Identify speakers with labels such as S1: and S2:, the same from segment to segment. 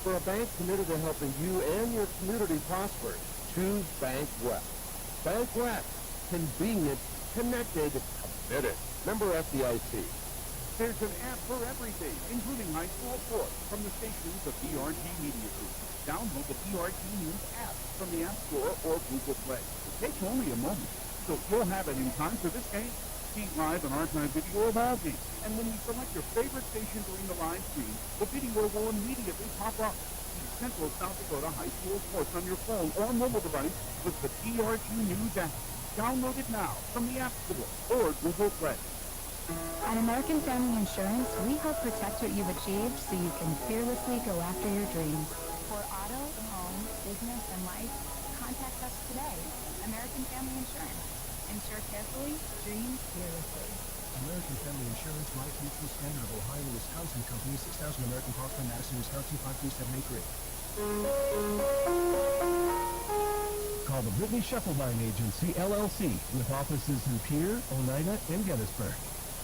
S1: For a bank committed to helping you and your community prosper, choose Bank West. Bank West. Convenient, connected, committed. Member FDIC.
S2: There's an app for everything, including high school sports, from the stations of BRG Media Group. Download the BRG News app from the App Store or Google Play. It takes only a moment, so you'll have it in time for this game. See live and archive video of all games. And when you select your favorite station during the live stream, the video will immediately pop up. See Central South Dakota High School Sports on your phone or mobile device with the BRG News app. Download it now from the App Store or Google Play.
S3: At American Family Insurance, we help protect what you've achieved so you can fearlessly go after your dreams. For auto, home, business, and life, contact us today. American Family Insurance. Insure carefully, dream fearlessly.
S4: American Family Insurance, Life Mutual, Standard of Ohio, Wisconsin Company, 6000 American Parkway, Madison, Wisconsin, 53783. Call the Brittany Scheffelbein Agency, LLC, with offices in Pierre, Oneida, and Gettysburg.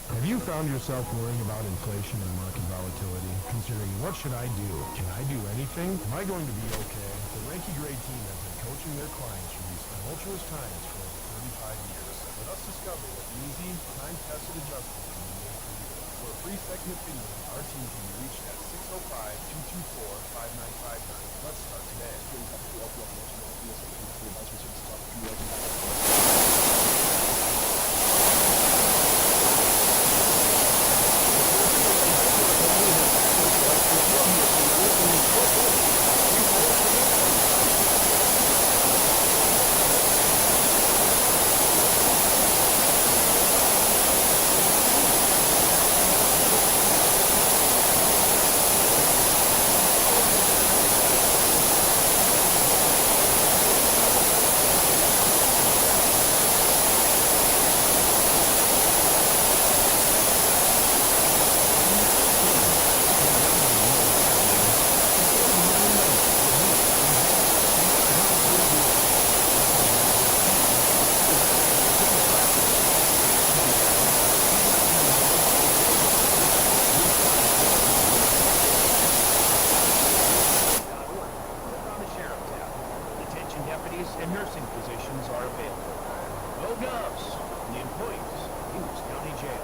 S5: Have you found yourself worrying about inflation and market volatility? Considering what should I do? Can I do anything? Am I going to be okay? The Ranky Gray team has been coaching their clients through these tumultuous times for over 35 years. Let us discover what easy, time-tested adjustments can be made for you. For a free second opinion, our team can be reached at 605-224-5959. Let's start today.
S6: and nursing physicians are available. Go Govs, the employees of Hughes County Jail.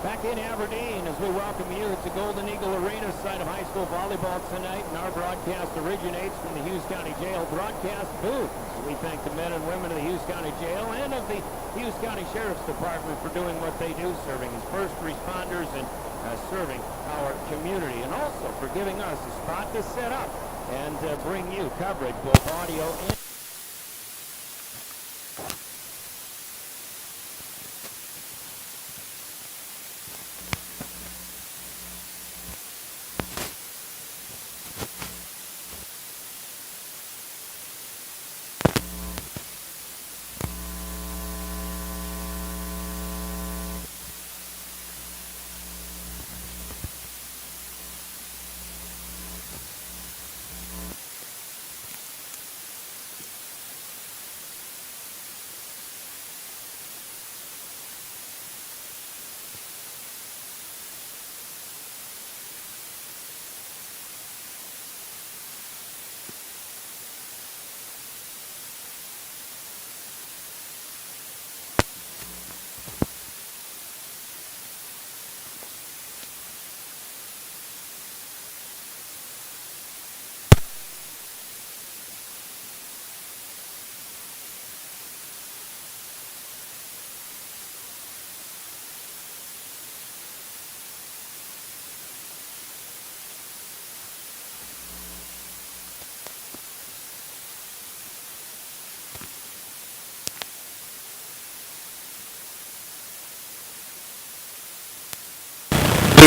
S7: Back in Aberdeen as we welcome you at the Golden Eagle Arena site of high school volleyball tonight, and our broadcast originates from the Hughes County Jail broadcast booth. We thank the men and women of the Hughes County Jail and of the Hughes County Sheriff's Department for doing what they do, serving as first responders and serving our community, and also for giving us a spot to set up and bring you coverage, both audio and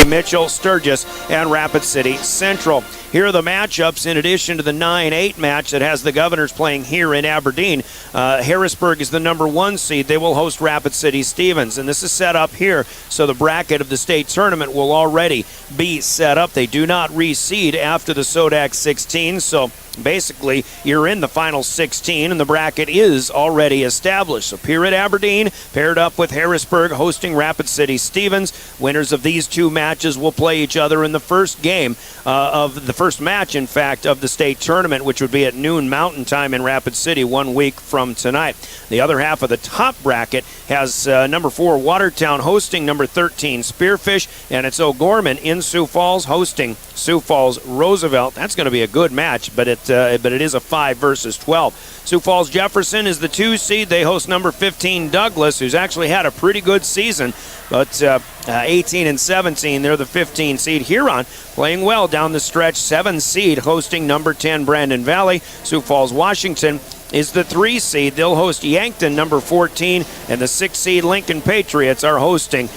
S8: be Mitchell, Sturgis, and Rapid City Central. Here are the matchups in addition to the 9-8 match that has the Governors playing here in Aberdeen. Harrisburg is the number 1 seed. They will host Rapid City Stevens, and this is set up here so the bracket of the state tournament will already be set up. They do not reseed after the SoDak 16, so basically you're in the final 16 and the bracket is already established. So here at Aberdeen, paired up with Harrisburg hosting Rapid City Stevens. Winners of these two matches will play each other in the first game of the first match, in fact, of the state tournament, which would be at noon Mountain Time in Rapid City 1 week from tonight. The other half of the top bracket has number 4 Watertown hosting number 13 Spearfish, and it's O'Gorman in Sioux Falls hosting Sioux Falls Roosevelt. That's going to be a good match, but it is a 5 versus 12. Sioux Falls Jefferson is the 2 seed. They host number 15 Douglas, who's actually had a pretty good season, but 18 and 17, they're the 15 seed. Huron playing well down the stretch, 7 seed hosting number 10 Brandon Valley. Sioux Falls Washington is the 3 seed. They'll host Yankton, number 14, and the 6 seed Lincoln Patriots are hosting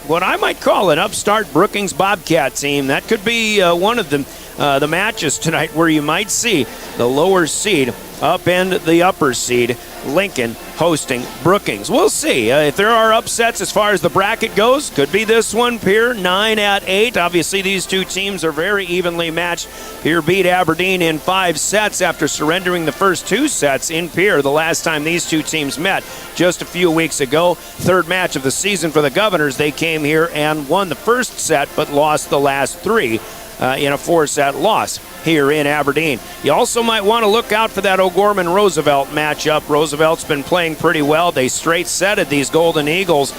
S8: what I might call an upstart Brookings Bobcat team. That could be one of the matches tonight where you might see the lower seed upend the upper seed, Lincoln hosting Brookings. We'll see if there are upsets as far as the bracket goes. Could be this one. Pierre 9-8. Obviously, these two teams are very evenly matched. Pierre beat Aberdeen in 5 sets after surrendering the first 2 sets in Pierre the last time these two teams met just a few weeks ago. Third match of the season for the Governors. They came here and won the first set but lost the last 3 in a 4-set loss here in Aberdeen. You also might want to look out for that O'Gorman-Roosevelt matchup. Roosevelt's been playing pretty well. They straight-setted these Golden Eagles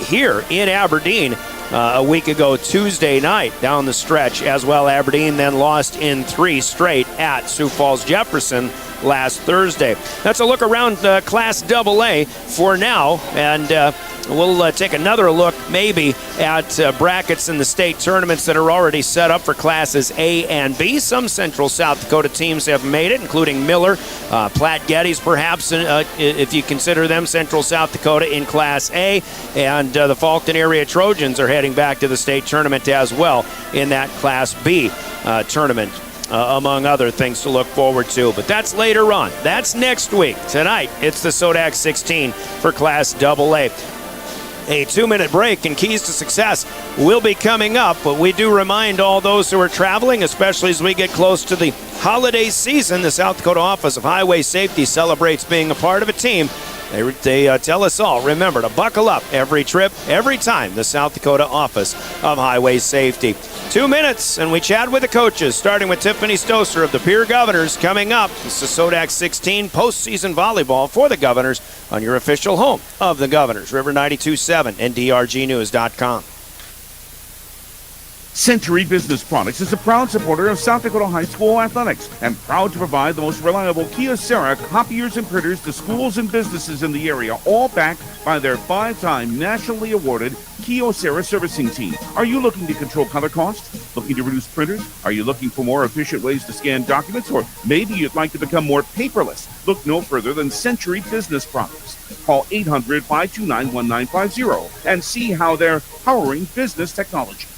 S8: here in Aberdeen a week ago Tuesday night down the stretch as well. Aberdeen then lost in 3 straight at Sioux Falls Jefferson last Thursday. That's a look around Class AA for now, and we'll take another look maybe at brackets in the state tournaments that are already set up for Classes A and B. Some Central South Dakota teams have made it, including Miller, Platte Geddes perhaps, if you consider them Central South Dakota in Class A, and the Faulkton area Trojans are heading back to the state tournament as well in that Class B tournament. Among other things to look forward to. But that's later on. That's next week. Tonight, it's the SoDak 16 for Class AA. A 2-minute break and keys to success will be coming up, but we do remind all those who are traveling, especially as we get close to the holiday season, the South Dakota Office of Highway Safety celebrates being a part of a team. They tell us all, remember to buckle up every trip, every time, the South Dakota Office of Highway Safety. 2 minutes, and we chat with the coaches, starting with Tiffany Stoser of the Pierre Governors. Coming up, it's the SoDak 16 postseason volleyball for the Governors on your official home of the Governors, River 92.7 and DRGnews.com.
S2: Century Business Products is a proud supporter of South Dakota High School athletics and proud to provide the most reliable Kyocera copiers and printers to schools and businesses in the area, all backed by their 5-time nationally awarded Kyocera servicing team. Are you looking to control color costs? Looking to reduce printers? Are you looking for more efficient ways to scan documents? Or maybe you'd like to become more paperless? Look no further than Century Business Products. Call 800-529-1950 and see how they're powering business technology.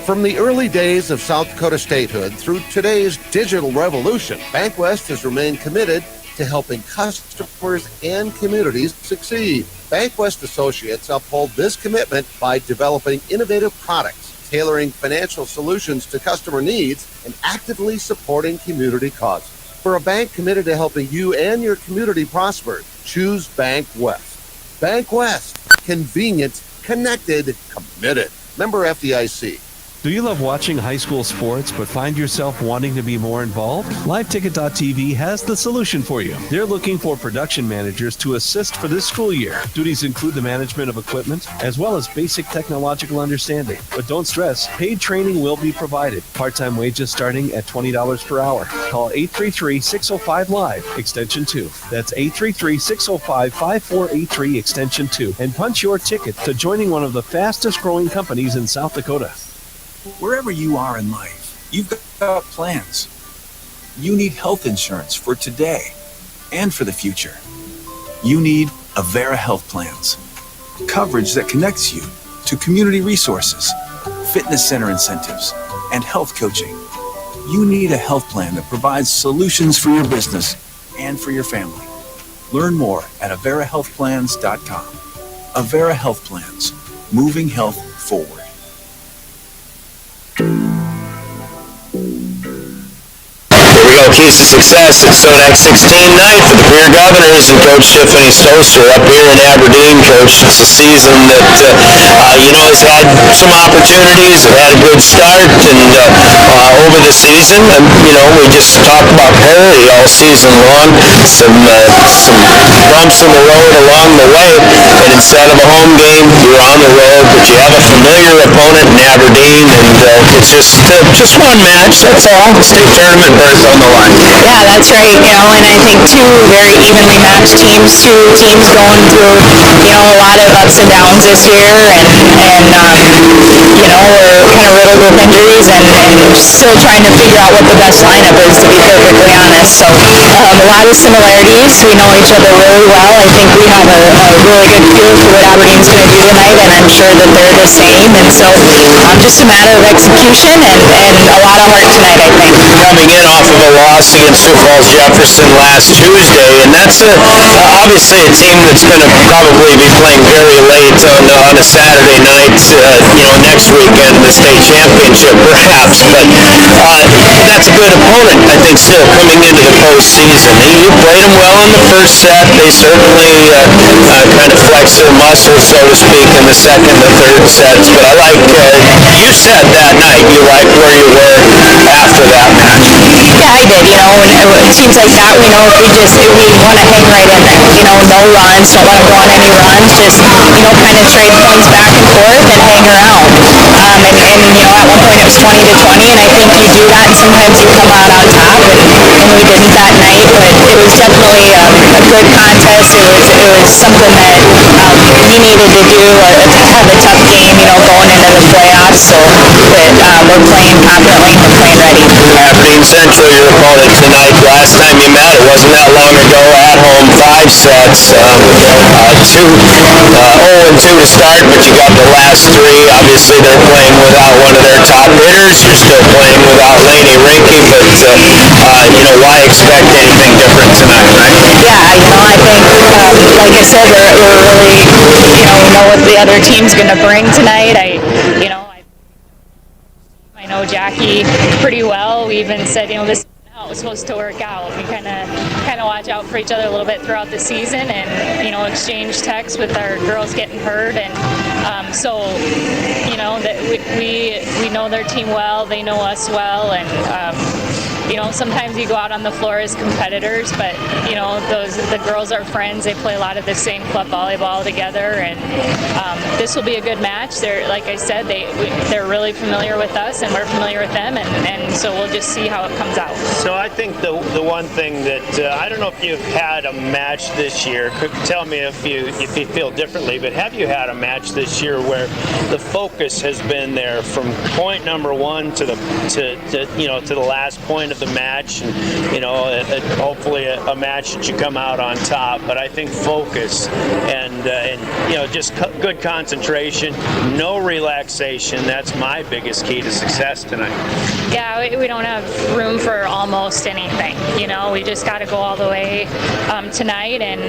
S1: From the early days of South Dakota statehood through today's digital revolution, BankWest has remained committed to helping customers and communities succeed. BankWest Associates uphold this commitment by developing innovative products, tailoring financial solutions to customer needs, and actively supporting community causes. For a bank committed to helping you and your community prosper, choose BankWest. BankWest. Convenient, connected, committed. Member FDIC.
S9: Do you love watching high school sports but find yourself wanting to be more involved? LiveTicket.tv has the solution for you. They're looking for production managers to assist for this school year. Duties include the management of equipment as well as basic technological understanding. But don't stress, paid training will be provided. Part-time wages starting at $20 per hour. Call 833-605-LIVE, extension 2. That's 833-605-5483, extension 2. And punch your ticket to joining one of the fastest growing companies in South Dakota.
S10: Wherever you are in life, you've got plans. You need health insurance for today and for the future. You need Avera Health Plans, coverage that connects you to community resources, fitness center incentives, and health coaching. You need a health plan that provides solutions for your business and for your family. Learn more at averahealthplans.com. Avera Health Plans, moving health forward.
S6: Here we go, keys to success at SoDak 16 night for the Pierre Governors and Coach Tiffany Stoster up here in Aberdeen. Coach, it's a season that, has had some opportunities. It had a good start, and over the season, we just talked about parity all season long. Some bumps in the road along the way, and instead of a home game, you're on the road, but you have a familiar opponent in Aberdeen, and it's just one match, that's all. State tournament berth on the line.
S11: Yeah, that's right, and I think two very evenly matched teams, two teams going through, a lot of ups and downs this year, and we're kind of riddled with injuries and still trying to figure out what the best lineup is, to be perfectly honest. So a lot of similarities. We know each other really well. I think we have a really good feel for what Aberdeen's going to do tonight, and I'm sure that they're the same. And so just a matter of execution and a lot of heart tonight, I think.
S6: Coming in off of a loss against Sioux Falls Jefferson last Tuesday, and that's obviously a team that's going to probably be playing very late on a Saturday night, next weekend, the state championship perhaps, but that's a good opponent, I think, still coming into the postseason. You played them well in the first set. They certainly kind of flexed their muscles, so to speak, in the second and third sets, but I like, you said that night, you liked where you were after that match.
S11: Yeah, I did. It seems like that, we know if we want to hang right in there. No runs, don't let them go on any runs, just, kind of trade points back and forth and hang around. At one point it was 20-20, and I think you do that, and sometimes you come out on top, and we didn't that night, but it was definitely a good contest. It was something that we needed to do, to have a tough game, going into the playoffs, so that we're playing confidently and playing ready.
S6: Aberdeen Central, your opponent tonight. Last time you met, it wasn't that long ago, at home, 5 sets. 0-2 to start, but you got the last 3. Obviously, they're playing without one of their top hitters. You're still playing without Lainey Rinke, but why expect anything different tonight, right?
S11: Yeah, I think, like I said, we're really, we know what the other team's going to bring tonight. I know Jackie pretty well. We even said, this is how it was supposed to work out. We kind of watch out for each other a little bit throughout the season, and exchange texts with our girls getting hurt, and that we know their team well, they know us well, and sometimes you go out on the floor as competitors, but the girls are friends. They play a lot of the same club volleyball together, and this will be a good match. They're, like I said, they're really familiar with us, and we're familiar with them, and so we'll just see how it comes out.
S8: So I think the one thing that I don't know if you've had a match this year. Tell me if you feel differently, but have you had a match this year where the focus has been there from point number 1 to the last point of the match, and hopefully a match that you come out on top? But I think focus and just good concentration, no relaxation. That's my biggest key to success tonight.
S12: Yeah, we don't have room for almost anything. We just got to go all the way tonight, and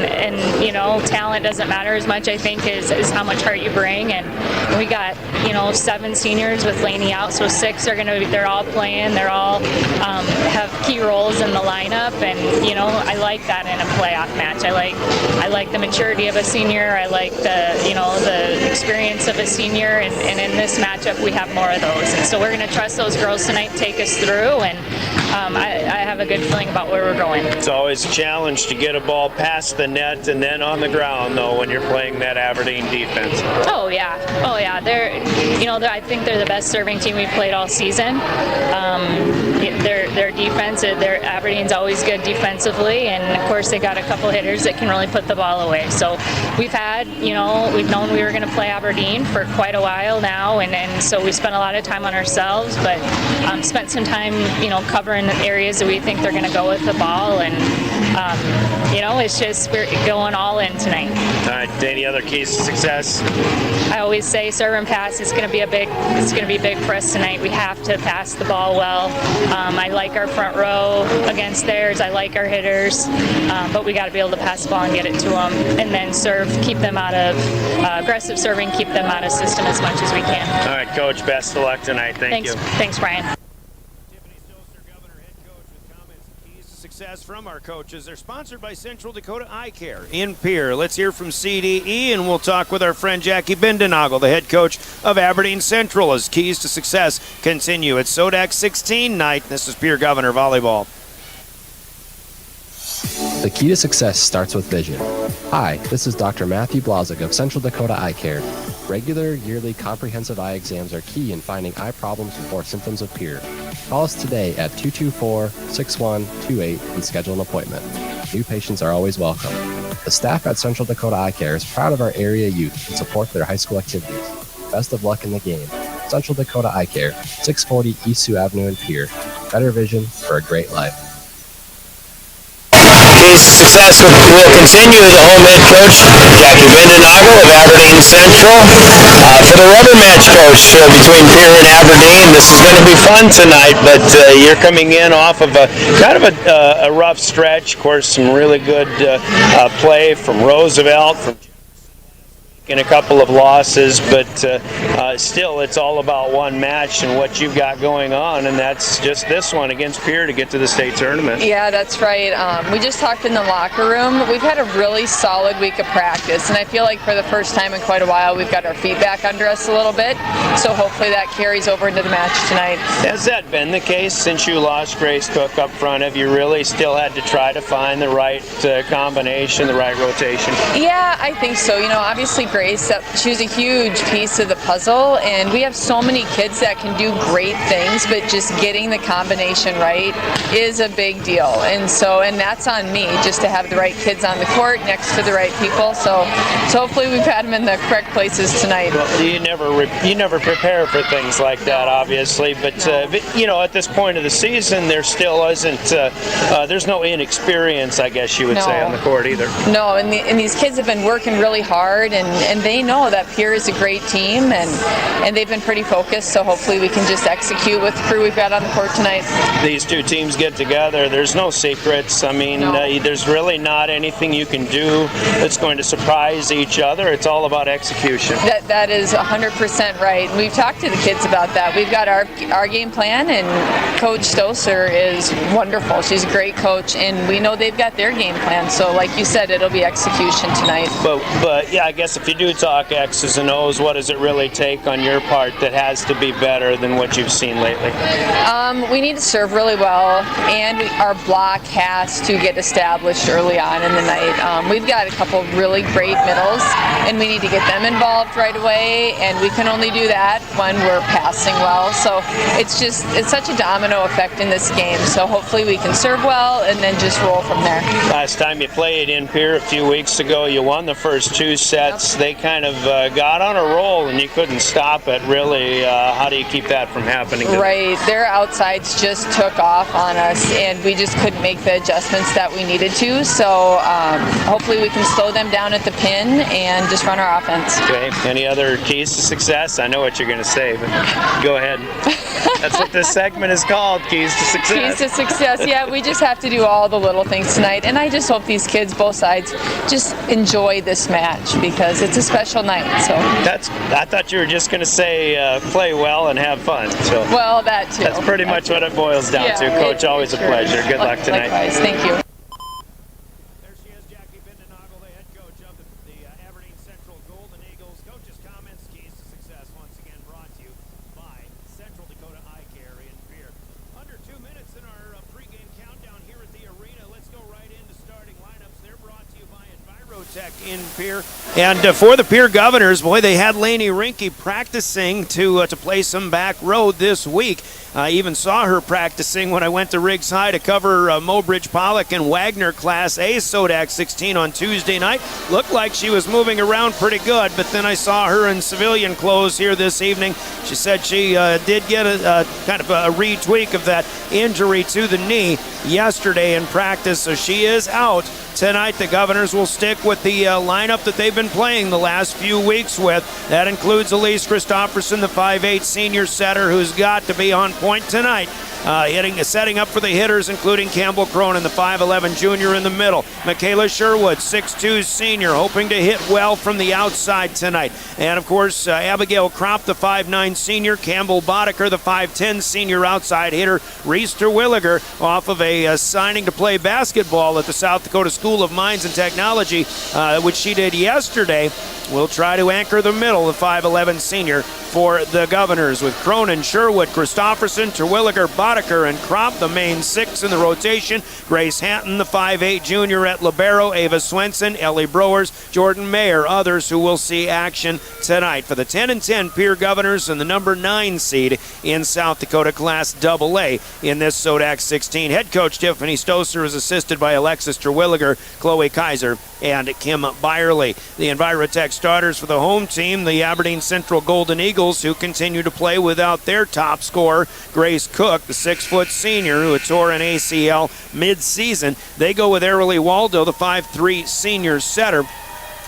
S12: talent doesn't matter as much, I think, as how much heart you bring. And we got 7 seniors with Lainey out, so 6 are they're all playing. They're all have key roles in the lineup, and I like that in a playoff match. I like the maturity of a senior. I like the experience of a senior, and in this matchup we have more of those. And so we're going to trust those girls tonight, take us through, and I have a good feeling about where we're going.
S8: It's always a challenge to get a ball past the net and then on the ground, though, when you're playing that Aberdeen defense.
S12: Oh yeah. I think they're the best serving team we've played all season. Their defense, Aberdeen's always good defensively, and of course they got a couple hitters that can really put the ball away. So we've known we were going to play Aberdeen for quite a while now, and so we spent a lot of time on ourselves, but spent some time, covering areas that we think they're going to go with the ball, and it's just we're going all in tonight.
S8: All right, any other keys to success?
S12: I always say serve and pass is going to be big for us tonight. We have to pass the ball well. I like our front row against theirs. I like our hitters, but we got to be able to pass the ball and get it to them, and then serve, keep them out of aggressive serving, keep them out of system as much as we can.
S8: All right, Coach, best of luck tonight. Thank you.
S12: Thanks, Brian.
S8: Success from our coaches. They're sponsored by Central Dakota Eye Care in Pierre. Let's hear from CDE, and we'll talk with our friend Jackie Bindenagel, the head coach of Aberdeen Central, as keys to success continue. It's SoDak 16 night. This is Pierre Governor Volleyball.
S13: The key to success starts with vision. Hi, this is Dr. Matthew Blazek of Central Dakota Eye Care. Regular, yearly, comprehensive eye exams are key in finding eye problems before symptoms appear. Call us today at 224-6128 and schedule an appointment. New patients are always welcome. The staff at Central Dakota Eye Care is proud of our area youth and support their high school activities. Best of luck in the game. Central Dakota Eye Care, 640 East Sioux Avenue in Pierre. Better vision for a great life.
S6: Keys to success will continue. The home head coach, Jackie Bindenagel of Aberdeen Central. For the rubber match, coach, between Pierre and Aberdeen, this is going to be fun tonight, but you're coming in off of a kind of a rough stretch. Of course, some really good play from Roosevelt, from in a couple of losses, but still it's all about one match and what you've got going on, and that's just this one against Pierre to get to the state tournament.
S14: Yeah, that's right. We just talked in the locker room. We've had a really solid week of practice, and I feel like for the first time in quite a while we've got our feet back under us a little bit, so hopefully that carries over into the match tonight.
S8: Has that been the case since you lost Grace Cook up front? Have you really still had to try to find the right combination, the right rotation?
S14: Yeah, I think so. Obviously Grace, she was a huge piece of the puzzle, and we have so many kids that can do great things, but just getting the combination right is a big deal. And that's on me, just to have the right kids on the court next to the right people. So hopefully we've had them in the correct places tonight.
S8: Well, you never prepare for things like that, obviously, but at this point of the season, there still isn't. There's no inexperience, I guess you would say, on the court either.
S14: No, and these kids have been working really hard, and they know that Pierre is a great team, and they've been pretty focused, so hopefully we can just execute with the crew we've got on the court tonight.
S8: These two teams get together, there's no secrets. I mean, there's really not anything you can do that's going to surprise each other. It's all about execution.
S14: That is 100% right. We've talked to the kids about that. We've got our game plan, and Coach Stoser is wonderful. She's a great coach, and we know they've got their game plan, so like you said, it'll be execution tonight.
S8: But yeah, I guess if you do talk X's and O's, what does it really take on your part that has to be better than what you've seen lately?
S14: We need to serve really well, and our block has to get established early on in the night. We've got a couple really great middles, and we need to get them involved right away, and we can only do that when we're passing well. So it's such a domino effect in this game. So hopefully we can serve well and then just roll from there.
S8: Last time you played in Pierre a few weeks ago, you won the first two sets. Yep. They kind of got on a roll and you couldn't stop it, really. How do you keep that from happening?
S14: Right. Their outsides just took off on us, and we just couldn't make the adjustments that we needed to. So hopefully we can slow them down at the pin and just run our offense.
S8: Okay. Any other keys to success? I know what you're going to say, but go ahead. That's what this segment is called, Keys to Success.
S14: Keys to Success. Yeah, we just have to do all the little things tonight, and I just hope these kids, both sides, just enjoy this match because it's a special night. So
S8: I thought you were just going to say play well and have fun. So
S14: well, that too.
S8: That's pretty much what it boils down to. Coach, always a pleasure. Good luck tonight.
S14: Likewise. Thank you.
S8: There she is, Jackie Bindenagel, the head coach of the Aberdeen Central Golden Eagles. Coach's comments, keys to success, once again brought to you by Central Dakota Eye Care in Pierre. Under 2 minutes in our pregame countdown here at the arena. Let's go right into starting lineups. They're brought to you by Enviro EnviroTech in Pierre. And for the Pierre Governors, boy, they had Lainey Rinke practicing to play some back road this week. I even saw her practicing when I went to Riggs High to cover Mobridge Pollock and Wagner Class A SoDak 16 on Tuesday night. Looked like she was moving around pretty good, but then I saw her in civilian clothes here this evening. She said she did get a kind of a retweak of that injury to the knee yesterday in practice, so she is out. Tonight, the Governors will stick with the lineup that they've been playing the last few weeks with. That includes Elise Christopherson, the 5'8 senior setter, who's got to be on point tonight. Setting up for the hitters, including Campbell Cronin, the 5'11 junior in the middle. Michaela Sherwood, 6'2 senior, hoping to hit well from the outside tonight. And, of course, Abigail Kropp, the 5'9 senior. Campbell Boddicker, the 5'10 senior outside hitter. Reese Terwilliger, off of a signing to play basketball at the South Dakota School of Mines and Technology, which she did yesterday, will try to anchor the middle, the 5'11 senior for the Governors, with Cronin, Sherwood, Christopherson, Terwilliger, Boddicker, and Kropp, the main six in the rotation. Grace Hatton, the 5'8 junior at libero. Ava Swenson, Ellie Browers, Jordan Mayer, others who will see action tonight for the 10-10 Pierre Governors and the number 9 seed in South Dakota Class AA in this SoDak 16. Head coach Tiffany Stoser is assisted by Alexis Terwilliger, Chloe Kaiser, and Kim Byerly. The EnviroTech starters for the home team, the Aberdeen Central Golden Eagles, who continue to play without their top scorer, Grace Cook, the 6' senior who tore an ACL mid-season. They go with Arilee Waldo, the 5'3 senior setter,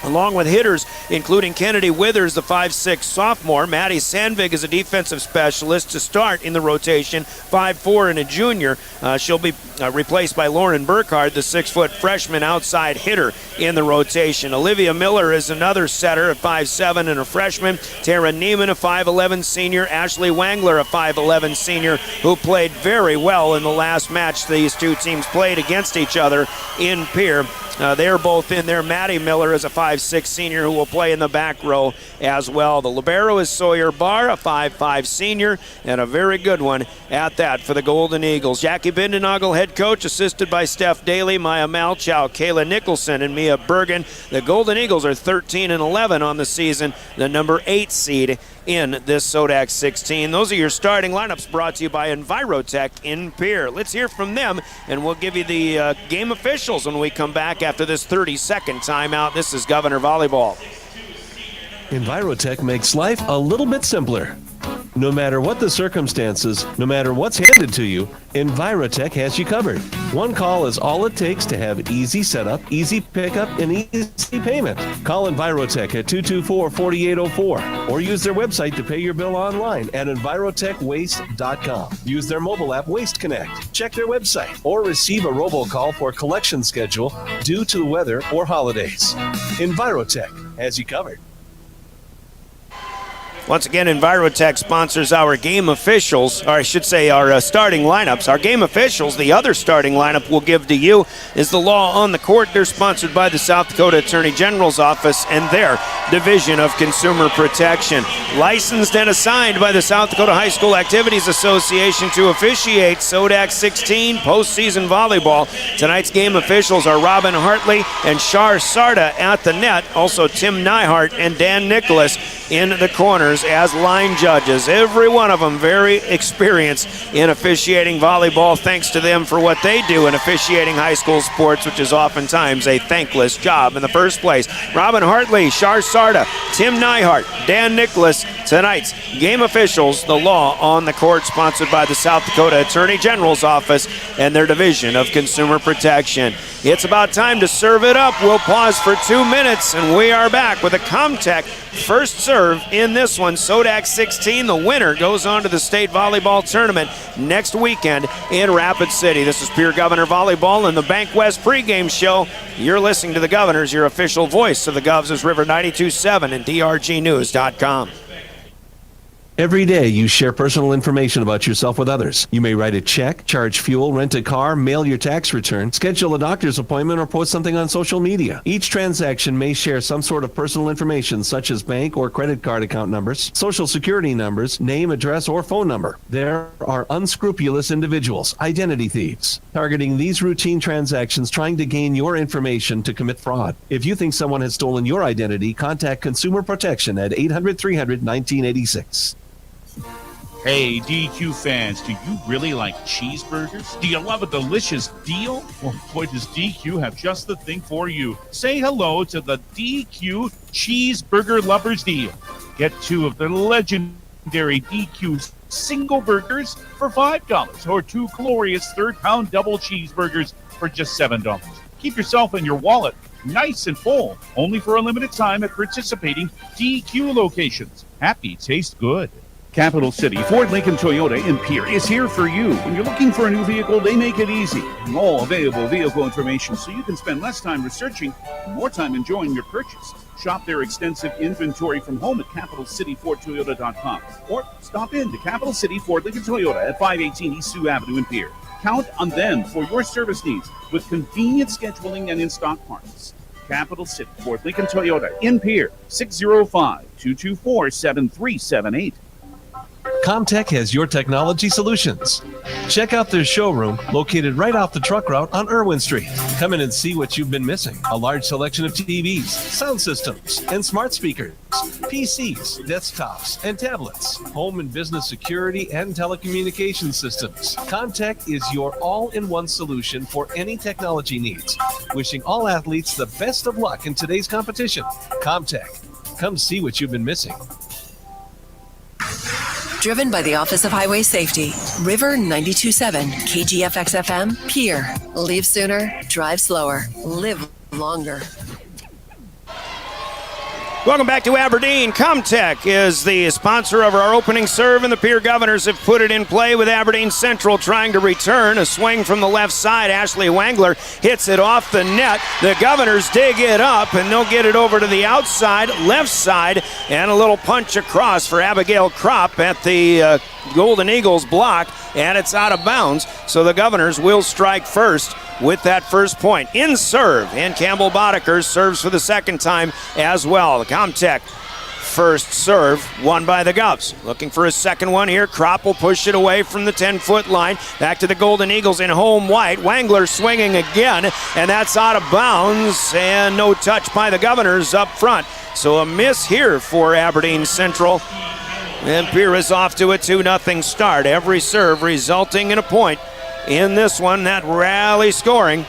S8: along with hitters including Kennedy Withers, the 5'6 sophomore. Maddie Sandvig is a defensive specialist to start in the rotation, 5'4 and a junior. She'll be replaced by Lauren Burkhardt, the 6' freshman outside hitter in the rotation. Olivia Miller is another setter at 5'7 and a freshman. Tara Neiman, a 5'11 senior. Ashley Wangler, a 5'11 senior, who played very well in the last match these two teams played against each other in Pierre. They're both in there. Maddie Miller is a 5'6 senior who will play in the back row as well. The libero is Sawyer Barr, a 5'5 senior, and a very good one at that for the Golden Eagles. Jackie Bindenagel, head coach, assisted by Steph Daly, Maya Malchow, Kayla Nicholson, and Mia Bergen. The Golden Eagles are 13-11 on the season, the number 8 seed in this SoDak 16. Those are your starting lineups, brought to you by EnviroTech in Pierre. Let's hear from them, and we'll give you the game officials when we come back after this 30-second timeout. This is Governor Volleyball.
S9: EnviroTech makes life a little bit simpler. No matter what the circumstances, no matter what's handed to you, EnviroTech has you covered. One call is all it takes to have easy setup, easy pickup, and easy payment. Call EnviroTech at 224-4804 or use their website to pay your bill online at EnviroTechWaste.com. Use their mobile app Waste Connect. Check their website or receive a robocall for collection schedule due to the weather or holidays. EnviroTech has you covered.
S8: Once again, EnviroTech sponsors our game officials, or I should say our starting lineups. Our game officials, the other starting lineup we'll give to you, is the Law on the Court. They're sponsored by the South Dakota Attorney General's Office and their Division of Consumer Protection. Licensed and assigned by the South Dakota High School Activities Association to officiate SoDak 16 postseason volleyball. Tonight's game officials are Robin Hartley and Shar Sarda at the net. Also Tim Nyhart and Dan Nicholas in the corners as line judges. Every one of them very experienced in officiating volleyball. Thanks to them for what they do in officiating high school sports, which is oftentimes a thankless job in the first place. Robin Hartley, Shar Sarda, Tim Nyhart, Dan Nicholas, tonight's game officials, the Law on the Court, sponsored by the South Dakota Attorney General's Office and their Division of Consumer Protection. It's about time to serve it up. We'll pause for 2 minutes, and we are back with a Comtech first serve in this one. SoDak 16, the winner goes on to the state volleyball tournament next weekend in Rapid City. This is Pierre Governor Volleyball and the Bank West pregame show. You're listening to the Governors, your official voice of the Govs is River 92.7 and DRGnews.com.
S9: Every day, you share personal information about yourself with others. You may write a check, charge fuel, rent a car, mail your tax return, schedule a doctor's appointment, or post something on social media. Each transaction may share some sort of personal information such as bank or credit card account numbers, social security numbers, name, address, or phone number. There are unscrupulous individuals, identity thieves, targeting these routine transactions trying to gain your information to commit fraud. If you think someone has stolen your identity, contact Consumer Protection at 800-300-1986.
S2: Hey, DQ fans, do you really like cheeseburgers? Do you love a delicious deal? Well, boy, does DQ have just the thing for you. Say hello to the DQ Cheeseburger Lovers Deal. Get 2 of the legendary DQ single burgers for $5 or 2 glorious third-pound double cheeseburgers for just $7. Keep yourself and your wallet nice and full, only for a limited time at participating DQ locations. Happy taste good. Capital City Ford Lincoln Toyota in Pierre is here for you. When you're looking for a new vehicle, they make it easy. All available vehicle information so you can spend less time researching and more time enjoying your purchase. Shop their extensive inventory from home at CapitalCityFordToyota.com or stop in to Capital City Ford Lincoln Toyota at 518 East Sioux Avenue in Pierre. Count on them for your service needs with convenient scheduling and in-stock parts. Capital City Ford Lincoln Toyota in Pierre, 605-224-7378.
S9: Comtech has your technology solutions. Check out their showroom located right off the truck route on Irwin Street. Come in and see what you've been missing. A large selection of TVs, sound systems, and smart speakers, PCs, desktops, and tablets, home and business security, and telecommunication systems. Comtech is your all-in-one solution for any technology needs. Wishing all athletes the best of luck in today's competition. Comtech. Come see what you've been missing.
S15: Driven by the Office of Highway Safety. River 92.7, KGFX-FM, Pierre. Leave sooner, drive slower, live longer.
S8: Welcome back to Aberdeen. Comtech is the sponsor of our opening serve, and the Pierre Governors have put it in play with Aberdeen Central trying to return. A swing from the left side. Ashley Wangler hits it off the net. The Governors dig it up, and they'll get it over to the outside, left side, and a little punch across for Abigail Kropp at the Golden Eagles block, and it's out of bounds. So the Governors will strike first with that first point. In serve, and Campbell Boddicker serves for the second time as well. The Comtech first serve won by the Govs. Looking for a second one here. Kropp will push it away from the 10-foot line. Back to the Golden Eagles in home white. Wangler swinging again, and that's out of bounds, and no touch by the Governors up front. So a miss here for Aberdeen Central. And Pierre is off to a 2-0 start. Every serve resulting in a point in this one, that rally scoring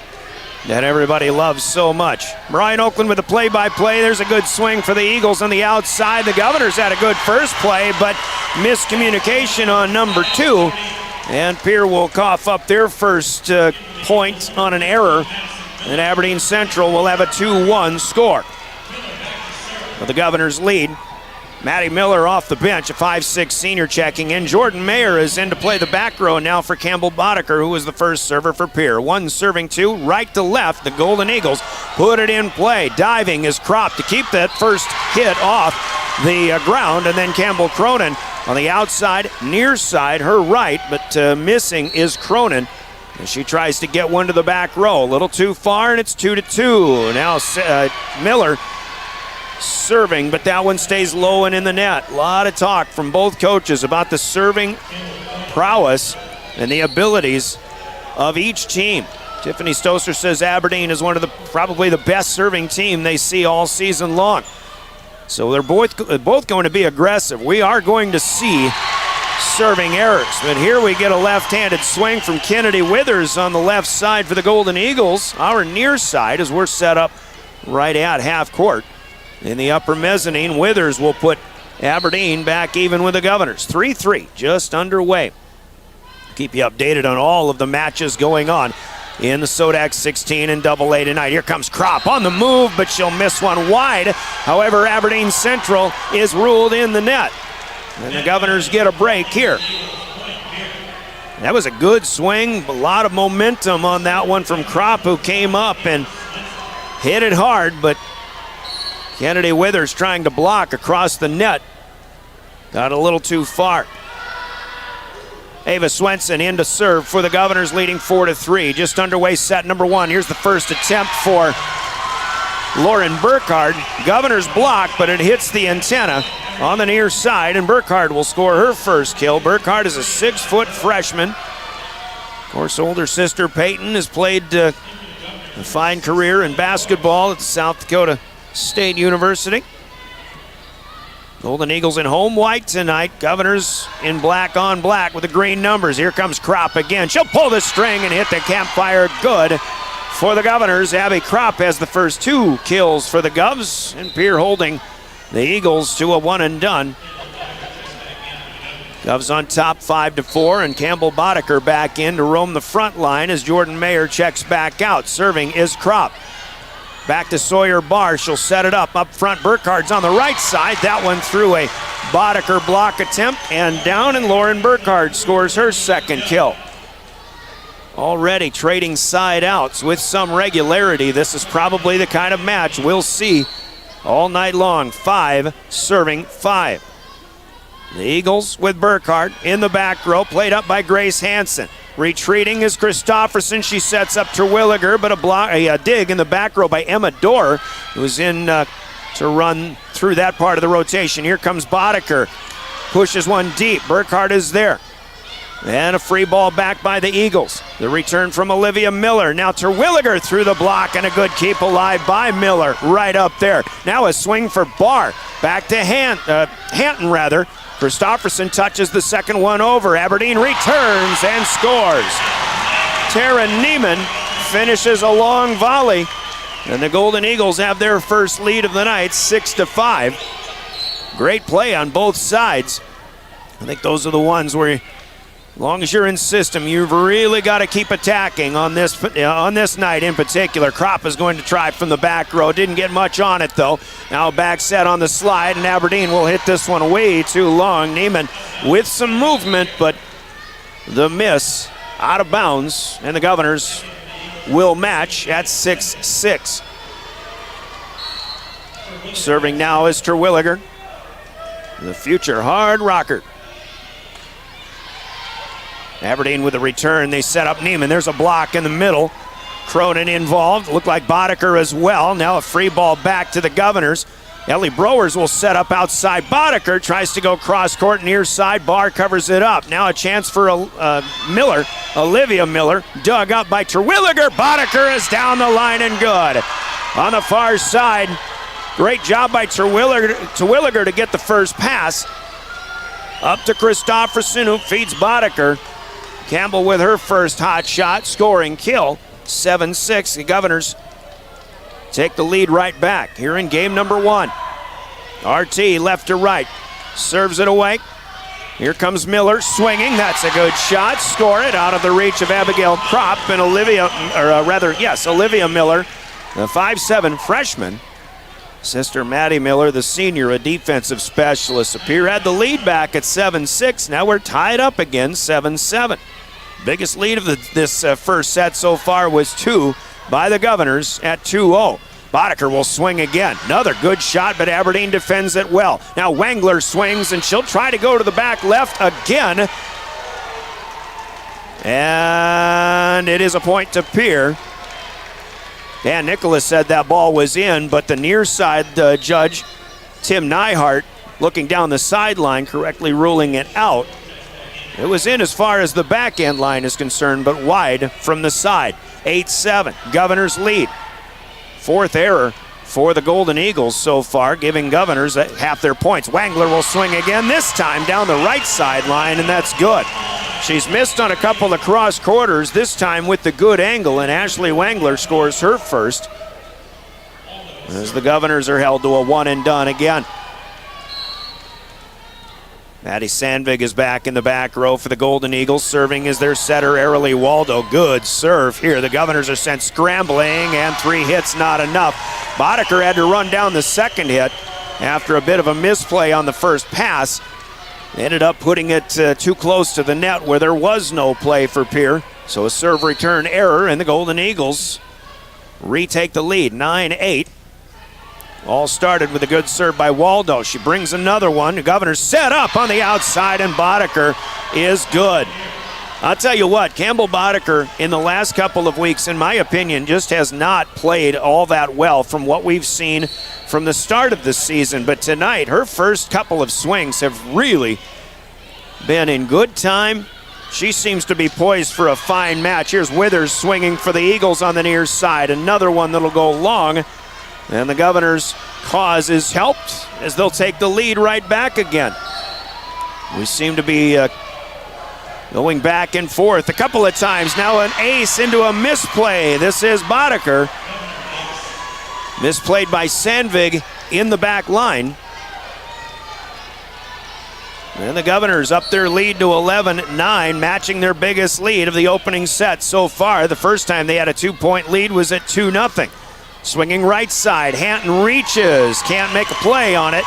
S8: that everybody loves so much. Brian Oakland with the play-by-play. There's a good swing for the Eagles on the outside. The Governors had a good first play, but miscommunication on number 2. And Pierre will cough up their first point on an error. And Aberdeen Central will have a 2-1 score. But the Governors lead. Maddie Miller off the bench, a 5'6" senior checking in. Jordan Mayer is in to play the back row now for Campbell Boddicker, who was the first server for Pierre. 1 serving 2, right to left. The Golden Eagles put it in play. Diving is Kropp to keep that first hit off the ground, and then Campbell Cronin on the outside, near side, her right, but missing is Cronin. And she tries to get one to the back row. A little too far, and it's 2-2. Now Miller serving, but that one stays low and in the net. A lot of talk from both coaches about the serving prowess and the abilities of each team. Tiffany Stoser says Aberdeen is one of probably the best serving team they see all season long. So they're both going to be aggressive. We are going to see serving errors, but here we get a left-handed swing from Kennedy Withers on the left side for the Golden Eagles. Our near side, as we're set up right at half court. In the upper mezzanine, Withers will put Aberdeen back even with the Governors. 3-3 just underway. Keep you updated on all of the matches going on in the SoDak 16 and AA tonight. Here comes Kropp on the move, but she'll miss one wide. However, Aberdeen Central is ruled in the net. And the Governors get a break here. That was a good swing. A lot of momentum on that one from Kropp, who came up and hit it hard, but Kennedy Withers trying to block across the net. Got a little too far. Ava Swenson in to serve for the Governors, leading 4-3. Just underway set number 1. Here's the first attempt for Lauren Burkhardt. Governors block, but it hits the antenna on the near side, and Burkhardt will score her first kill. Burkhardt is a 6-foot freshman. Of course, older sister Peyton has played a fine career in basketball at South Dakota State University. Golden Eagles in home white tonight. Governors in black on black with the green numbers. Here comes Kropp again. She'll pull the string and hit the campfire. Good for the Governors. Abby Kropp has the first 2 kills for the Govs, and Pierre holding the Eagles to a 1-and-done. Govs on top 5-4, and Campbell Boddicker back in to roam the front line as Jordan Mayer checks back out. Serving is Kropp. Back to Sawyer Barr. She'll set it up front. Burkhardt's on the right side. That one through a Boddicker block attempt and down, and Lauren Burkhardt scores her second kill. Already trading side outs with some regularity. This is probably the kind of match we'll see all night long. 5 serving 5. The Eagles with Burkhardt in the back row, played up by Grace Hansen. Retreating is Christofferson. She sets up Terwilliger, but a dig in the back row by Emma Dorr, who's in to run through that part of the rotation. Here comes Boddicker. Pushes one deep. Burkhardt is there. And a free ball back by the Eagles. The return from Olivia Miller. Now Terwilliger through the block, and a good keep alive by Miller right up there. Now a swing for Barr. Back to Hanton rather. Christofferson touches the second one over. Aberdeen returns and scores. Tara Neiman finishes a long volley, and the Golden Eagles have their first lead of the night, 6-5. Great play on both sides. I think those are the ones where, as long as you're in system, you've really got to keep attacking on this night in particular. Kropp is going to try from the back row. Didn't get much on it, though. Now back set on the slide, and Aberdeen will hit this one way too long. Neiman with some movement, but the miss out of bounds, and the Governors will match at 6-6. Serving now is Terwilliger, the future hard rocker. Aberdeen with a return. They set up Neiman. There's a block in the middle. Cronin involved. Looked like Boddicker as well. Now a free ball back to the Governors. Ellie Browers will set up outside. Boddicker tries to go cross court near side. Barr covers it up. Now a chance for Miller. Olivia Miller dug up by Terwilliger. Boddicker is down the line and good. On the far side, great job by Terwilliger to get the first pass. Up to Christofferson, who feeds Boddicker. Campbell with her first hot shot, scoring kill. 7-6. The Governors take the lead right back here in game number 1. RT left to right. Serves it away. Here comes Miller swinging. That's a good shot. Score it out of the reach of Abigail Kropp and Olivia Miller, the 5'7" freshman. Sister Maddie Miller, the senior, a defensive specialist. Pierre had the lead back at 7-6. Now we're tied up again, 7-7. Biggest lead of this first set so far was 2 by the Governors at 2-0. Boddicker will swing again. Another good shot, but Aberdeen defends it well. Now Wengler swings, and she'll try to go to the back left again. And it is a point to Pierre. Dan Nicholas said that ball was in, but the near side judge, Tim Neihart, looking down the sideline, correctly ruling it out. It was in as far as the back end line is concerned, but wide from the side. 8-7, Governors lead. Fourth error for the Golden Eagles so far, giving Governors half their points. Wengler will swing again, this time down the right sideline, and that's good. She's missed on a couple of cross quarters, this time with the good angle, and Ashley Wengler scores her first, as the Governors are held to a 1-and-done again. Maddie Sandvig is back in the back row for the Golden Eagles. Serving is their setter, Arilee Waldo. Good serve here. The Governors are sent scrambling, and 3 hits not enough. Boddicker had to run down the second hit after a bit of a misplay on the first pass. Ended up putting it too close to the net where there was no play for Pierre. So a serve return error, and the Golden Eagles retake the lead, 9-8. All started with a good serve by Waldo. She brings another one. The Governors set up on the outside, and Boddicker is good. I'll tell you what, Campbell Boddicker in the last couple of weeks, in my opinion, just has not played all that well from what we've seen from the start of the season. But tonight, her first couple of swings have really been in good time. She seems to be poised for a fine match. Here's Withers swinging for the Eagles on the near side. Another one that'll go long. And the Governors' cause is helped as they'll take the lead right back again. We seem to be going back and forth a couple of times. Now an ace into a misplay. This is Boddicker. Misplayed by Sandvig in the back line. And the Governors up their lead to 11-9, matching their biggest lead of the opening set so far. The first time they had a 2-point lead was at 2-0. Swinging right side, Hanton reaches, can't make a play on it.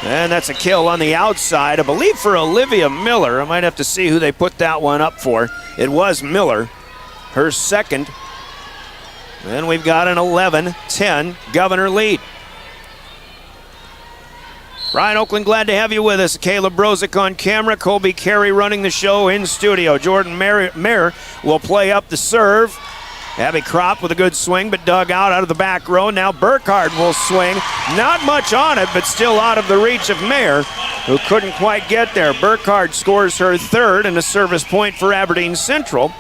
S8: And that's a kill on the outside, I believe for Olivia Miller. I might have to see who they put that one up for. It was Miller, her second. And we've got an 11-10 Governor lead. Brian Oakland, glad to have you with us. Caleb Brozick on camera, Colby Carey running the show in studio. Jordan Mayer will play up the serve. Abby Kropp with a good swing, but dug out of the back row. Now Burkhardt will swing. Not much on it, but still out of the reach of Mayer, who couldn't quite get there. Burkhardt scores her third and a service point for Aberdeen Central.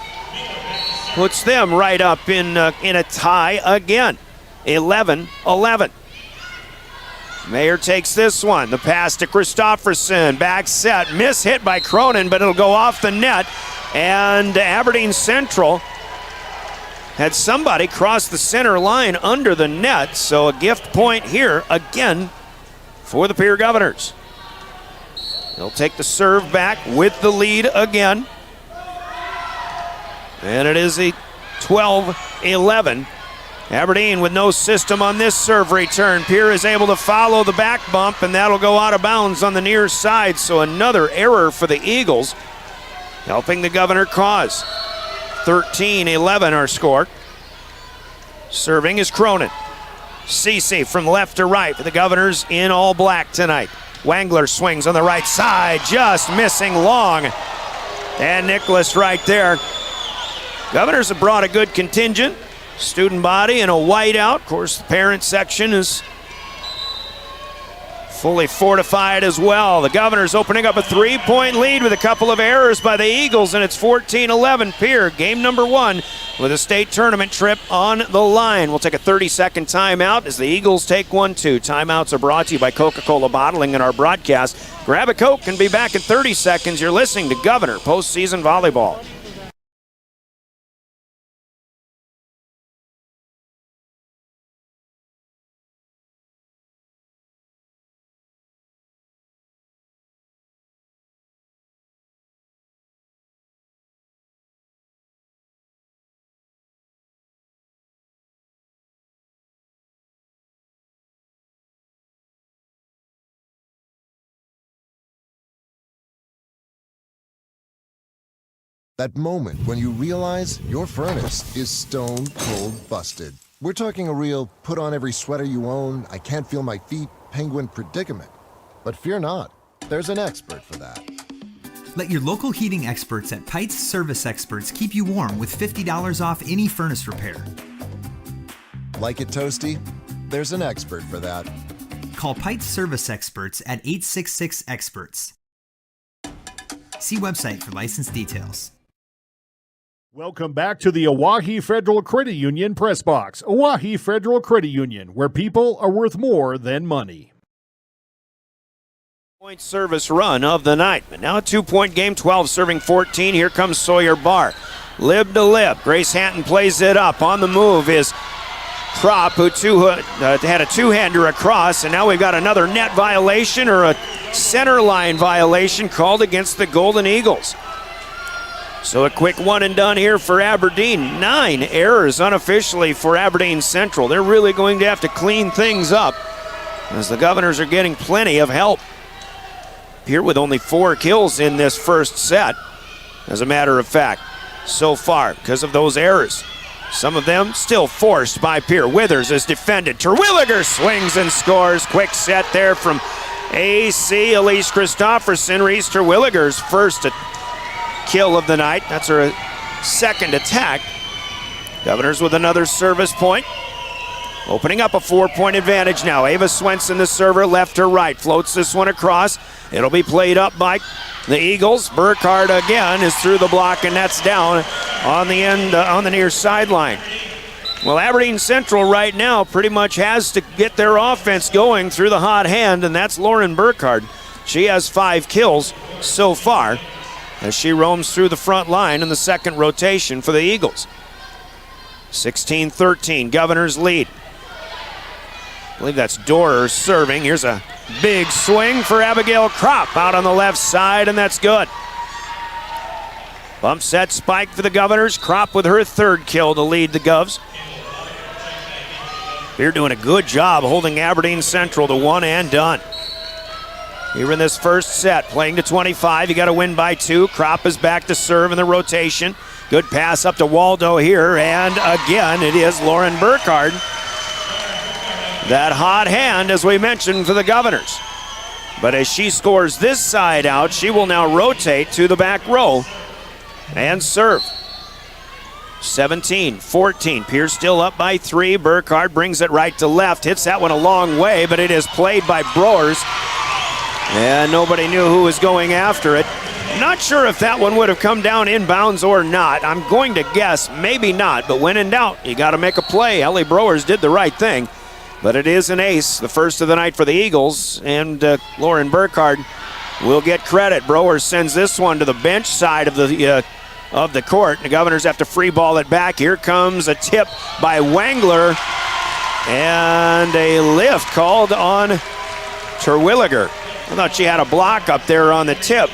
S8: Puts them right up in a tie again. 11-11. Mayer takes this one. The pass to Christofferson. Back set. Miss hit by Cronin, but it'll go off the net. And Aberdeen Central had somebody cross the center line under the net. So a gift point here again for the Pierre Governors. They'll take the serve back with the lead again. And it is a 12-11. Aberdeen with no system on this serve return. Pierre is able to follow the back bump, and that'll go out of bounds on the near side. So another error for the Eagles, helping the Governor cause. 13-11 our score. Serving is Cronin. Cece from left to right for the Governors in all black tonight. Wangler swings on the right side, just missing long. And Nicholas right there. Governors have brought a good contingent. Student body and a whiteout. Of course, the parent section is fully fortified as well. The Governors opening up a 3-point lead with a couple of errors by the Eagles, and it's 14-11. Pierre, game number 1 with a state tournament trip on the line. We'll take a 30-second timeout as the Eagles take one too. Timeouts are brought to you by Coca-Cola Bottling in our broadcast. Grab a Coke and be back in 30 seconds. You're listening to Governor Postseason Volleyball.
S16: That moment when you realize your furnace is stone cold busted. We're talking a real put on every sweater you own, I can't feel my feet, penguin predicament. But fear not, there's an expert for that.
S17: Let your local heating experts at Pites Service Experts keep you warm with $50 off any furnace repair.
S16: Like it toasty? There's an expert for that.
S17: Call Pites Service Experts at 866-EXPERTS. See website for license details.
S18: Welcome back to the Oahe Federal Credit Union Press Box. Oahe Federal Credit Union, where people are worth more than money.
S8: Point service run of the night. But now a 2-point game, 12 serving 14. Here comes Sawyer Barr. Lib to lib. Grace Hanton plays it up. On the move is Kropp, who had a two-hander across, and now we've got another net violation or a center line violation called against the Golden Eagles. So a quick one and done here for Aberdeen. 9 errors unofficially for Aberdeen Central. They're really going to have to clean things up as the Governors are getting plenty of help. Here with only 4 kills in this first set, as a matter of fact, so far because of those errors. Some of them still forced by Pierre. Withers is defended. Terwilliger swings and scores. Quick set there from AC Elise Christofferson. Reese Terwilliger's first kill of the night. That's her second attack. Governors with another service point. Opening up a 4-point advantage now. Ava Swenson, the server, left to right. Floats this one across. It'll be played up by the Eagles. Burkhardt again is through the block, and that's down on the end, on the near sideline. Well, Aberdeen Central right now pretty much has to get their offense going through the hot hand, and that's Lauren Burkhardt. She has 5 kills so far as she roams through the front line in the second rotation for the Eagles. 16-13, Governors lead. I believe that's Dorer serving. Here's a big swing for Abigail Kropp out on the left side, and that's good. Bump set spike for the Governors. Kropp with her third kill to lead the Govs. They're doing a good job holding Aberdeen Central to 1 and done. Here in this first set, playing to 25. You got to win by 2. Kropp is back to serve in the rotation. Good pass up to Waldo here, and again it is Lauren Burkhardt. That hot hand, as we mentioned, for the Governors. But as she scores this side out, she will now rotate to the back row and serve. 17-14. Pierce still up by 3. Burkhardt brings it right to left. Hits that one a long way, but it is played by Broers. And nobody knew who was going after it. Not sure if that one would have come down inbounds or not. I'm going to guess maybe not, but when in doubt, you got to make a play. Ellie Broers did the right thing. But it is an ace, the first of the night for the Eagles, and Lauren Burkhardt will get credit. Broers sends this one to the bench side of the court. The Governors have to free ball it back. Here comes a tip by Wangler, and a lift called on Terwilliger. I thought she had a block up there on the tip.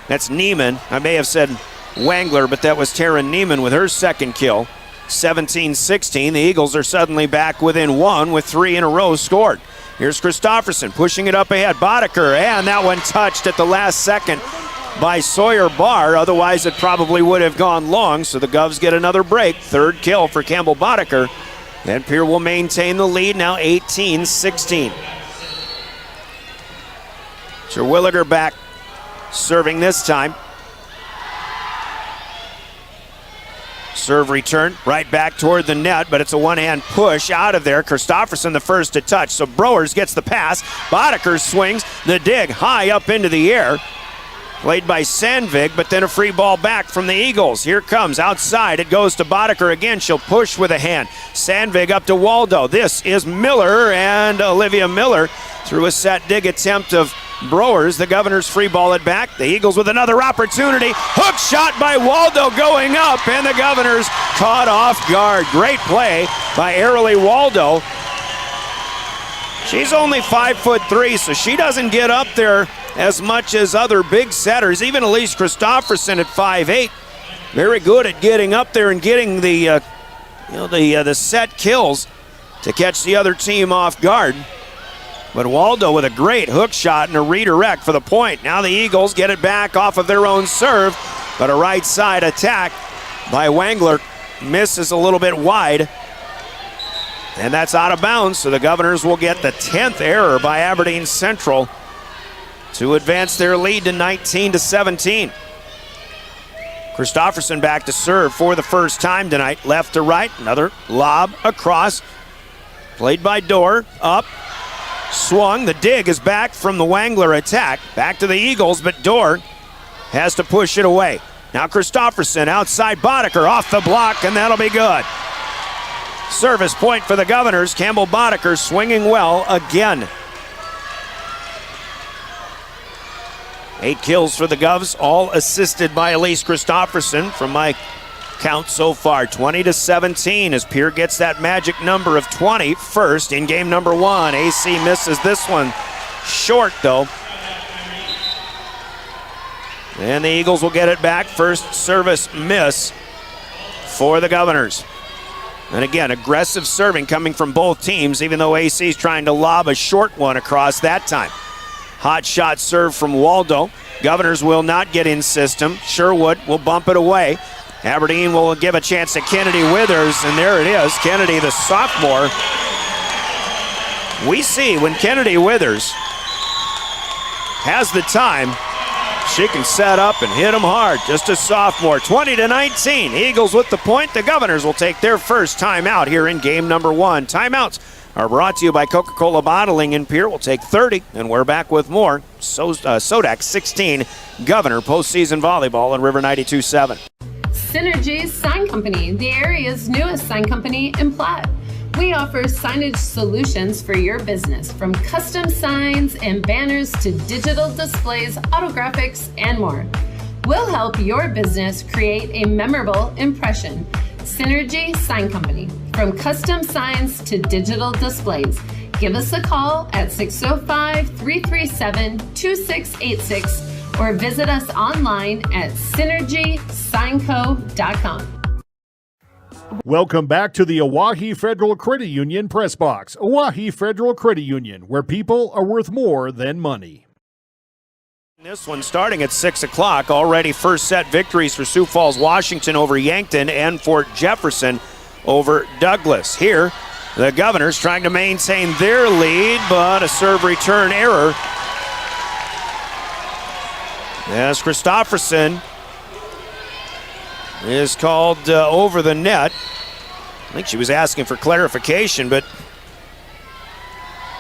S8: That's Neiman. I may have said Wangler, but that was Taryn Neiman with her second kill. 17-16, the Eagles are suddenly back within 1 with 3 in a row scored. Here's Christofferson pushing it up ahead. Boddicker, and that one touched at the last second by Sawyer Barr. Otherwise, it probably would have gone long, so the Govs get another break. Third kill for Campbell Boddicker. And Pierre will maintain the lead now 18-16. Terwilliger back serving this time. Serve return right back toward the net, but it's a one-hand push out of there. Christofferson the first to touch, so Broers gets the pass. Boddicker swings the dig high up into the air. Played by Sandvig, but then a free ball back from the Eagles. Here comes outside. It goes to Boddicker again. She'll push with a hand. Sandvig up to Waldo. This is Miller, and Olivia Miller through a set dig attempt of Broers. The Governors free ball it back. The Eagles with another opportunity. Hook shot by Waldo going up, and the Governors caught off guard. Great play by Airily Waldo. She's only 5'3", so she doesn't get up there as much as other big setters. Even Elise Christofferson at 5'8", very good at getting up there and getting the set kills to catch the other team off guard. But Waldo with a great hook shot and a redirect for the point. Now the Eagles get it back off of their own serve, but a right side attack by Wangler misses a little bit wide. And that's out of bounds, so the Governors will get the 10th error by Aberdeen Central to advance their lead to 19-17. Christofferson back to serve for the first time tonight. Left to right, another lob across. Played by Dorr, up. Swung, the dig is back from the Wangler attack. Back to the Eagles, but Dorr has to push it away. Now Christofferson outside Boddicker off the block, and that'll be good. Service point for the Governors. Campbell Boddicker swinging well again. 8 kills for the Govs, all assisted by Elise Christofferson from my count so far. 20-17 as Pierre gets that magic number of 20 first in game number 1. AC misses this one short though. And the Eagles will get it back. First service miss for the Governors. And again, aggressive serving coming from both teams, even though AC's trying to lob a short one across that time. Hot shot serve from Waldo. Governors will not get in system. Sherwood will bump it away. Aberdeen will give a chance to Kennedy Withers, and there it is. Kennedy, the sophomore. We see when Kennedy Withers has the time, she can set up and hit them hard. Just a sophomore. 20-19. Eagles with the point. The Governors will take their first timeout here in game number 1. Timeouts are brought to you by Coca-Cola Bottling in Pierre. We'll take 30, and we're back with more. SoDak 16, Governor postseason volleyball on River 92.7.
S19: Synergy Sign Company, the area's newest sign company in Platte. We offer signage solutions for your business, from custom signs and banners to digital displays, autographics, and more. We'll help your business create a memorable impression. Synergy Sign Company, from custom signs to digital displays. Give us a call at 605-337-2686 or visit us online at synergysignco.com.
S18: Welcome back to the Owyhee Federal Credit Union Press Box. Owyhee Federal Credit Union, where people are worth more than money.
S8: This one starting at 6 o'clock. Already first set victories for Sioux Falls, Washington over Yankton and Fort Jefferson over Douglas. Here, the Governors trying to maintain their lead, but a serve return error. As Christofferson is called over the net. I think she was asking for clarification, but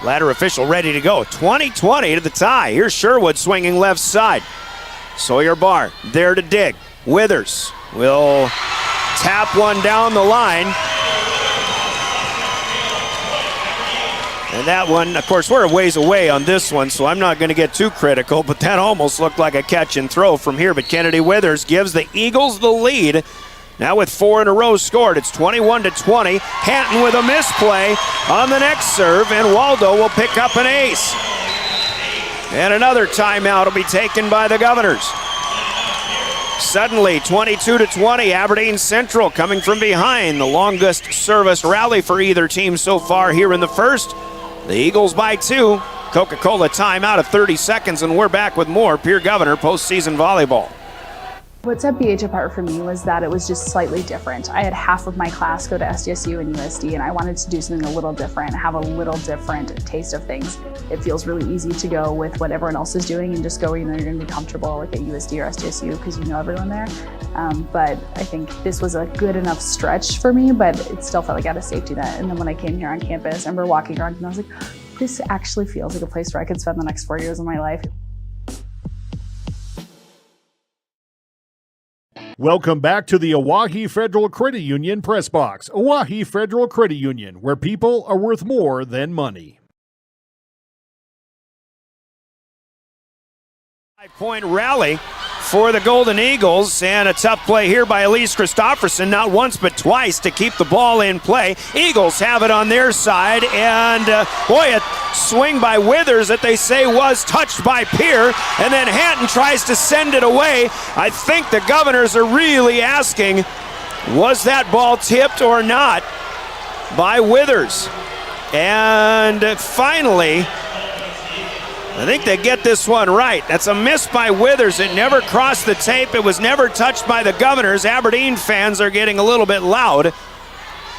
S8: ladder official ready to go. 20-20 to the tie. Here's Sherwood swinging left side. Sawyer Barr there to dig. Withers will tap one down the line. And that one, of course, we're a ways away on this one, so I'm not going to get too critical, but that almost looked like a catch and throw from here. But Kennedy Withers gives the Eagles the lead. Now with 4 in a row scored, it's 21-20. Hatton with a misplay on the next serve, and Waldo will pick up an ace. And another timeout will be taken by the Governors. Suddenly, 22-20, Aberdeen Central coming from behind. The longest service rally for either team so far here in the first. The Eagles by 2. Coca-Cola timeout of 30 seconds, and we're back with more Pierre Governor postseason volleyball.
S20: What set BH apart for me was that it was just slightly different. I had half of my class go to SDSU and USD, and I wanted to do something a little different, have a little different taste of things. It feels really easy to go with what everyone else is doing and just go, you're going to be comfortable like at USD or SDSU because you know everyone there. But I think this was a good enough stretch for me, but it still felt like I had a safety net. And then when I came here on campus, I remember walking around and I was like, this actually feels like a place where I could spend the next 4 years of my life.
S18: Welcome back to the Owyhee Federal Credit Union Press Box. Owyhee Federal Credit Union, where people are worth more than money.
S8: 5-point rally for the Golden Eagles, and a tough play here by Elise Christofferson, not once but twice to keep the ball in play. Eagles have it on their side, and boy, a swing by Withers that they say was touched by Pierre, and then Hatton tries to send it away. I think the Governors are really asking, was that ball tipped or not by Withers? And finally, I think they get this one right. That's a miss by Withers. It never crossed the tape. It was never touched by the Governors. Aberdeen fans are getting a little bit loud,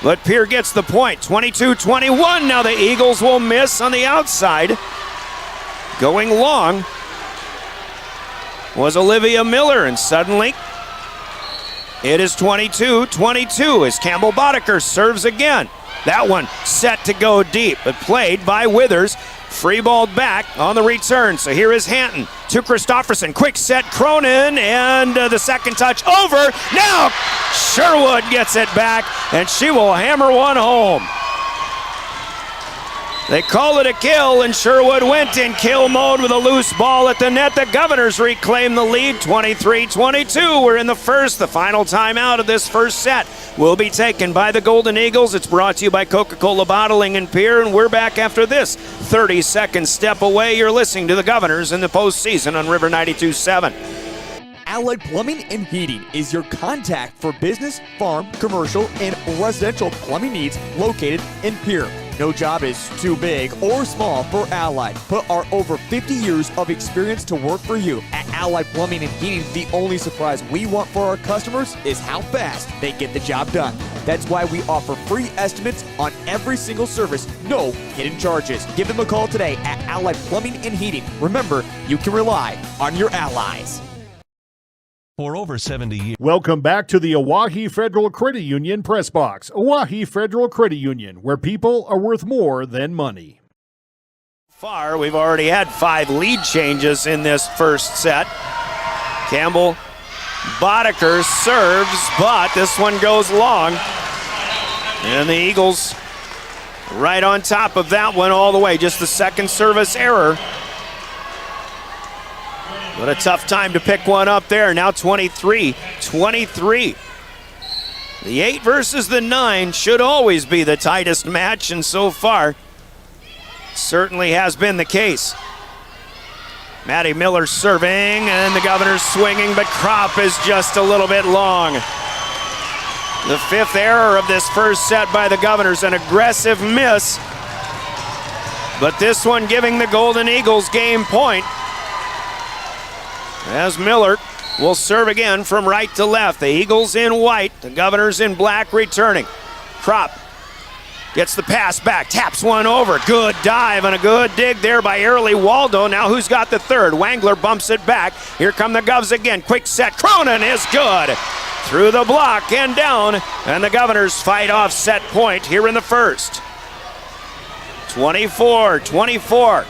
S8: but Pierre gets the point. 22-21. Now the Eagles will miss on the outside. Going long was Olivia Miller, and suddenly it is 22-22 as Campbell Boddicker serves again. That one set to go deep, but played by Withers. Free balled back on the return. So here is Hatton to Christofferson. Quick set, Cronin, and the second touch over. Now Sherwood gets it back, and she will hammer one home. They call it a kill, and Sherwood went in kill mode with a loose ball at the net. The Governors reclaim the lead, 23-22. We're in the first. The final timeout of this first set will be taken by the Golden Eagles. It's brought to you by Coca-Cola Bottling in Pierre, and we're back after this 30-second step away. You're listening to the Governors in the postseason on River 92.7.
S21: Allied Plumbing and Heating is your contact for business, farm, commercial, and residential plumbing needs located in Pierre. No job is too big or small for Allied. Put our over 50 years of experience to work for you. At Allied Plumbing and Heating, the only surprise we want for our customers is how fast they get the job done. That's why we offer free estimates on every single service, no hidden charges. Give them a call today at Allied Plumbing and Heating. Remember, you can rely on your allies.
S9: For over 70 years.
S18: Welcome back to the Owyhee Federal Credit Union Press Box. Owyhee Federal Credit Union, where people are worth more than money.
S8: Far, we've already had 5 lead changes in this first set. Campbell Boddicker serves, but this one goes long. And the Eagles right on top of that one all the way. Just the second service error. But a tough time to pick one up there. Now 23-23. The 8 versus the 9 should always be the tightest match, and so far certainly has been the case. Maddie Miller serving, and the Governors swinging, but Kropp is just a little bit long. The 5th error of this first set by the Governors, an aggressive miss, but this one giving the Golden Eagles game point, as Miller will serve again from right to left. The Eagles in white, the Governors in black returning. Kropp gets the pass back, taps one over. Good dive and a good dig there by Early Waldo. Now who's got the third? Wangler bumps it back. Here come the Govs again. Quick set. Cronin is good. Through the block and down. And the Governors fight off set point here in the first. 24-24.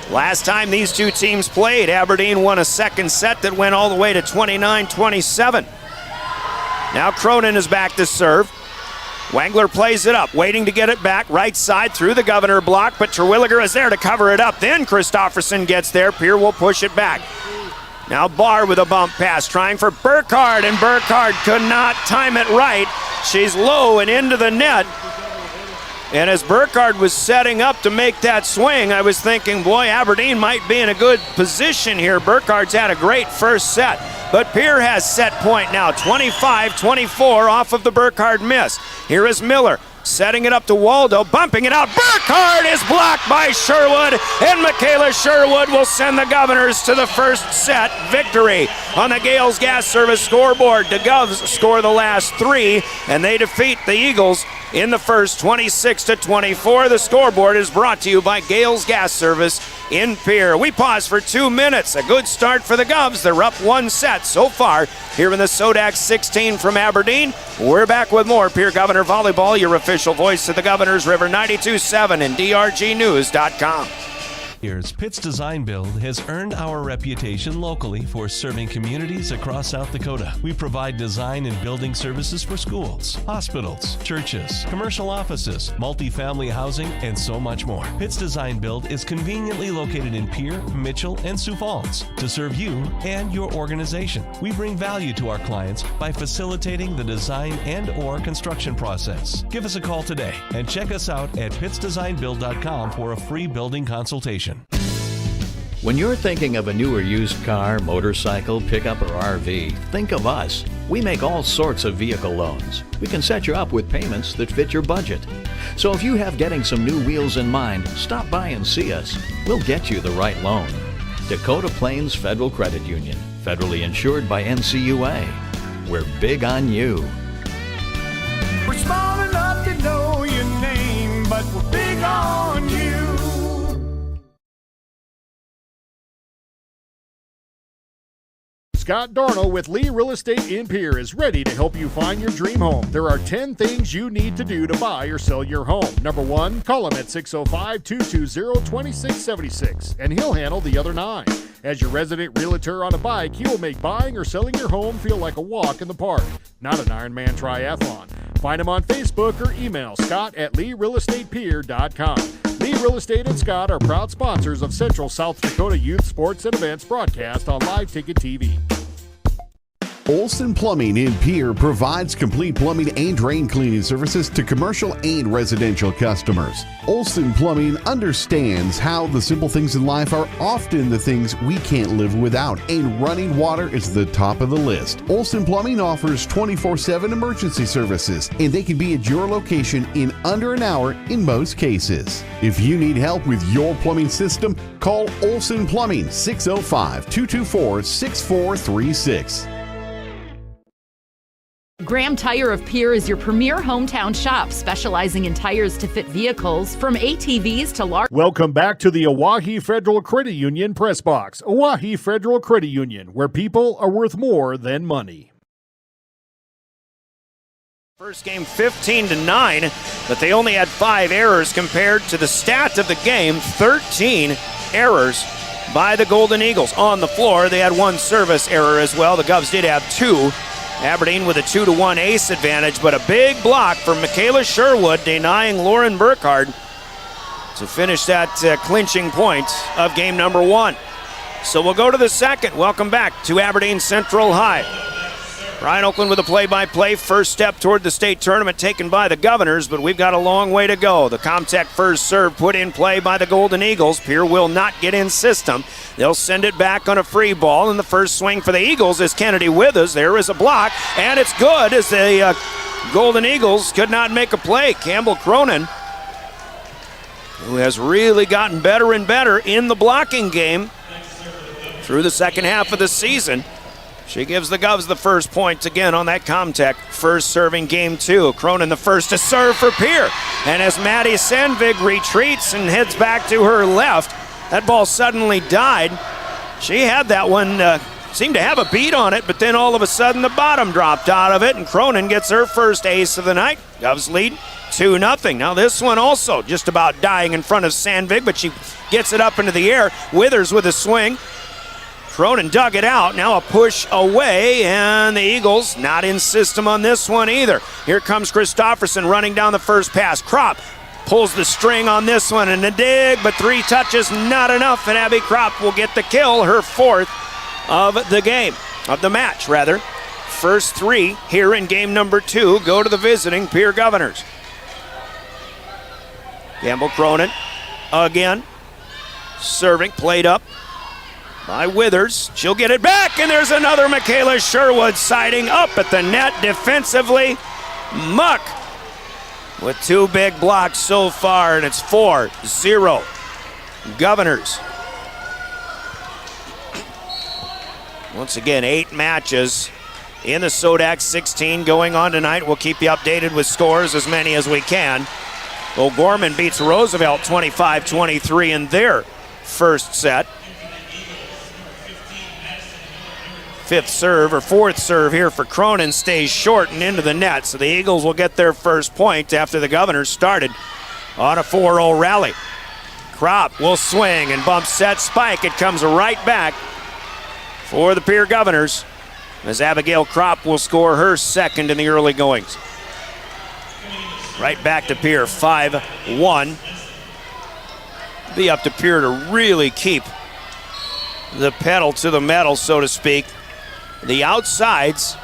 S8: Last time these two teams played, Aberdeen won a second set that went all the way to 29-27. Now Cronin is back to serve. Wangler plays it up, waiting to get it back. Right side through the Governor block, but Terwilliger is there to cover it up. Then Christofferson gets there. Pierre will push it back. Now Barr with a bump pass, trying for Burkhardt, and Burkhardt could not time it right. She's low and into the net. And as Burkhardt was setting up to make that swing, I was thinking, boy, Aberdeen might be in a good position here. Burkhardt's had a great first set. But Pierre has set point now, 25-24 off of the Burkhardt miss. Here is Miller setting it up to Waldo, bumping it out. Burkhardt is blocked by Sherwood, and Michaela Sherwood will send the Governors to the first set victory. On the Gales Gas Service scoreboard, the Govs score the last 3, and they defeat the Eagles in the first, 26-24. The scoreboard is brought to you by Gales Gas Service in Pierre. We pause for 2 minutes. A good start for the Govs. They're up 1 set so far here in the SoDak 16 from Aberdeen. We're back with more Pierre Governor Volleyball, your official voice of the Governors, River 92.7 and drgnews.com.
S9: Years, Pitt's Design Build has earned our reputation locally for serving communities across South Dakota. We provide design and building services for schools, hospitals, churches, commercial offices, multifamily housing, and so much more. Pitt's Design Build is conveniently located in Pierre, Mitchell, and Sioux Falls to serve you and your organization. We bring value to our clients by facilitating the design and/or construction process. Give us a call today and check us out at pittsdesignbuild.com for a free building consultation.
S3: When you're thinking of a new or used car, motorcycle, pickup, or RV, think of us. We make all sorts of vehicle loans. We can set you up with payments that fit your budget. So if you have getting some new wheels in mind, stop by and see us. We'll get you the right loan. Dakota Plains Federal Credit Union, federally insured by NCUA. We're big on you.
S22: We're small enough to know your name, but we're big on you.
S18: Scott Darno with Lee Real Estate in Pierre is ready to help you find your dream home. There are 10 things you need to do to buy or sell your home. Number 1, call him at 605-220-2676, and he'll handle the other 9. As your resident realtor on a bike, he will make buying or selling your home feel like a walk in the park, not an Ironman triathlon. Find him on Facebook or email scott@LeeRealEstatePierre.com. Lee Real Estate and Scott are proud sponsors of Central South Dakota Youth Sports and Events broadcast on Live Ticket TV.
S4: Olson Plumbing in Pierre provides complete plumbing and drain cleaning services to commercial and residential customers. Olson Plumbing understands how the simple things in life are often the things we can't live without, and running water is the top of the list. Olson Plumbing offers 24/7 emergency services, and they can be at your location in under an hour in most cases. If you need help with your plumbing system, call Olson Plumbing 605-224-6436.
S5: Graham Tire of Pierre is your premier hometown shop, specializing in tires to fit vehicles from ATVs to large.
S18: Welcome back to the Oahe Federal Credit Union Press Box. Oahe Federal Credit Union, where people are worth more than money.
S8: First game 15-9, but they only had 5 errors compared to the stat of the game, 13 errors by the Golden Eagles. On the floor, they had 1 service error as well. The Govs did have 2. Aberdeen with a 2-1 ace advantage, but a big block from Michaela Sherwood denying Lauren Burkhardt to finish that clinching point of game number 1. So we'll go to the second. Welcome back to Aberdeen Central High. Brian Oakland with a play-by-play. First step toward the state tournament taken by the Governors, but we've got a long way to go. The Comtech first serve put in play by the Golden Eagles. Pierre will not get in system. They'll send it back on a free ball, and the first swing for the Eagles is Kennedy Withers. There is a block, and it's good as the Golden Eagles could not make a play. Campbell Cronin, who has really gotten better and better in the blocking game through the second half of the season. She gives the Govs the first point again on that Comtech first serving game 2. Cronin the first to serve for Pierre. And as Maddie Sandvig retreats and heads back to her left, that ball suddenly died. She had that one, seemed to have a beat on it, but then all of a sudden the bottom dropped out of it, and Cronin gets her first ace of the night. Govs lead 2-0. Now this one also just about dying in front of Sandvig, but she gets it up into the air. Withers with a swing. Cronin dug it out, now a push away, and the Eagles not in system on this one either. Here comes Christofferson running down the first pass. Kropp pulls the string on this one, and a dig, but 3 touches, not enough, and Abby Kropp will get the kill, her 4th of the game, of the match, rather. First 3 here in game number 2 go to the visiting Pierre Governors. Campbell Cronin again, serving, played up by Withers. She'll get it back, and there's another Michaela Sherwood siding up at the net defensively. Muck with 2 big blocks so far, and it's 4-0 Governors. Once again, 8 matches in the SoDak 16 going on tonight. We'll keep you updated with scores, as many as we can. O'Gorman beats Roosevelt 25-23 in their first set. 5th serve or 4th serve here for Cronin stays short and into the net, so the Eagles will get their first point after the Governors started on a 4-0 rally. Kropp will swing and bump set spike. It comes right back for the Pierre Governors as Abigail Kropp will score her second in the early goings. Right back to Pierre, 5-1. Be up to Pierre to really keep the pedal to the metal, so to speak. The outsides,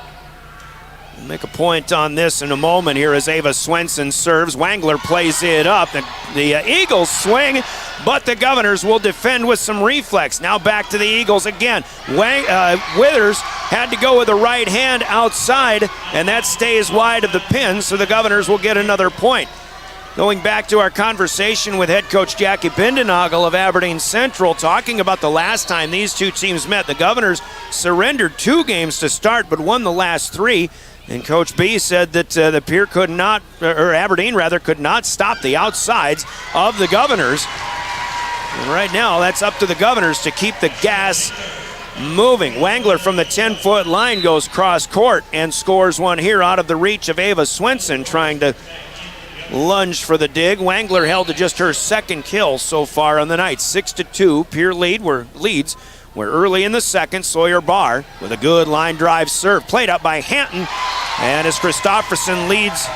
S8: we'll make a point on this in a moment here as Ava Swenson serves. Wangler plays it up. The Eagles swing, but the Governors will defend with some reflex. Now back to the Eagles again. Withers had to go with the right hand outside, and that stays wide of the pin, so the Governors will get another point. Going back to our conversation with head coach Jackie Bindenagel of Aberdeen Central, talking about the last time these two teams met. The Governors surrendered 2 games to start, but won the last 3. And Coach B said that the Pierre could not, or Aberdeen rather, could not stop the outsides of the Governors. And right now, that's up to the Governors to keep the gas moving. Wangler from the 10-foot line goes cross court and scores one here out of the reach of Ava Swenson, trying to lunge for the dig. Wangler held to just her second kill so far on the night. 6-2, Pierre leads. We're early in the second. Sawyer Barr with a good line drive serve. Played up by Hanton. And as Christofferson leads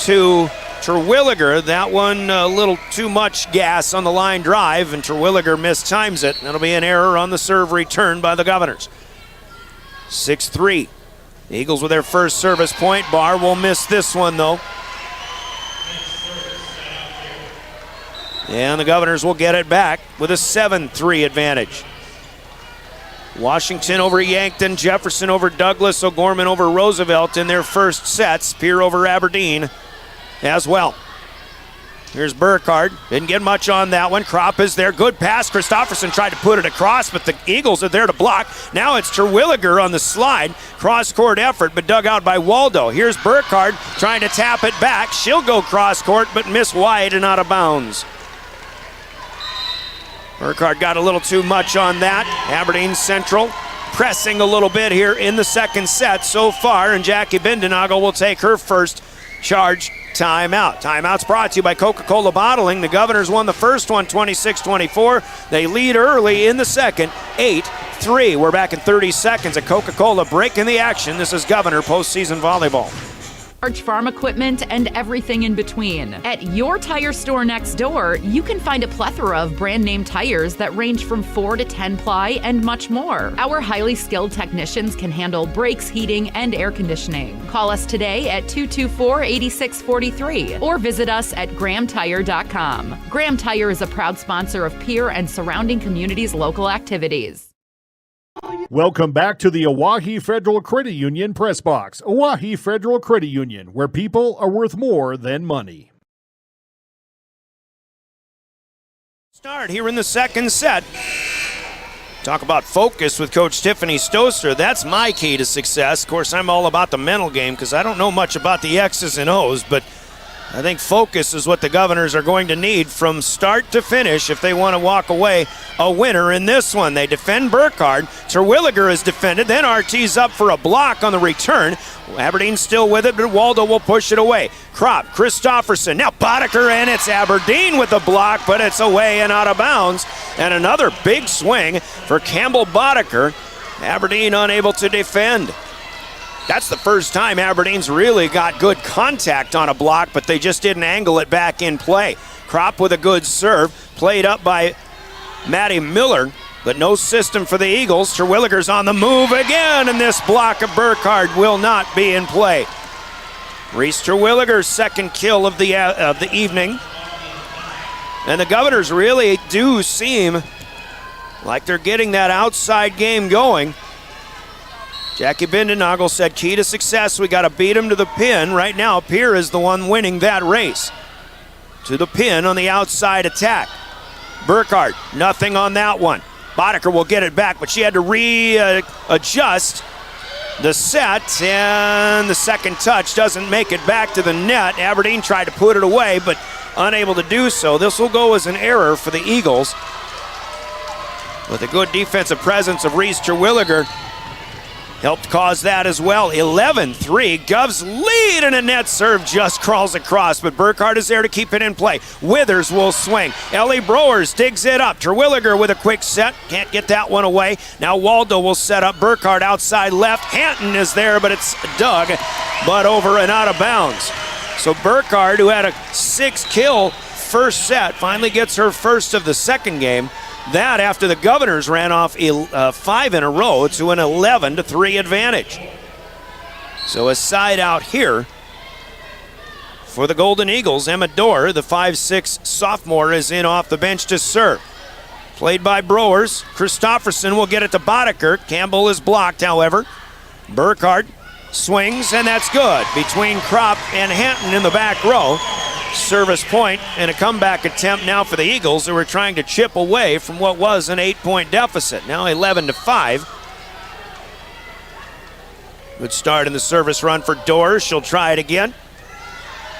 S8: to Terwilliger, that one a little too much gas on the line drive, and Terwilliger mistimes it. That'll be an error on the serve return by the Governors. 6-3. The Eagles with their first service point. Barr will miss this one, though. And the Governors will get it back with a 7-3 advantage. Washington over Yankton, Jefferson over Douglas, O'Gorman over Roosevelt in their first sets. Pierre over Aberdeen as well. Here's Burkhardt. Didn't get much on that one. Kropp is there. Good pass. Christofferson tried to put it across, but the Eagles are there to block. Now it's Terwilliger on the slide. Cross-court effort, but dug out by Waldo. Here's Burkhardt trying to tap it back. She'll go cross-court, but miss wide and out of bounds. Burkhardt got a little too much on that. Aberdeen Central pressing a little bit here in the second set so far, and Jackie Bindenagel will take her first charge timeout. Timeout's brought to you by Coca-Cola Bottling. The Governors won the first one 26-24. They lead early in the second, 8-3. We're back in 30 seconds at Coca-Cola breaking the action. This is Governor postseason volleyball.
S5: Large farm equipment and everything in between. At your tire store next door, you can find a plethora of brand name tires that range from 4 to 10 ply and much more. Our highly skilled technicians can handle brakes, heating, and air conditioning. Call us today at 224-8643 or visit us at GrahamTire.com. Graham Tire is a proud sponsor of Pierre and surrounding communities' local activities.
S18: Welcome back to the Oahe Federal Credit Union Press Box. Oahe Federal Credit Union, where people are worth more than money.
S8: Start here in the second set. Talk about focus with Coach Tiffany Stoster. That's my key to success. Of course, I'm all about the mental game because I don't know much about the X's and O's, but I think focus is what the Governors are going to need from start to finish if they want to walk away a winner in this one. They defend Burkhardt. Terwilliger is defended. Then RT's up for a block on the return. Aberdeen still with it, but Waldo will push it away. Kropp, Christofferson, now Boddicker, and it's Aberdeen with the block, but it's away and out of bounds. And another big swing for Campbell Boddicker. Aberdeen unable to defend. That's the first time Aberdeen's really got good contact on a block, but they just didn't angle it back in play. Kropp with a good serve, played up by Maddie Miller, but no system for the Eagles. Terwilliger's on the move again, and this block of Burkhardt will not be in play. Reese Terwilliger's second kill of the evening. And the Governors really do seem like they're getting that outside game going. Jackie Bindenagel said key to success, we got to beat him to the pin. Right now, Pierre is the one winning that race. To the pin on the outside attack. Burkhardt, nothing on that one. Boddicker will get it back, but she had to readjust the set, and the second touch doesn't make it back to the net. Aberdeen tried to put it away, but unable to do so. This will go as an error for the Eagles. With a good defensive presence of Reese Terwilliger, helped cause that as well. 11-3. Govs lead, and a net serve just crawls across, but Burkhardt is there to keep it in play. Withers will swing. Ellie Browers digs it up. Terwilliger with a quick set. Can't get that one away. Now Waldo will set up Burkhardt outside left. Hanton is there, but it's dug, but over and out of bounds. So Burkhardt, who had a 6-kill first set, finally gets her first of the second game. That after the Governors ran off 5 in a row to an 11-3 advantage. So a side out here for the Golden Eagles. Emma Dorr, the 5'6" sophomore, is in off the bench to serve. Played by Browers. Christofferson will get it to Boddicker. Campbell is blocked, however. Burkhardt swings, and that's good. Between Kropp and Hanton in the back row. Service point and a comeback attempt now for the Eagles, who are trying to chip away from what was an 8-point deficit. Now 11-5. Good start in the service run for Dorr. She'll try it again.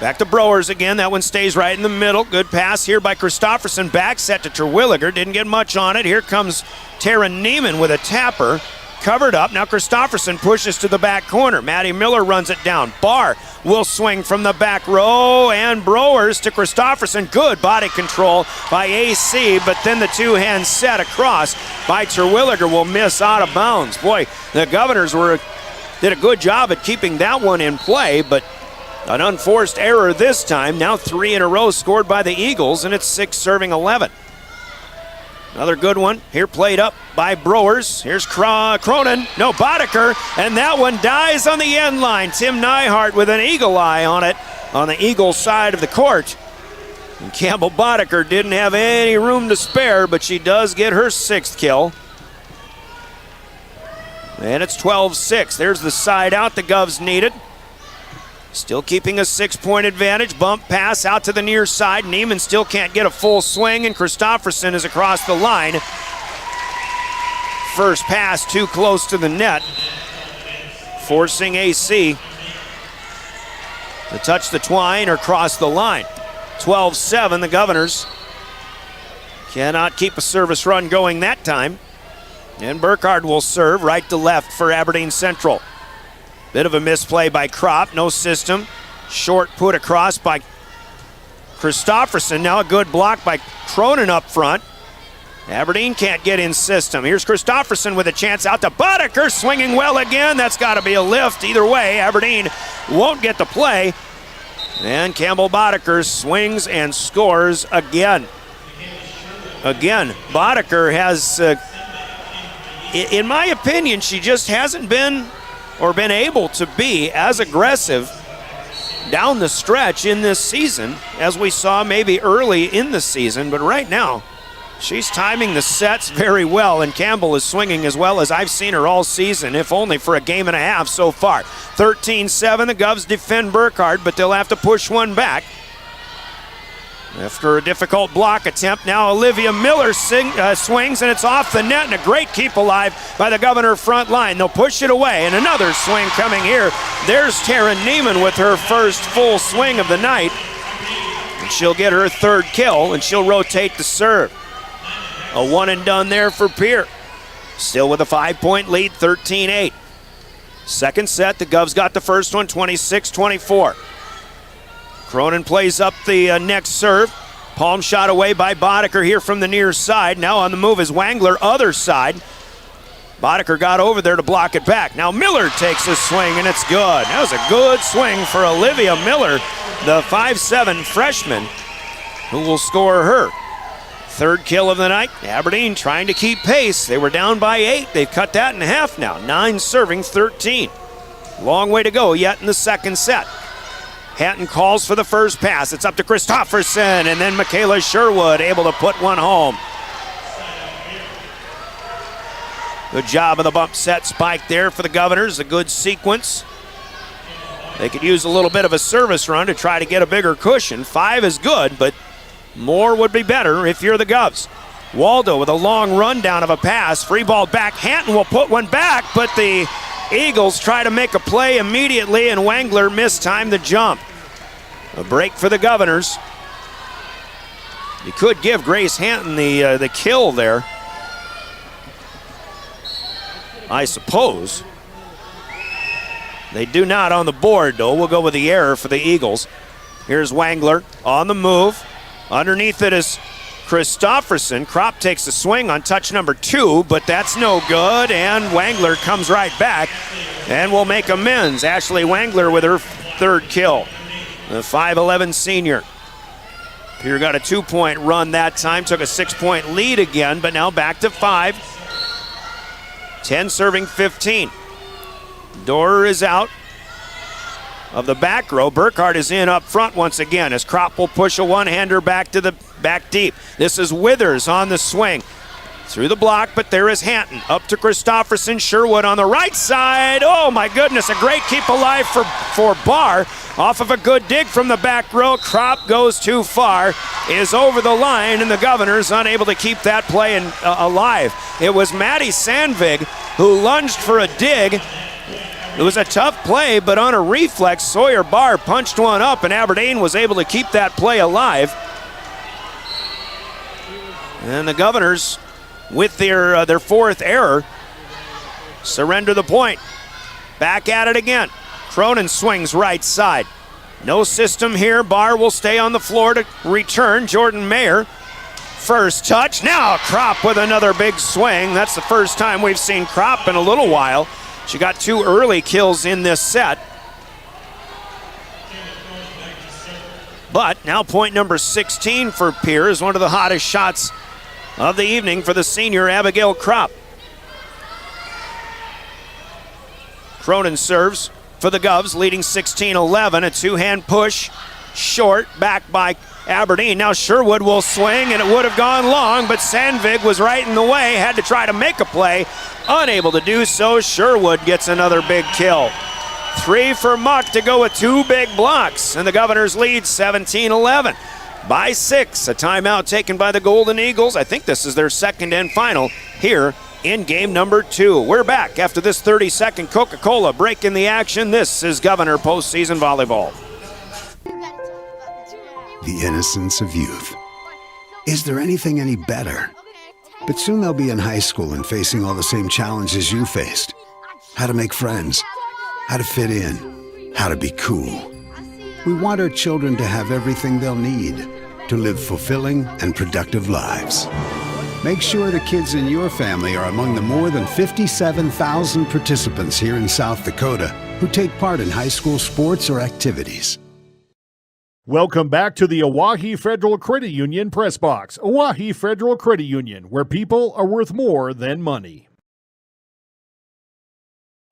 S8: Back to Browers again. That one stays right in the middle. Good pass here by Christofferson. Back set to Terwilliger. Didn't get much on it. Here comes Tara Neiman with a tapper. Covered up. Now Christofferson pushes to the back corner. Maddie Miller runs it down. Barr will swing from the back row, and Browers to Christofferson. Good body control by AC, but then the two-hand set across by Terwilliger will miss out of bounds. Boy, the Governors did a good job at keeping that one in play, but an unforced error this time. Now 3 in a row scored by the Eagles, and it's 6 serving 11. Another good one. Here played up by Brewers. Here's Cronin. No, Boddicker. And that one dies on the end line. Tim Neihart with an eagle eye on it on the Eagles side of the court. And Campbell Boddicker didn't have any room to spare, but she does get her 6th kill. And it's 12-6. There's the side out the Govs needed. Still keeping a 6-point advantage. Bump pass out to the near side. Neiman still can't get a full swing, and Christofferson is across the line. First pass too close to the net, forcing AC to touch the twine or cross the line. 12-7, the Governors cannot keep a service run going that time. And Burkhardt will serve right to left for Aberdeen Central. Bit of a misplay by Kropp, no system. Short put across by Christofferson. Now a good block by Cronin up front. Aberdeen can't get in system. Here's Christofferson with a chance out to Boddicker, swinging well again. That's got to be a lift. Either way, Aberdeen won't get the play. And Campbell Boddicker swings and scores again. Again, Boddicker has, in my opinion, she just hasn't been able to be as aggressive down the stretch in this season as we saw maybe early in the season. But right now, she's timing the sets very well, and Campbell is swinging as well as I've seen her all season, if only for a game and a half so far. 13-7, the Govs defend Burkhardt, but they'll have to push one back. After a difficult block attempt, now Olivia Miller swings, and it's off the net, and a great keep alive by the Governor front line. They'll push it away, and another swing coming here. There's Taryn Neiman with her first full swing of the night. And she'll get her 3rd kill, and she'll rotate the serve. A one and done there for Pierre. Still with a 5-point lead, 13-8. Second set, the Govs got the first one, 26-24. Cronin plays up the next serve. Palm shot away by Boddicker here from the near side. Now on the move is Wangler, other side. Boddicker got over there to block it back. Now Miller takes a swing, and it's good. That was a good swing for Olivia Miller, the 5'7" freshman, who will score her 3rd kill of the night. Aberdeen trying to keep pace. They were down by 8. They've cut that in half now. 9 serving 13. Long way to go yet in the second set. Hatton calls for the first pass. It's up to Christofferson, and then Michaela Sherwood able to put one home. Good job of the bump set spike there for the Governors. A good sequence. They could use a little bit of a service run to try to get a bigger cushion. 5 is good, but more would be better if you're the Govs. Waldo with a long rundown of a pass. Free ball back. Hatton will put one back, but the Eagles try to make a play immediately, and Wangler mistimed the jump. A break for the Governors. You could give Grace Hatton the kill there, I suppose. They do not on the board, though. We'll go with the error for the Eagles. Here's Wangler on the move. Underneath it is Christofferson. Kropp takes a swing on touch number 2, but that's no good, and Wangler comes right back and will make amends. Ashley Wangler with her 3rd kill, the 5'11" senior. Pierre got a 2-point run that time, took a 6-point lead again, but now back to 5. 10 serving 15. Dorer is out of the back row. Burkhardt is in up front once again as Kropp will push a one-hander back to the back deep. This is Withers on the swing. Through the block, but there is Hatton. Up to Christofferson. Sherwood on the right side. Oh my goodness, a great keep alive for Barr. Off of a good dig from the back row. Kropp goes too far, is over the line, and the Governors unable to keep that play alive. It was Maddie Sandvig who lunged for a dig. It was a tough play, but on a reflex, Sawyer Barr punched one up, and Aberdeen was able to keep that play alive. And the Governors, with their 4th error, surrender the point. Back at it again. Cronin swings right side. No system here. Barr will stay on the floor to return. Jordan Mayer, first touch. Now Kropp with another big swing. That's the first time we've seen Kropp in a little while. She got 2 early kills in this set. But now point number 16 for Pierre is one of the hottest shots of the evening for the senior Abigail Kropp. Cronin serves for the Govs, leading 16-11. A two-hand push, short, back by Aberdeen. Now Sherwood will swing, and it would have gone long, but Sandvig was right in the way, had to try to make a play. Unable to do so, Sherwood gets another big kill. 3 for Muck to go with 2 big blocks, and the Governors lead 17-11 by 6. A timeout taken by the Golden Eagles. I think this is their second and final here in game number 2. We're back after this 30-second Coca-Cola break in the action. This is Governor Postseason Volleyball.
S1: The innocence of youth. Is there anything any better? But soon they'll be in high school and facing all the same challenges you faced. How to make friends, how to fit in, how to be cool. We want our children to have everything they'll need to live fulfilling and productive lives. Make sure the kids in your family are among the more than 57,000 participants here in South Dakota who take part in high school sports or activities.
S18: Welcome back to the Oahe Federal Credit Union Press Box. Oahe Federal Credit Union, where people are worth more than money.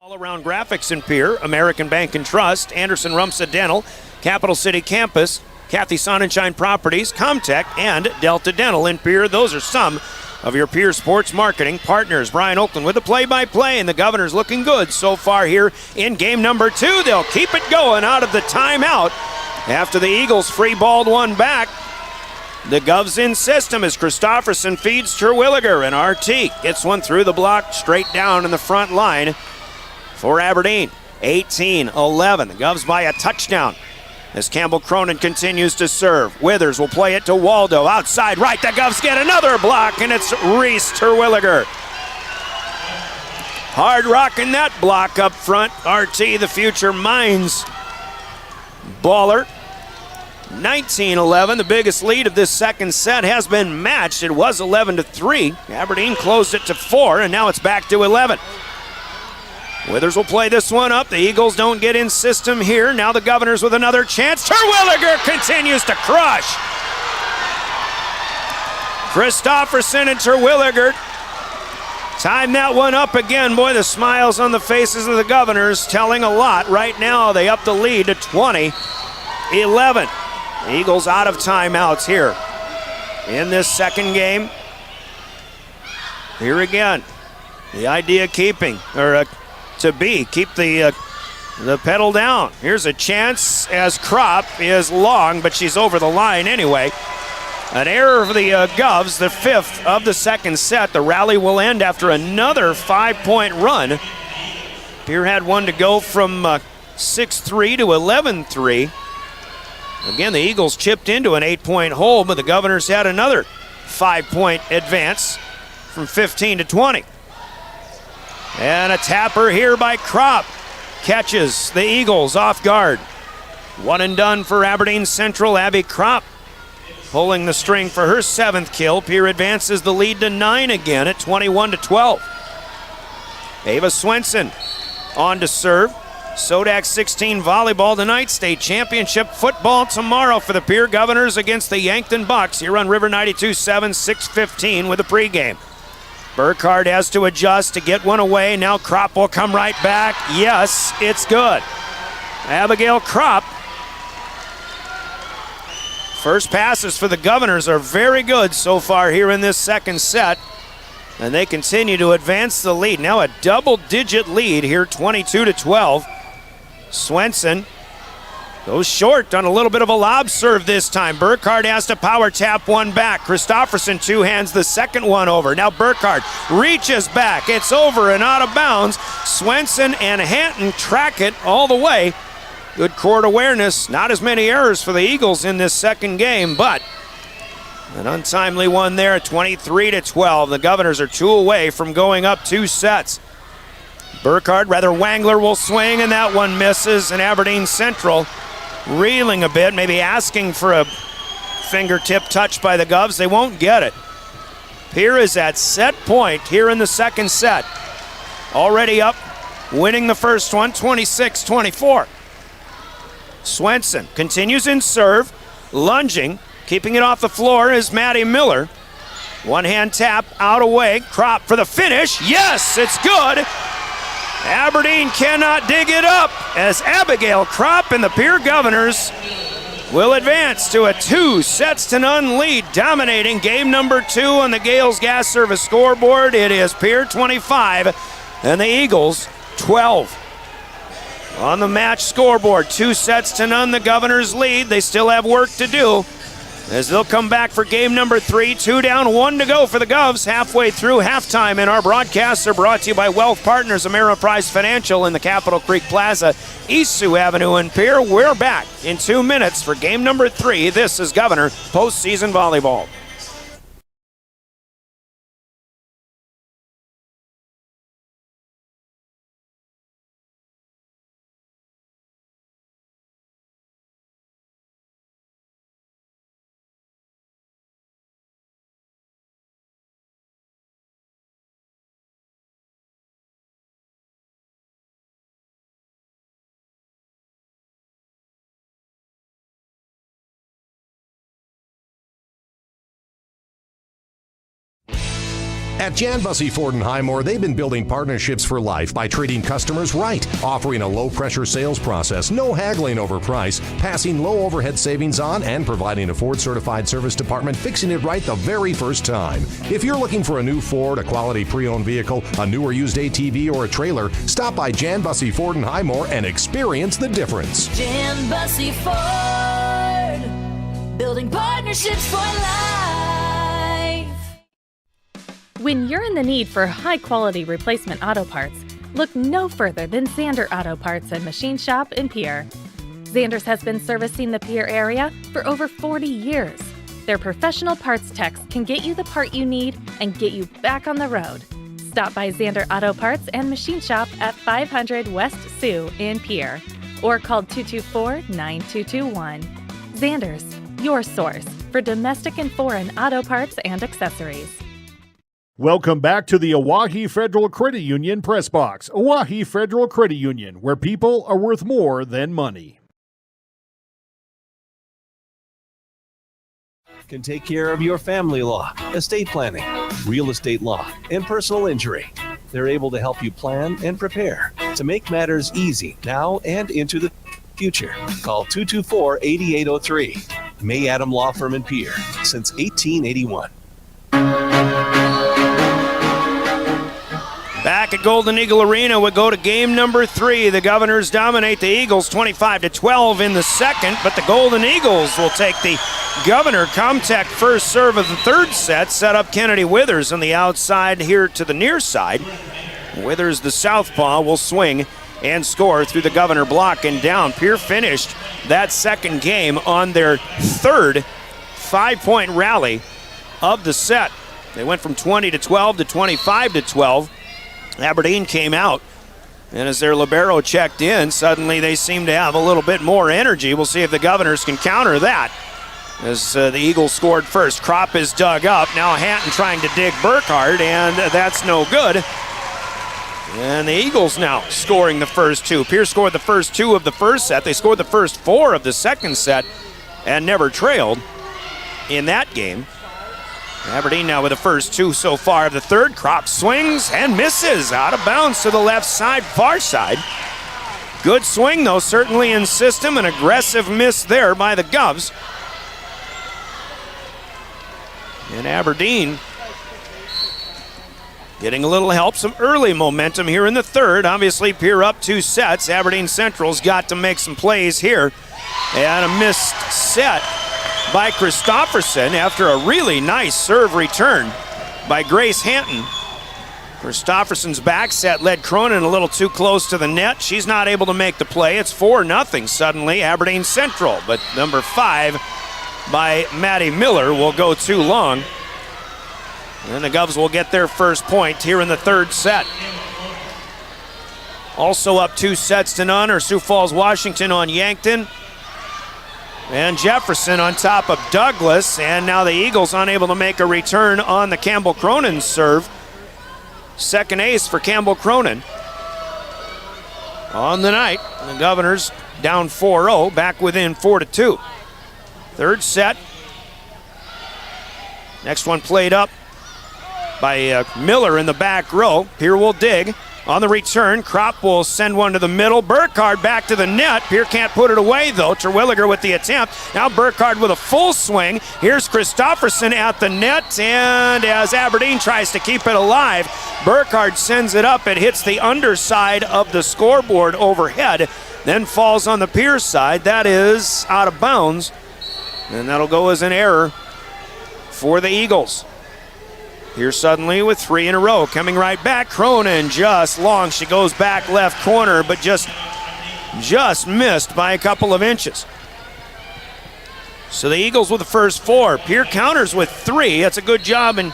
S8: All-around graphics in Pierre, American Bank and Trust, Anderson Rumsa Dental, Capital City Campus, Kathy Sonnenschein Properties, Comtech, and Delta Dental in Pierre. Those are some of your Pierre sports marketing partners. Brian Oakland with the play-by-play, and the Governors looking good so far here in game number 2. They'll keep it going out of the timeout after the Eagles free-balled one back. The Govs in system as Christofferson feeds Terwilliger, and RT gets one through the block straight down in the front line for Aberdeen. 18-11. The Govs by a touchdown as Campbell Cronin continues to serve. Withers will play it to Waldo. Outside right, the Govs get another block, and it's Reese Terwilliger. Hard rocking that block up front. RT, the future Mines baller. 19-11, the biggest lead of this second set has been matched. It was 11-3. Aberdeen closed it to 4, and now it's back to 11. Withers will play this one up. The Eagles don't get in system here. Now the Governors with another chance. Terwilliger continues to crush. Christofferson and Terwilliger time that one up again. Boy, the smiles on the faces of the Governors telling a lot. Right now, they up the lead to 20-11. The Eagles out of timeouts here in this second game. Here again, the idea keeping, or keep the pedal down. Here's a chance as Kropp is long, but she's over the line anyway. An error for the Govs, the 5th of the second set. The rally will end after another 5-point run. Pierre had one to go from 6-3 to 11-3. Again, the Eagles chipped into an 8-point hole, but the Governors had another 5-point advance from 15 to 20. And a tapper here by Kropp catches the Eagles off guard. One and done for Aberdeen Central. Abby Kropp pulling the string for her 7th kill. Pierre advances the lead to 9 again at 21-12. Ava Swenson on to serve. SoDak 16 volleyball tonight. State championship football tomorrow for the Pierre Governors against the Yankton Bucks here on River 92.7, 6:15 with a pregame. Burkhardt has to adjust to get one away. Now Kropp will come right back. Yes, it's good. Abigail Kropp. First passes for the Governors are very good so far here in this second set. And they continue to advance the lead. Now a double-digit lead here, 22-12. Swenson goes short on a little bit of a lob serve this time. Burkhardt has to power tap one back. Christofferson two-hands the second one over. Now Burkhardt reaches back. It's over and out of bounds. Swenson and Hanton track it all the way. Good court awareness. Not as many errors for the Eagles in this second game, but an untimely one there at 23-12. The Governors are 2 away from going up 2 sets. Wangler will swing, and that one misses. And Aberdeen Central reeling a bit, maybe asking for a fingertip touch by the Govs. They won't get it. Pierre is at set point here in the second set. Already up, winning the first one, 26-24. Swenson continues in serve, lunging. Keeping it off the floor is Maddie Miller. One-hand tap, out away. Kropp for the finish. Yes, it's good. Aberdeen cannot dig it up as Abigail Kropp and the Pierre Governors will advance to a 2-0 lead, dominating game number 2 on the Gales Gas Service scoreboard. It is Pierre 25 and the Eagles 12. On the match scoreboard, 2-0, the Governors lead. They still have work to do as they'll come back for game number 3. 2 down, 1 to go for the Govs halfway through halftime. And our broadcasts are brought to you by Wealth Partners, Ameriprise Financial in the Capitol Creek Plaza, East Sioux Avenue in Pierre. We're back in 2 minutes for game number 3. This is Governor Postseason Volleyball.
S7: At Jan Bussey Ford & Highmore, they've been building partnerships for life by treating customers right, offering a low-pressure sales process, no haggling over price, passing low overhead savings on, and providing a Ford-certified service department fixing it right the very first time. If you're looking for a new Ford, a quality pre-owned vehicle, a new or used ATV, or a trailer, stop by Jan Bussey Ford & Highmore and experience the difference.
S10: Jan Bussey Ford, building partnerships for life.
S23: When you're in the need for high-quality replacement auto parts, look no further than Zander Auto Parts and Machine Shop in Pierre. Zander's has been servicing the Pierre area for over 40 years. Their professional parts techs can get you the part you need and get you back on the road. Stop by Zander Auto Parts and Machine Shop at 500 West Sioux in Pierre or call 224-9221. Zander's, your source for domestic and foreign auto parts and accessories.
S18: Welcome back to the Owyhee Federal Credit Union Press Box. Owyhee Federal Credit Union, where people are worth more than money.
S9: Can take care of your family law, estate planning, real estate law, and personal injury. They're able to help you plan and prepare to make matters easy now and into the future. Call 224-8803. May Adam Law Firm in Pierre since 1881.
S8: Back at Golden Eagle Arena, we go to game number 3. The Governors dominate the Eagles 25-12 in the second, but the Golden Eagles will take the Governor Comtech first serve of the third set, set up Kennedy Withers on the outside here to the near side. Withers, the southpaw, will swing and score through the Governor block and down. Pierre finished that second game on their third 5-point rally of the set. They went from 20-12 to 25-12. Aberdeen came out, and as their libero checked in, suddenly they seem to have a little bit more energy. We'll see if the Governors can counter that. As the Eagles scored first, Kropp is dug up. Now Hatton trying to dig Burkhardt, and that's no good. And the Eagles now scoring the first 2. Pierce scored the first 2 of the first set. They scored the first 4 of the second set and never trailed in that game. Aberdeen now with the first 2 so far of the third. Kropp swings and misses out of bounds to the left side, far side. Good swing though, certainly in system. An aggressive miss there by the Govs. And Aberdeen getting a little help, some early momentum here in the third. Obviously Pierre up 2 sets. Aberdeen Central's got to make some plays here. And a missed set by Christofferson after a really nice serve return by Grace Hanton. Christofferson's back set led Cronin a little too close to the net. She's not able to make the play. It's 4-0 suddenly, Aberdeen Central. But number 5 by Maddie Miller will go too long. And the Govs will get their first point here in the third set. Also up 2-0 are Sioux Falls, Washington on Yankton. And Jefferson on top of Douglas, and now the Eagles unable to make a return on the Campbell Cronin serve. Second ace for Campbell Cronin. On the night, the Governors down 4-0, back within 4-2. Third set. Next one played up by Miller in the back row. Pierre will dig. On the return, Kropp will send one to the middle. Burkhardt back to the net. Pierre can't put it away, though. Terwilliger with the attempt. Now Burkhardt with a full swing. Here's Christofferson at the net, and as Aberdeen tries to keep it alive, Burkhardt sends it up. It hits the underside of the scoreboard overhead, then falls on the Pierre side. That is out of bounds, and that'll go as an error for the Eagles. Here suddenly with 3 in a row. Coming right back, Cronin just long. She goes back left corner, but just missed by a couple of inches. So the Eagles with the first 4. Pierre counters with 3. That's a good job in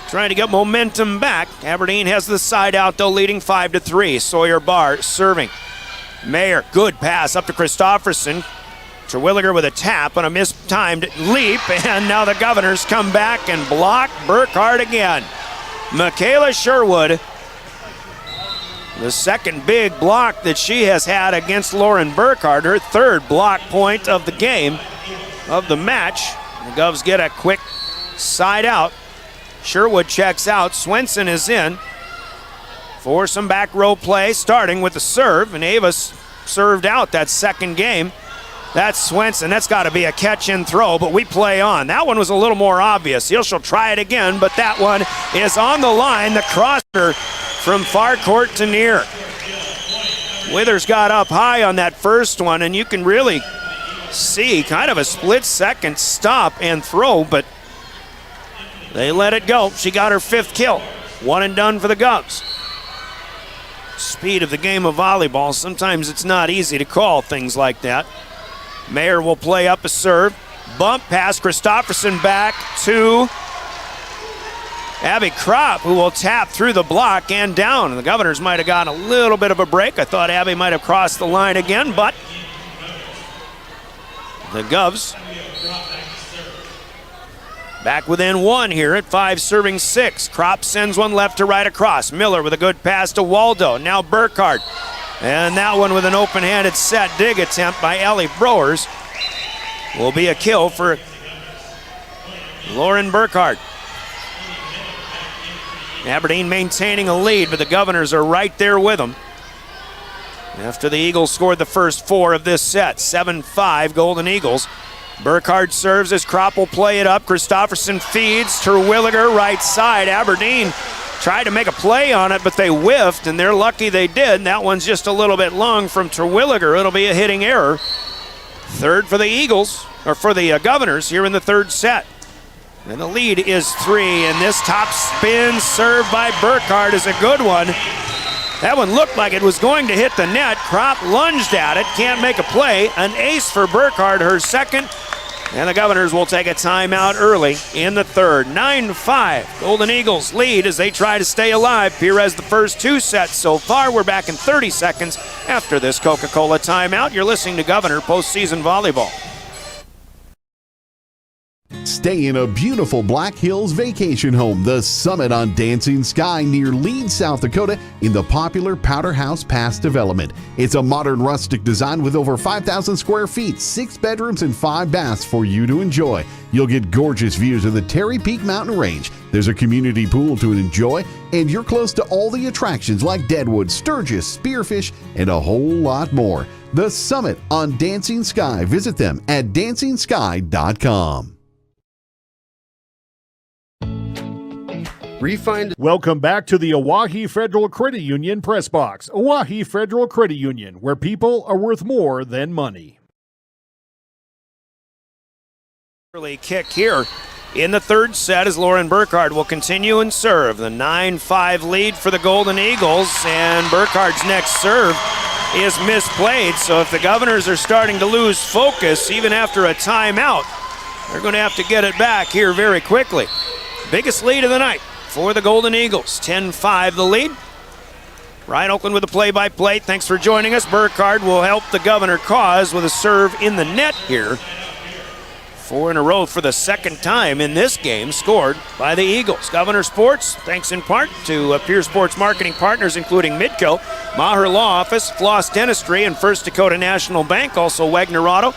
S8: trying to get momentum back. Aberdeen has the side out, though, leading 5-3. Sawyer Barr serving. Mayer, good pass up to Christofferson. Terwilliger with a tap on a mistimed leap, and now the Governors come back and block Burkhardt again. Michaela Sherwood, the second big block that she has had against Lauren Burkhardt, her third block point of the game, of the match. The Govs get a quick side out. Sherwood checks out. Swenson is in for some back row play, starting with the serve, and Avis served out that second game. That's Swenson. That's got to be a catch and throw, but we play on. That one was a little more obvious. She'll try it again, but that one is on the line. The crosser from far court to near. Withers got up high on that first one, and you can really see kind of a split-second stop and throw, but they let it go. She got her 5th kill. 1 and done for the Govs. Speed of the game of volleyball. Sometimes it's not easy to call things like that. Mayer will play up a serve. Bump pass, Christofferson back to Abby Kropp, who will tap through the block and down. The Governors might have gotten a little bit of a break. I thought Abby might have crossed the line again, but the Govs back within 1 here at 5, serving 6. Kropp sends one left to right across. Miller with a good pass to Waldo. Now Burkhardt. And that one with an open-handed set dig attempt by Ellie Browers will be a kill for Lauren Burkhardt. Aberdeen maintaining a lead, but the Governors are right there with them. After the Eagles scored the first 4 of this set, 7-5 Golden Eagles. Burkhardt serves as Kropp will play it up. Christofferson feeds. Terwilliger right side. Aberdeen tried to make a play on it, but they whiffed, and they're lucky they did. That one's just a little bit long from Terwilliger. It'll be a hitting error. 3rd for the Eagles, or for the Governors here in the 3rd set. And the lead is 3, and this top spin serve by Burkhardt is a good one. That one looked like it was going to hit the net. Kropp lunged at it, can't make a play. An ace for Burkhardt, her 2nd. And the Governors will take a timeout early in the 3rd. 9-5. Golden Eagles lead as they try to stay alive. Pierre has the first 2 sets so far. We're back in 30 seconds after this Coca-Cola timeout. You're listening to Governor Postseason Volleyball.
S4: Stay in a beautiful Black Hills vacation home, the Summit on Dancing Sky near Leeds, South Dakota, in the popular Powder House Pass development. It's a modern rustic design with over 5,000 square feet, 6 bedrooms, and 5 baths for you to enjoy. You'll get gorgeous views of the Terry Peak Mountain Range. There's a community pool to enjoy, and you're close to all the attractions like Deadwood, Sturgis, Spearfish, and a whole lot more. The Summit on Dancing Sky. Visit them at DancingSky.com.
S18: Welcome back to the Oahe Federal Credit Union Press Box. Oahe Federal Credit Union, where people are worth more than money.
S8: Early kick here in the 3rd set as Lauren Burkhardt will continue and serve. The 9-5 lead for the Golden Eagles, and Burkhardt's next serve is misplayed. So if the Governors are starting to lose focus even after a timeout, they're going to have to get it back here very quickly. Biggest lead of the night for the Golden Eagles. 10-5 the lead. Ryan Oakland with the play-by-play. Thanks for joining us. Burkhardt will help the Governor cause with a serve in the net here. 4 in a row for the 2nd time in this game scored by the Eagles. Governor Sports, thanks in part to Pierre Sports marketing partners including Midco, Maher Law Office, Floss Dentistry, and First Dakota National Bank. Also Wagner Auto,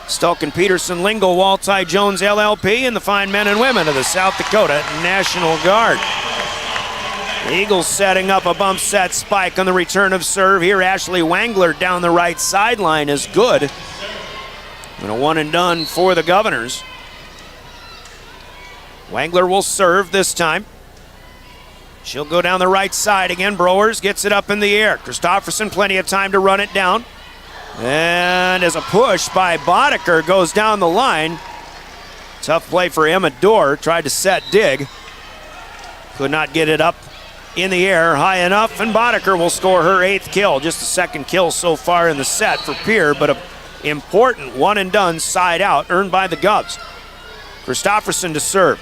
S8: Stulkin Peterson, Lingle, Walti Jones LLP, and the fine men and women of the South Dakota National Guard. Eagles setting up a bump set spike on the return of serve here. Ashley Wangler down the right sideline is good. And a one and done for the Governors. Wangler will serve this time. She'll go down the right side again. Browers gets it up in the air. Christofferson, plenty of time to run it down. And as a push by Boddicker goes down the line. Tough play for Emma Dorr. Tried to set dig. Could not get it up in the air high enough, and Boddicker will score her 8th kill. Just the 2nd kill so far in the set for Pierre, but an important one and done side out earned by the Govs. Christofferson to serve.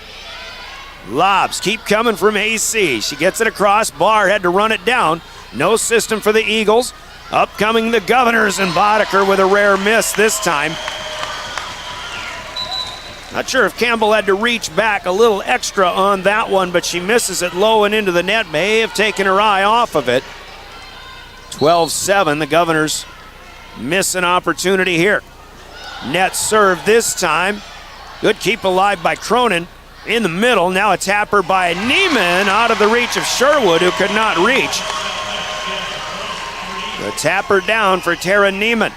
S8: Lobs keep coming from AC. She gets it across. Barr had to run it down. No system for the Eagles. Upcoming the Governors, and Boddicker with a rare miss this time. Not sure if Campbell had to reach back a little extra on that one, but she misses it low and into the net. May have taken her eye off of it. 12-7, the Governors miss an opportunity here. Net serve this time. Good keep alive by Cronin. In the middle, now a tapper by Neiman out of the reach of Sherwood, who could not reach. The tapper down for Tara Neiman.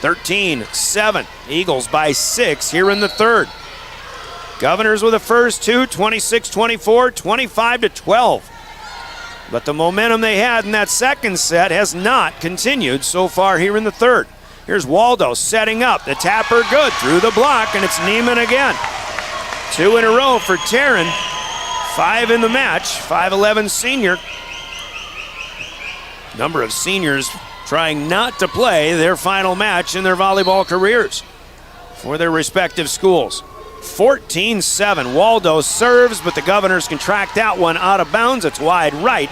S8: 13-7, Eagles by 6 here in the third. Governors with the first two, 26-24, 25-12. But the momentum they had in that second set has not continued so far here in the third. Here's Waldo setting up. The tapper good through the block, and it's Neiman again. 2 in a row for Taryn. 5 in the match. 5'11 senior. Number of seniors trying not to play their final match in their volleyball careers for their respective schools. 14-7. Waldo serves, but the Governors can track that one out of bounds. It's wide right.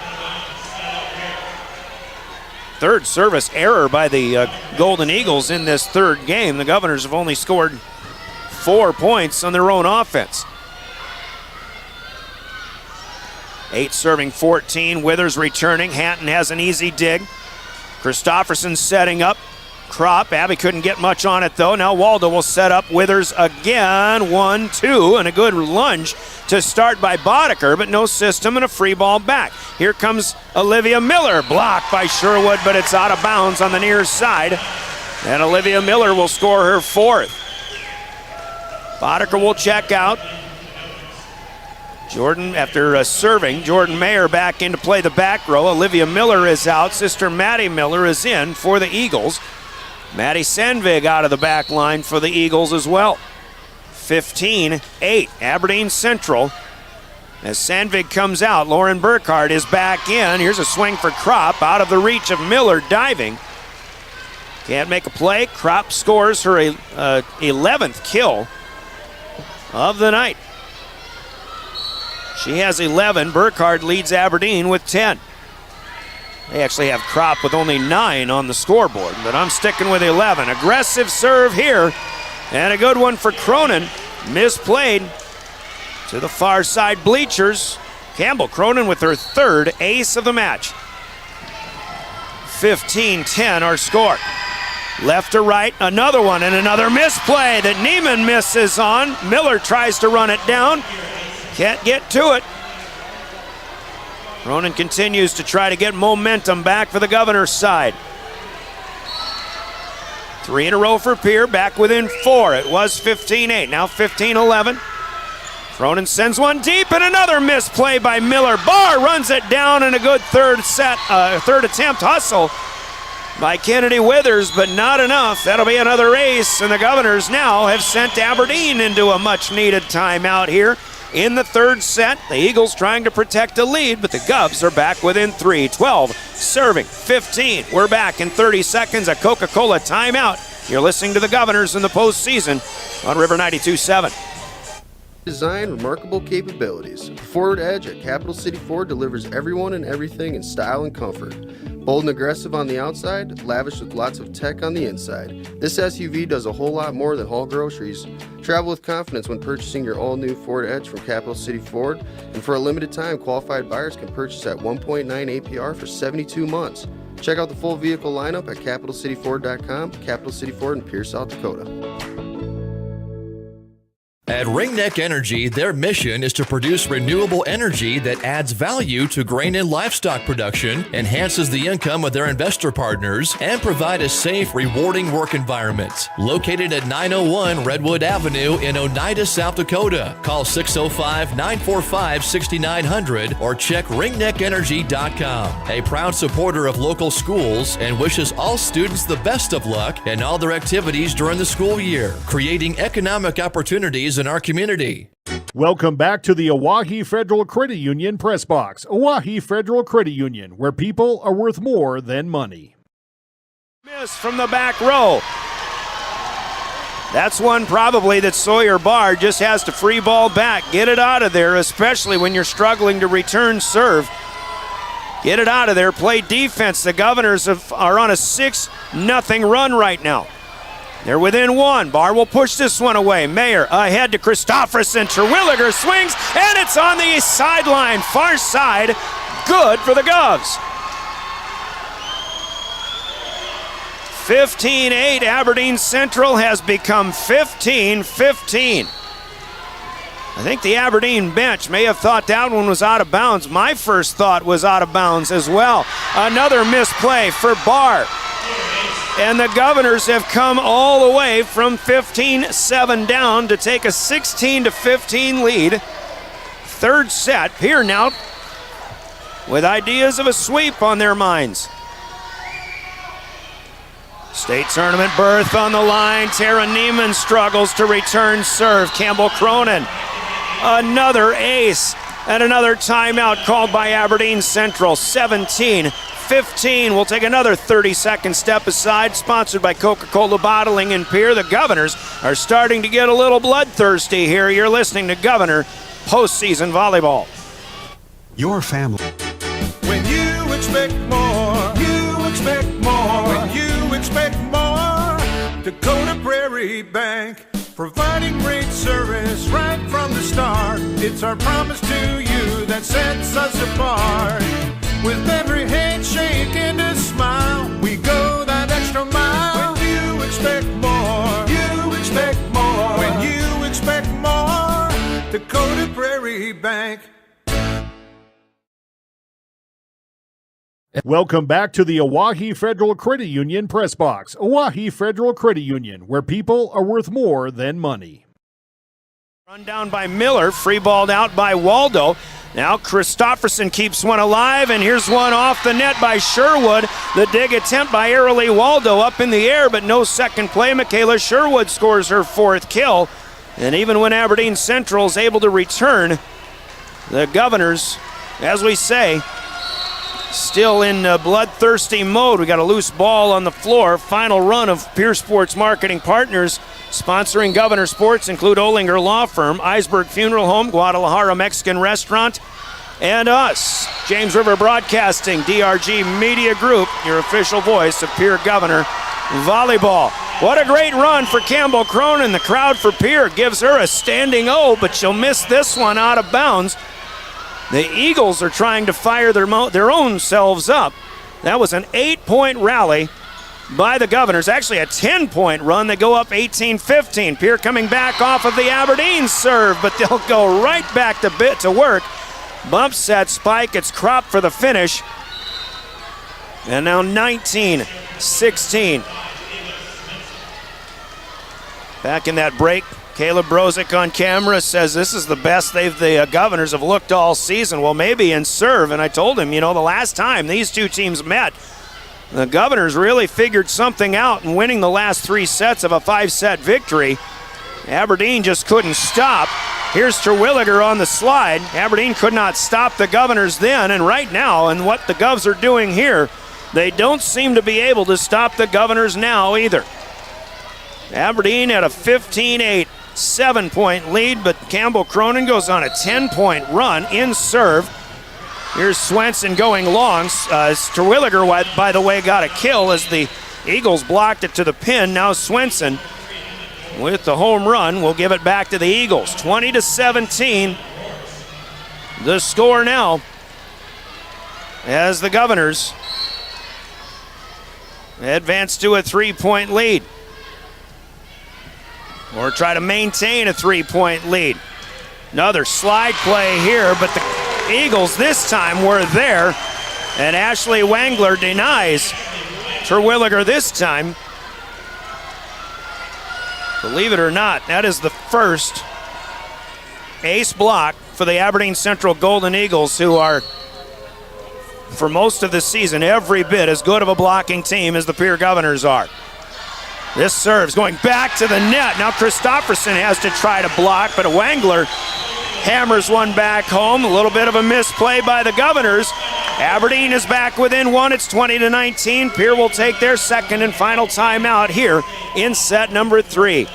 S8: Third service error by the Golden Eagles in this third game. The Governors have only scored 4 points on their own offense. 8 serving 14. Withers returning. Hatton has an easy dig. Christofferson setting up. Kropp. Abby couldn't get much on it though. Now Waldo will set up. Withers again. 1-2, and a good lunge to start by Boddicker, but no system and a free ball back. Here comes Olivia Miller. Blocked by Sherwood, but it's out of bounds on the near side. And Olivia Miller will score her 4th. Boddicker will check out. Jordan, after serving, Jordan Mayer back in to play the back row. Olivia Miller is out. Sister Maddie Miller is in for the Eagles. Maddie Sandvig out of the back line for the Eagles as well. 15-8, Aberdeen Central. As Sandvig comes out, Lauren Burkhardt is back in. Here's a swing for Kropp, out of the reach of Miller, diving. Can't make a play. Kropp scores her 11th kill of the night. She has 11. Burkhardt leads Aberdeen with 10. They actually have Kropp with only 9 on the scoreboard, but I'm sticking with 11. Aggressive serve here, and a good one for Cronin. Misplayed to the far side bleachers. Campbell Cronin with her 3rd ace of the match. 15-10 our score. Left to right, another one, and another misplay that Neiman misses on. Miller tries to run it down. Can't get to it. Cronin continues to try to get momentum back for the Governors' side. 3 in a row for Pierre, back within 4. It was 15-8, now 15-11. Cronin sends one deep, and another misplay by Miller. Barr runs it down, and a good third attempt hustle by Kennedy Withers, but not enough. That'll be another ace, and the Governors now have sent Aberdeen into a much-needed timeout here. In the third set, the Eagles trying to protect a lead, but the Govs are back within 3. 12, serving, 15. We're back in 30 seconds, a Coca-Cola timeout. You're listening to the Governors in the postseason on River 92.7.
S11: Design remarkable capabilities. The Ford Edge at Capital City Ford delivers everyone and everything in style and comfort. Bold and aggressive on the outside, lavish with lots of tech on the inside. This SUV does a whole lot more than haul groceries. Travel with confidence when purchasing your all-new Ford Edge from Capital City Ford. And for a limited time, qualified buyers can purchase at 1.9 APR for 72 months. Check out the full vehicle lineup at CapitalCityFord.com. Capital City Ford in Pierre, South Dakota.
S6: At Ringneck Energy, their mission is to produce renewable energy that adds value to grain and livestock production, enhances the income of their investor partners, and provide a safe, rewarding work environment. Located at 901 Redwood Avenue in Oneida, South Dakota. Call 605-945-6900 or check ringneckenergy.com. A proud supporter of local schools and wishes all students the best of luck in all their activities during the school year, creating economic opportunities in our community.
S18: Welcome back to the Owyhee Federal Credit Union Press Box. Owyhee Federal Credit Union, where people are worth more than money.
S8: Miss from the back row. That's one probably that Sawyer Barr just has to free ball back. Get it out of there, especially when you're struggling to return serve. Get it out of there. Play defense. The Governors are on a 6-0 run right now. They're within one. Barr will push this one away. Mayer ahead to Christofferson. Terwilliger swings, and it's on the sideline. Far side. Good for the Govs. 15-8. Aberdeen Central has become 15-15. I think the Aberdeen bench may have thought that one was out of bounds. My first thought was out of bounds as well. Another misplay for Barr. And the Governors have come all the way from 15-7 down to take a 16-15 lead. Third set. Here now with ideas of a sweep on their minds. State tournament berth on the line. Tara Neiman struggles to return serve. Campbell Cronin. Another ace and another timeout called by Aberdeen Central. 17-15. We'll take another 30-second step aside. Sponsored by Coca-Cola Bottling in Pierre. The Governors are starting to get a little bloodthirsty here. You're listening to Governor Postseason Volleyball.
S1: Your family.
S22: When you expect more, you expect more. When you expect more, Dakota Prairie Bank. Providing great service right from the start. It's our promise to you that sets us apart. With every handshake and a smile, we go that extra mile. When you expect more, you expect more. When you expect more, Dakota Prairie Bank.
S18: Welcome back to the Owyhee Federal Credit Union Press Box. Owyhee Federal Credit Union, where people are worth more than money.
S8: Run down by Miller, free balled out by Waldo. Now Christofferson keeps one alive, and here's one off the net by Sherwood. The dig attempt by Airily Waldo up in the air, but no second play. Michaela Sherwood scores her fourth kill. And even when Aberdeen Central is able to return, the Governors, as we say, still in bloodthirsty mode. We got a loose ball on the floor. Final run of Pierre Sports Marketing Partners. Sponsoring Governor Sports include Olinger Law Firm, Iceberg Funeral Home, Guadalajara Mexican Restaurant, and us, James River Broadcasting, DRG Media Group, your official voice of Pierre Governor Volleyball. What a great run for Campbell Cronin. The crowd for Pierre gives her a standing O, but she'll miss this one out of bounds. The Eagles are trying to fire their own selves up. That was an 8-point rally by the Governors. Actually a 10-point run. They go up 18-15. Pierre coming back off of the Aberdeen serve, but they'll go right back to work. Bumps that spike. It's Kropp for the finish. And now 19-16. Back in that break, Caleb Brozick on camera says this is the best the Governors have looked all season. Well, maybe in serve. And I told him, the last time these two teams met, the Governors really figured something out in winning the last 3 sets of a 5-set victory. Aberdeen just couldn't stop. Here's Terwilliger on the slide. Aberdeen could not stop the Governors then, and right now, and what the Govs are doing here, they don't seem to be able to stop the Governors now either. Aberdeen at a 15-8. 7-point lead, but Campbell Cronin goes on a 10-point run in serve. Here's Swenson going long. Terwilliger, by the way, got a kill as the Eagles blocked it to the pin. Now Swenson with the home run will give it back to the Eagles. 20-17. The score now as the Governors advance to a 3-point lead. or try to maintain a 3-point lead. Another slide play here, but the Eagles this time were there, and Ashley Wangler denies Terwilliger this time. Believe it or not, that is the first ace block for the Aberdeen Central Golden Eagles, who are, for most of the season, every bit as good of a blocking team as the Pierre Governors are. This serve's going back to the net. Now Christofferson has to try to block, but Wangler hammers one back home. A little bit of a misplay by the Governors. Aberdeen is back within one. It's 20-19. Pierre will take their second and final timeout here in set number 3.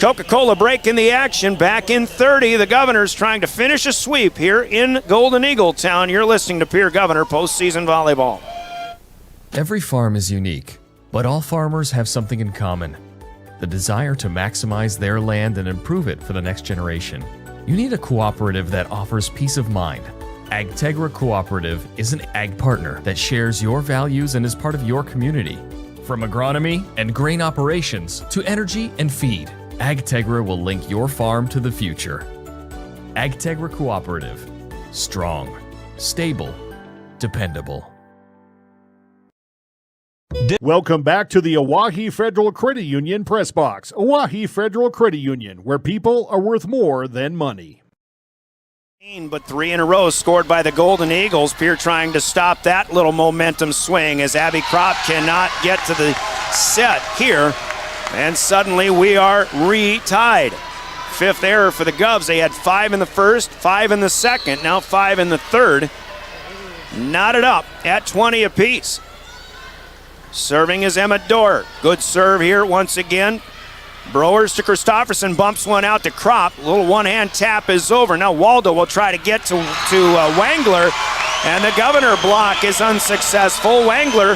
S8: Coca-Cola breaking the action back in 30. The Governors trying to finish a sweep here in Golden Eagle Town. You're listening to Pierre Governor Postseason Volleyball.
S12: Every farm is unique, but all farmers have something in common: the desire to maximize their land and improve it for the next generation. You need a cooperative that offers peace of mind. AgTegra Cooperative is an ag partner that shares your values and is part of your community. From agronomy and grain operations to energy and feed, AgTegra will link your farm to the future. AgTegra Cooperative. Strong, stable, dependable.
S18: Welcome back to the Oahe Federal Credit Union Press Box. Oahe Federal Credit Union, where people are worth more than money.
S8: But 3 in a row scored by the Golden Eagles. Pierre trying to stop that little momentum swing as Abby Kropp cannot get to the set here. And suddenly we are re-tied. 5th error for the Govs. They had 5 in the first, 5 in the second, now 5 in the third. Knotted up at 20 apiece. Serving is Emma Dorr. Good serve here once again. Browers to Christofferson, bumps one out to Kropp. A little one-hand tap is over. Now Waldo will try to get to Wangler, and the Governor block is unsuccessful. Wangler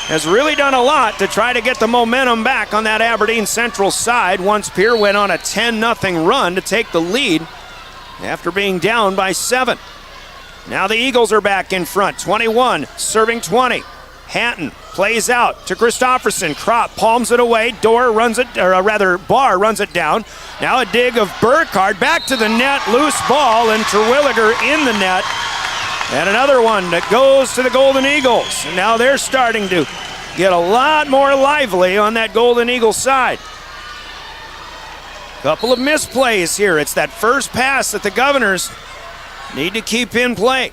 S8: has really done a lot to try to get the momentum back on that Aberdeen Central side once Pierre went on a 10-0 run to take the lead after being down by 7. Now the Eagles are back in front, 21, serving 20. Hatton plays out to Christofferson. Kropp palms it away. Barr runs it down. Now a dig of Burkhardt back to the net. Loose ball, and Terwilliger in the net. And another one that goes to the Golden Eagles. And now they're starting to get a lot more lively on that Golden Eagle side. Couple of misplays here. It's that first pass that the Governors need to keep in play.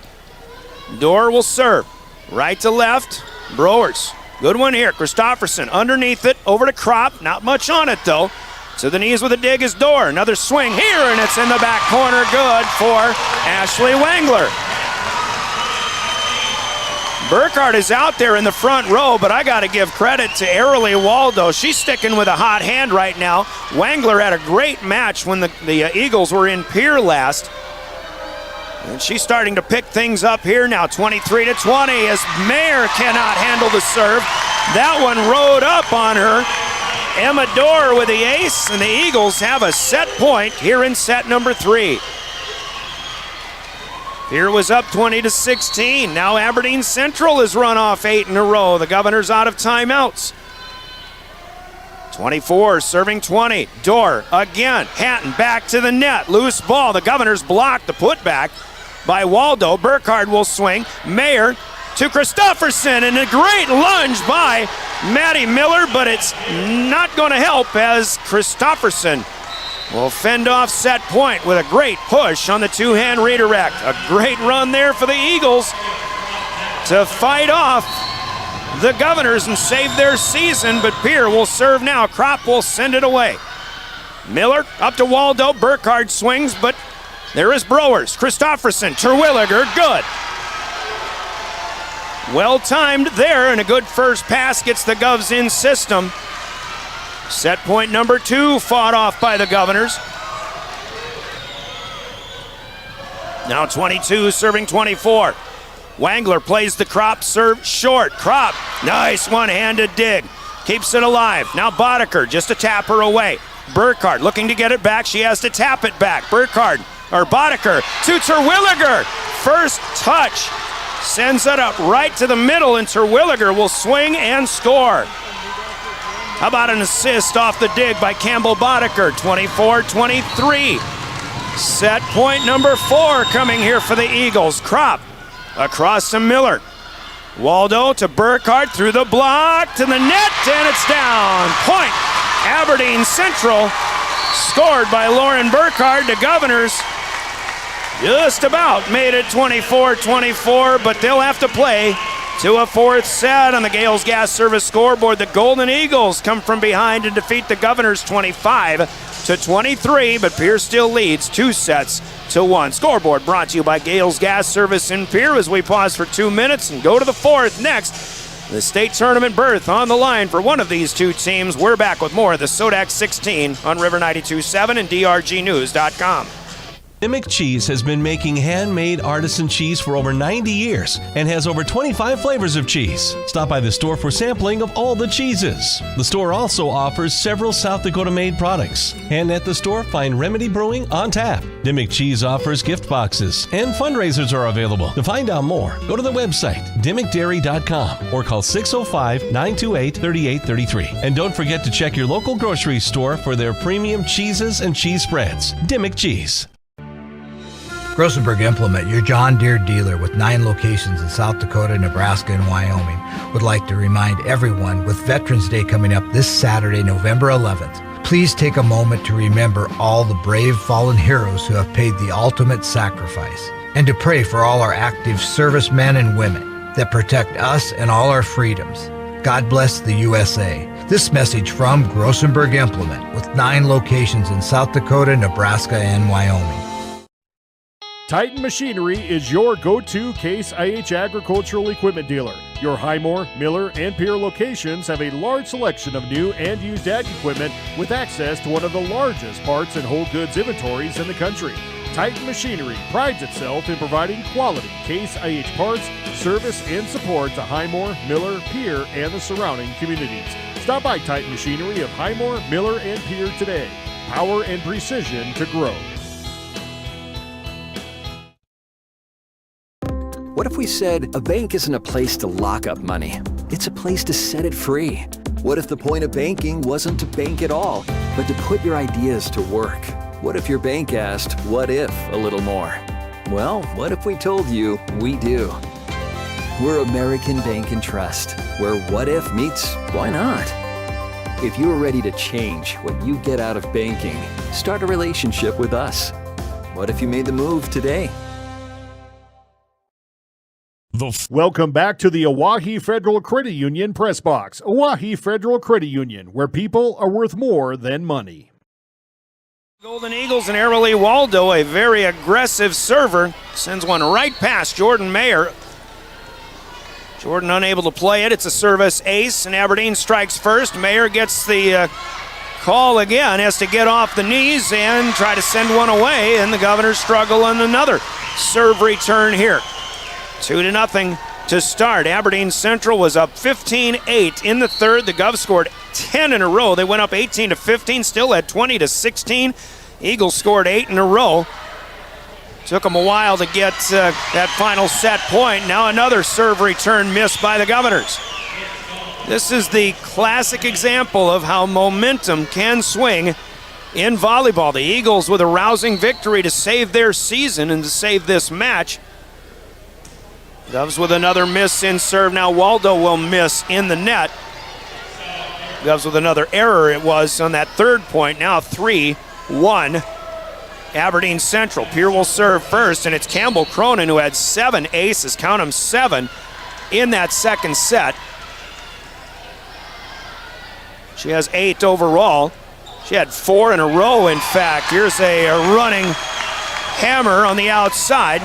S8: Dorr will serve. Right to left. Browers. Good one here. Christofferson underneath it. Over to Kropp. Not much on it, though. To the knees with a dig is Dorr. Another swing here, and it's in the back corner. Good for Ashley Wangler. Burkhardt is out there in the front row, but I got to give credit to Airily Waldo. She's sticking with a hot hand right now. Wangler had a great match when the Eagles were in Pierre last. And she's starting to pick things up here now, 23-20, as Mayer cannot handle the serve. That one rode up on her. Emma Dorr with the ace, and the Eagles have a set point here in set number 3. Here was up 20-16. Now Aberdeen Central has run off 8 in a row. The Governors out of timeouts. 24 serving 20. Dorr again. Hatton back to the net. Loose ball. The Governors block the putback by Waldo. Burkhardt will swing. Mayer to Christofferson, and a great lunge by Maddie Miller, but it's not going to help as Christofferson will fend off set point with a great push on the two-hand redirect. A great run there for the Eagles to fight off the Governors and save their season, but Pierre will serve now. Kropp will send it away. Miller up to Waldo. Burkhardt swings, but there is Browers. Christofferson, Terwilliger, good. Well timed there, and a good first pass gets the Govs in system. Set point number 2 fought off by the Governors. Now 22 serving 24. Wangler plays the Kropp serve short. Kropp, nice one-handed dig. Keeps it alive. Now Boddicker, just a tapper away. Burkhardt looking to get it back. She has to tap it back. Boddicker to Terwilliger. First touch. Sends it up right to the middle, and Terwilliger will swing and score. How about an assist off the dig by Campbell Boddicker? 24-23. Set point number 4 coming here for the Eagles. Kropp across to Miller. Waldo to Burkhardt through the block to the net, and it's down. Point, Aberdeen Central, scored by Lauren Burkhardt. The Governors just about made it 24-24, but they'll have to play to a 4th set on the Gales Gas Service scoreboard. The Golden Eagles come from behind and defeat the Governors 25-23, but Pierre still leads 2-1. Scoreboard brought to you by Gales Gas Service in Pierre as we pause for 2 minutes and go to the 4th next. The state tournament berth on the line for one of these two teams. We're back with more of the SoDak 16 on River 92.7 and drgnews.com.
S2: Dimick Cheese has been making handmade artisan cheese for over 90 years and has over 25 flavors of cheese. Stop by the store for sampling of all the cheeses. The store also offers several South Dakota made products. And at the store, find Remedy Brewing on tap. Dimick Cheese offers gift boxes and fundraisers are available. To find out more, go to the website dimmickdairy.com or call 605-928-3833. And don't forget to check your local grocery store for their premium cheeses and cheese spreads. Dimick Cheese.
S13: Grossenberg Implement, your John Deere dealer with 9 locations in South Dakota, Nebraska, and Wyoming, would like to remind everyone with Veterans Day coming up this Saturday, November 11th, please take a moment to remember all the brave fallen heroes who have paid the ultimate sacrifice, and to pray for all our active servicemen and women that protect us and all our freedoms. God bless the USA. This message from Grossenberg Implement with 9 locations in South Dakota, Nebraska, and Wyoming.
S18: Titan Machinery is your go-to Case IH agricultural equipment dealer. Your Highmore, Miller, and Pierre locations have a large selection of new and used ag equipment with access to one of the largest parts and whole goods inventories in the country. Titan Machinery prides itself in providing quality Case IH parts, service, and support to Highmore, Miller, Pierre, and the surrounding communities. Stop by Titan Machinery of Highmore, Miller, and Pierre today. Power and precision to grow.
S14: What if we said a bank isn't a place to lock up money? It's a place to set it free. What if the point of banking wasn't to bank at all, but to put your ideas to work? What if your bank asked, what if, a little more? Well, what if we told you we do? We're American Bank and Trust, where what if meets why not? If you're ready to change what you get out of banking, start a relationship with us. What if you made the move today?
S18: Welcome back to the Oahe Federal Credit Union Press Box. Oahe Federal Credit Union, where people are worth more than money.
S8: Golden Eagles and Airily Waldo, a very aggressive server, sends one right past Jordan Mayer. Jordan unable to play it. It's a service ace, and Aberdeen strikes first. Mayer gets the call again, has to get off the knees and try to send one away, and the Governors struggle on another serve return here. 2-0 to start. Aberdeen Central was up 15-8 in the third. The Govs scored 10 in a row. They went up 18-15, still at 20-16. Eagles scored 8 in a row. Took them a while to get that final set point. Now another serve return missed by the Governors. This is the classic example of how momentum can swing in volleyball. The Eagles with a rousing victory to save their season and to save this match. Govs with another miss in serve. Now Waldo will miss in the net. Govs with another error it was on that third point. Now 3-1 Aberdeen Central. Pierre will serve first, and it's Campbell Cronin who had 7 aces, count them 7, in that second set. She has 8 overall. She had 4 in a row, in fact. Here's a running hammer on the outside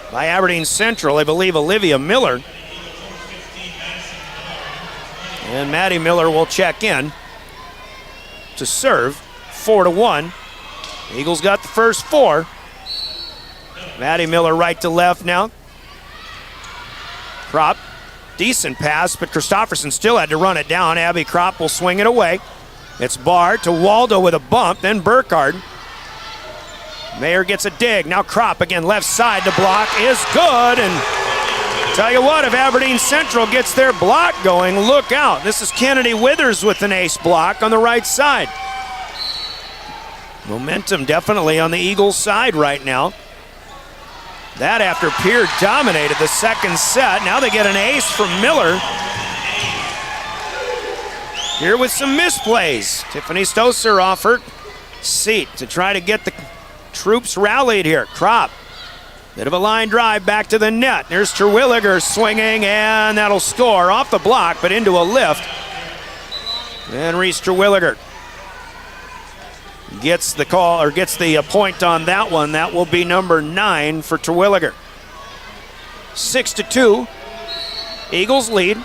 S8: by Aberdeen Central, I believe Olivia Miller. And Maddie Miller will check in to serve. 4-1. Eagles got the first 4. Maddie Miller right to left now. Kropp, decent pass, but Christofferson still had to run it down. Abby Kropp will swing it away. It's Barr to Waldo with a bump, then Burkhardt. Mayer gets a dig. Now Kropp again, left side to block is good, and Tell you what, if Aberdeen Central gets their block going, look out. This is Kennedy Withers with an ace block on the right side. Momentum definitely on the Eagles' side right now. That after Pierre dominated the second set. Now they get an ace from Miller. Here with some misplays. Tiffany Stoser off her seat to try to get the troops rallied here. Kropp. Bit of a line drive back to the net. There's Terwilliger swinging, and that'll score off the block, but into a lift. And Reese Terwilliger gets the call, or gets the point on that one. That will be number 9 for Terwilliger. 6-2. Eagles lead.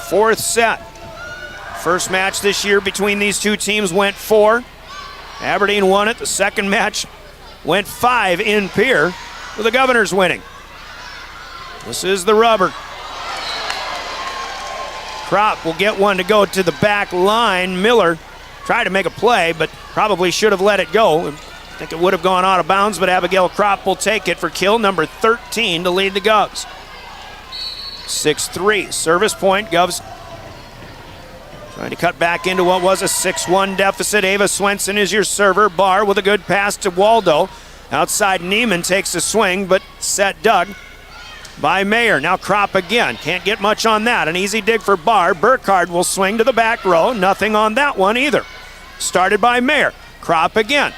S8: Fourth set. First match this year between these two teams went 4. Aberdeen won it. The second match went 5 in Pierre, with the Governors winning. This is the rubber. Kropp will get one to go to the back line. Miller tried to make a play, but probably should have let it go. I think it would have gone out of bounds, but Abigail Kropp will take it for kill number 13 to lead the Govs. 6-3, service point. Govs trying to cut back into what was a 6-1 deficit. Ava Swenson is your server. Barr with a good pass to Waldo. Outside Neiman takes a swing, but set dug by Mayer. Now Kropp again. Can't get much on that. An easy dig for Barr. Burkhardt will swing to the back row. Nothing on that one either. Started by Mayer. Kropp again.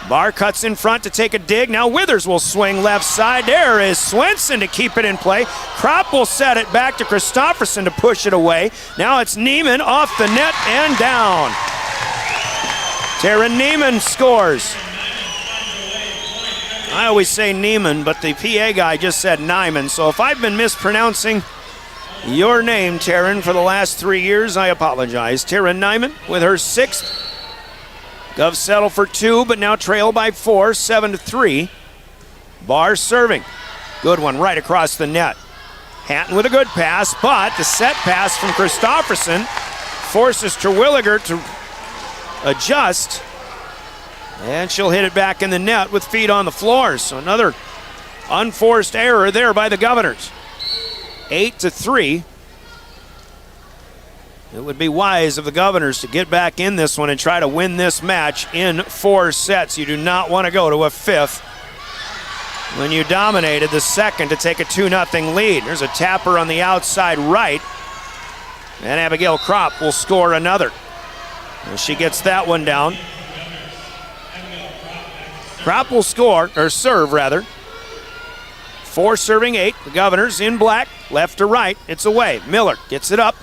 S8: Barr cuts in front to take a dig. Now Withers will swing left side. There is Swenson to keep it in play. Kropp will set it back to Christofferson to push it away. Now it's Neiman off the net and down. Tara Neiman scores. I always say Neiman, but the PA guy just said Nyman. So if I've been mispronouncing your name, Taryn, for the last 3 years, I apologize. Tara Nyman with her 6th. Govs settle for 2, but now trail by 4, 7-3. Barr serving. Good one right across the net. Hatton with a good pass, but the set pass from Christofferson forces Terwilliger to adjust, and she'll hit it back in the net with feet on the floor. So another unforced error there by the Governors. 8-3. It would be wise of the Governors to get back in this one and try to win this match in 4 sets. You do not want to go to a 5th when you dominated the second to take a 2-0 lead. There's a tapper on the outside right, and Abigail Kropp will score another. And she gets that one down. Kropp will score, or serve rather. 4 serving 8. The Governors in black, left to right. It's away. Miller gets it up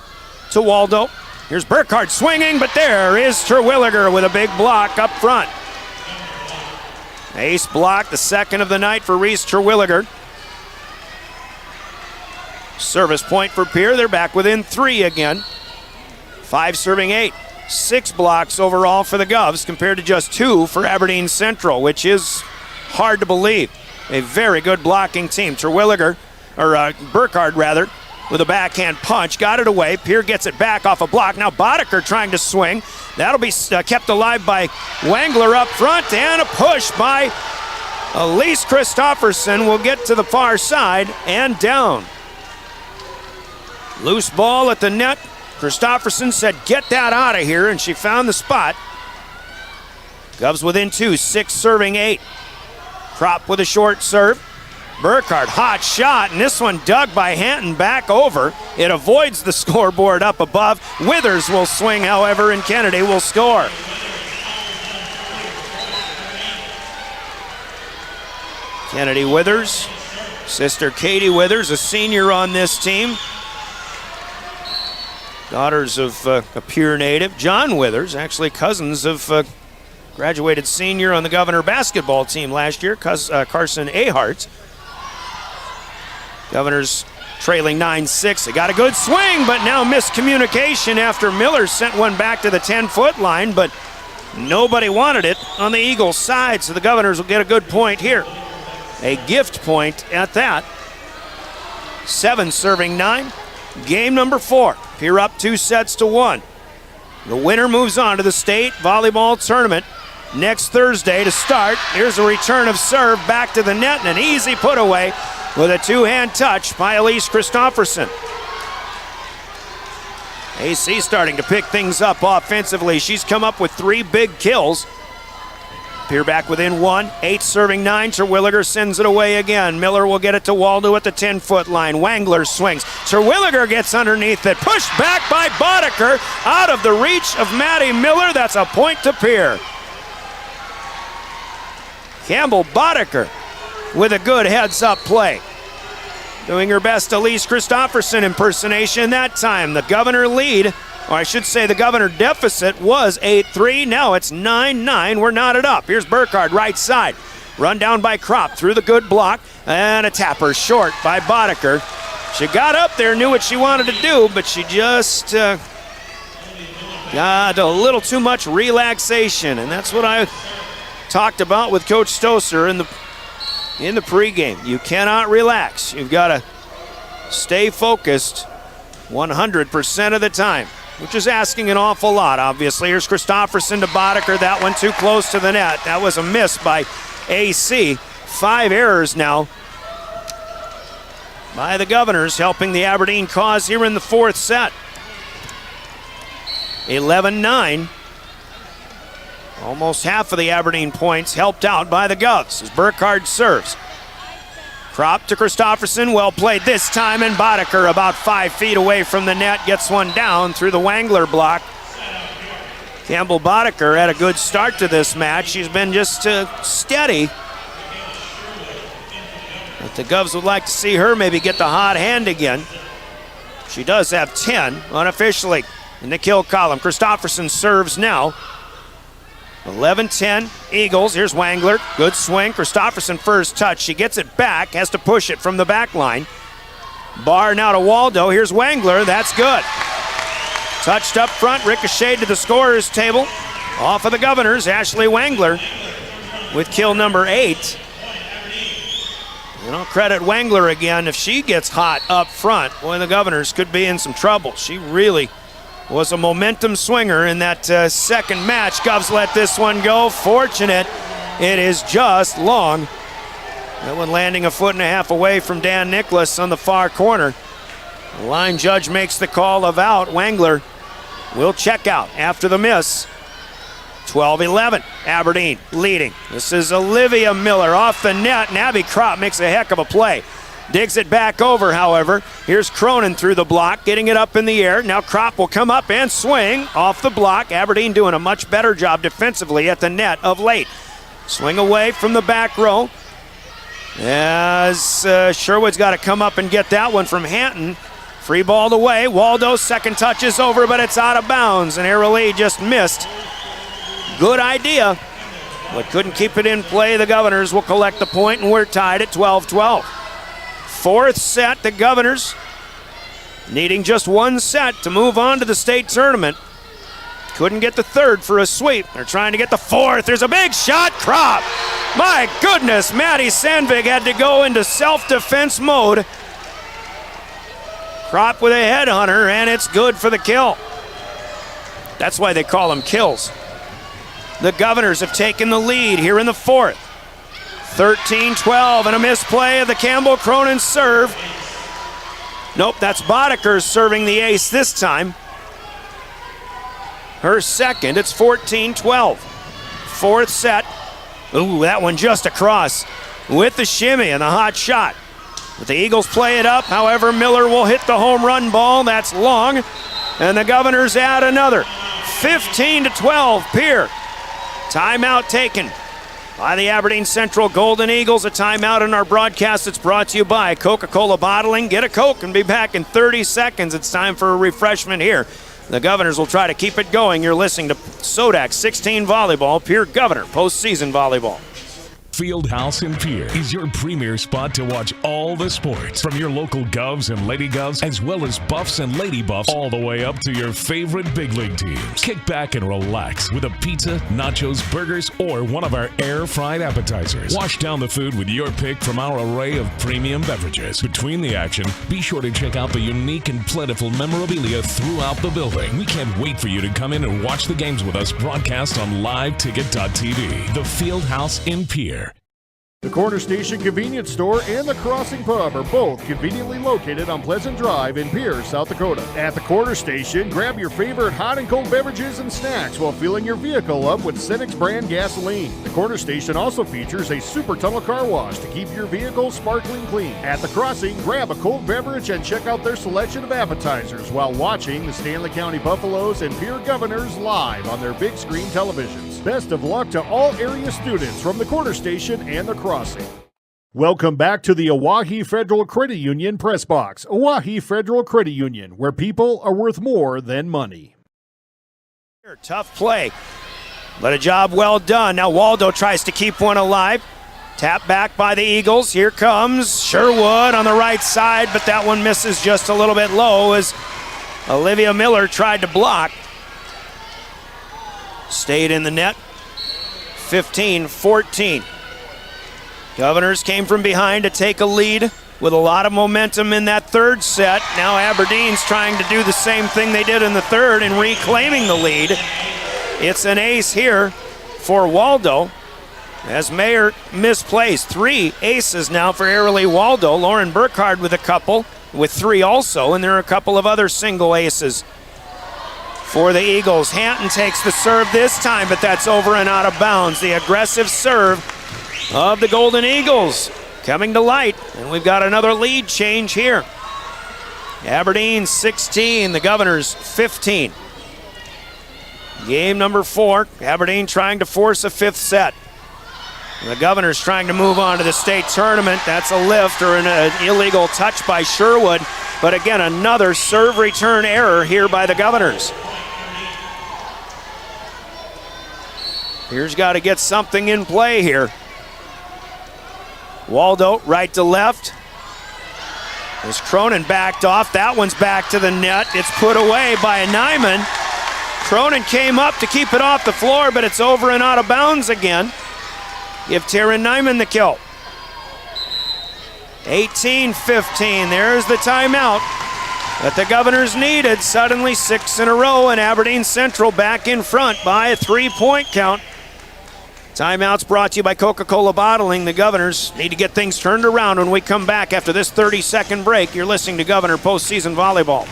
S8: to Waldo. Here's Burkhardt swinging, but there is Terwilliger with a big block up front. Ace block, the second of the night for Reese Terwilliger. Service point for Pierre. They're back within 3 again. 5 serving 8. 6 blocks overall for the Govs compared to just 2 for Aberdeen Central, which is hard to believe. A very good blocking team. Terwilliger, or Burkhardt rather, with a backhand punch, got it away. Pierre gets it back off a block. Now Boddicker trying to swing. That'll be kept alive by Wangler up front, and a push by Elise Christofferson will get to the far side and down. Loose ball at the net. Christofferson said, "Get that out of here," and she found the spot. Govs within 2, 6 serving 8. Kropp with a short serve. Burkhardt, hot shot, and this one dug by Hanton back over. It avoids the scoreboard up above. Withers will swing, however, and Kennedy will score. Kennedy Withers, sister Katie Withers, a senior on this team. Daughters of a Pierre native, John Withers, actually cousins of graduated senior on the Governor basketball team last year, Carson Ahart. Governors trailing 9-6. They got a good swing, but now miscommunication after Miller sent one back to the 10-foot line, but nobody wanted it on the Eagles' side, so the Governors will get a good point here. A gift point at that. 7 serving 9. Game number 4. Pierre up 2-1. The winner moves on to the state volleyball tournament next Thursday to start. Here's a return of serve back to the net and an easy put away with a two-hand touch by Elise Christofferson. AC starting to pick things up offensively. She's come up with 3 big kills. Pierre back within 1. 8 serving 9. Terwilliger sends it away again. Miller will get it to Waldo at the 10-foot line. Wangler swings. Terwilliger gets underneath it. Pushed back by Boddicker. Out of the reach of Maddie Miller. That's a point to Pierre. Campbell Boddicker with a good heads-up play. Doing her best Elise Christofferson impersonation that time. The Governor lead, or I should say the Governor deficit, was 8-3. Now it's 9-9. We're knotted up. Here's Burkhardt, right side. Run down by Kropp through the good block. And a tapper short by Boddicker. She got up there, knew what she wanted to do, but she just got a little too much relaxation. And that's what I talked about with Coach Stoser in the pregame. You cannot relax. You've got to stay focused 100% of the time, which is asking an awful lot, obviously. Here's Christofferson to Boddicker. That one too close to the net. That was a miss by AC. 5 errors now by the Governors, helping the Aberdeen cause here in the 4th set. 11-9. Almost half of the Aberdeen points helped out by the Govs as Burkhardt serves. Kropp to Christofferson, well played this time, and Boddicker about 5 feet away from the net gets one down through the Wangler block. Campbell Boddicker had a good start to this match. She's been just steady. But the Govs would like to see her maybe get the hot hand again. She does have 10 unofficially in the kill column. Christofferson serves now. 11-10 Eagles. Here's Wangler. Good swing. Christofferson first touch. She gets it back. Has to push it from the back line. Barr now to Waldo. Here's Wangler. That's good. Touched up front. Ricocheted to the scorer's table. Off of the Governors. Ashley Wangler with kill number 8. And I'll credit Wangler again. If she gets hot up front, boy, the Governors could be in some trouble. She really was a momentum swinger in that second match. Govs let this one go. Fortunate, it is just long. That one landing a foot and a half away from Dan Nicholas on the far corner. The line judge makes the call of out. Wangler will check out after the miss. 12-11, Aberdeen leading. This is Olivia Miller off the net, and Abby Kropp makes a heck of a play. Digs it back over, however. Here's Cronin through the block, getting it up in the air. Now Kropp will come up and swing off the block. Aberdeen doing a much better job defensively at the net of late. Swing away from the back row. As Sherwood's got to come up and get that one from Hanton. Free ball away. Waldo, second touch is over, but it's out of bounds. And Airoli just missed. Good idea, but couldn't keep it in play. The Governors will collect the point, and we're tied at 12-12. 4th set, the Governors needing just 1 set to move on to the state tournament. Couldn't get the 3rd for a sweep. They're trying to get the 4th. There's a big shot. Kropp. My goodness, Maddie Sandvig had to go into self-defense mode. Kropp with a headhunter, and it's good for the kill. That's why they call them kills. The Governors have taken the lead here in the 4th. 13-12, and a misplay of the Campbell Cronin serve. Nope, that's Boddicker serving the ace this time. Her second. It's 14-12. 4th set. Ooh, that one just across with the shimmy and the hot shot. But the Eagles play it up. However, Miller will hit the home run ball. That's long. And the Governors add another. 15-12, Pierre. Timeout taken by the Aberdeen Central Golden Eagles. A timeout in our broadcast that's brought to you by Coca-Cola Bottling. Get a Coke and be back in 30 seconds. It's time for a refreshment here. The Governors will try to keep it going. You're listening to SoDak 16 Volleyball, Pierre Governor postseason volleyball.
S15: Fieldhouse in Pierre is your premier spot to watch all the sports, from your local Govs and Lady Govs, as well as Buffs and Lady Buffs, all the way up to your favorite big league teams. Kick back and relax with a pizza, nachos, burgers, or one of our air-fried appetizers. Wash down the food with your pick from our array of premium beverages. Between the action, be sure to check out the unique and plentiful memorabilia throughout the building. We can't wait for you to come in and watch the games with us broadcast on liveticket.tv. The Fieldhouse in Pierre.
S18: The Corner Station Convenience Store and the Crossing Pub are both conveniently located on Pleasant Drive in Pierre, South Dakota. At the Corner Station, grab your favorite hot and cold beverages and snacks while filling your vehicle up with Cenex brand gasoline. The Corner Station also features a super tunnel car wash to keep your vehicle sparkling clean. At the Crossing, grab a cold beverage and check out their selection of appetizers while watching the Stanley County Buffaloes and Pierre Governors live on their big screen televisions. Best of luck to all area students from the Corner Station and the Crossing. Welcome back to the Oahe Federal Credit Union Press Box. Oahe Federal Credit Union, where people are worth more than money.
S8: Tough play, but a job well done. Now Waldo tries to keep one alive. Tap back by the Eagles. Here comes Sherwood on the right side, but that one misses just a little bit low as Olivia Miller tried to block. Stayed in the net. 15-14. Governors came from behind to take a lead with a lot of momentum in that third set. Now Aberdeen's trying to do the same thing they did in the third and reclaiming the lead. It's an ace here for Waldo as Mayer misplays. 3 aces now for Airlie Waldo. Lauren Burkhardt with a couple, with 3 also, and there are a couple of other single aces for the Eagles. Hanton takes the serve this time, but that's over and out of bounds. The aggressive serve of the Golden Eagles coming to light, and we've got another lead change here. Aberdeen 16, the Governors 15. Game number 4, Aberdeen trying to force a 5th set. The Governors trying to move on to the state tournament. That's a lift or an illegal touch by Sherwood, but again, another serve return error here by the Governors. Here's got to get something in play here. Waldo right to left. As Cronin backed off, that one's back to the net. It's put away by Nyman. Cronin came up to keep it off the floor, but it's over and out of bounds again. Give Taryn Nyman the kill. 18-15, there's the timeout that the Governors needed. Suddenly 6 in a row, and Aberdeen Central back in front by a 3-point count. Timeouts brought to you by Coca-Cola Bottling. The Governors need to get things turned around when we come back after this 30-second break. You're listening to Governor Postseason Volleyball.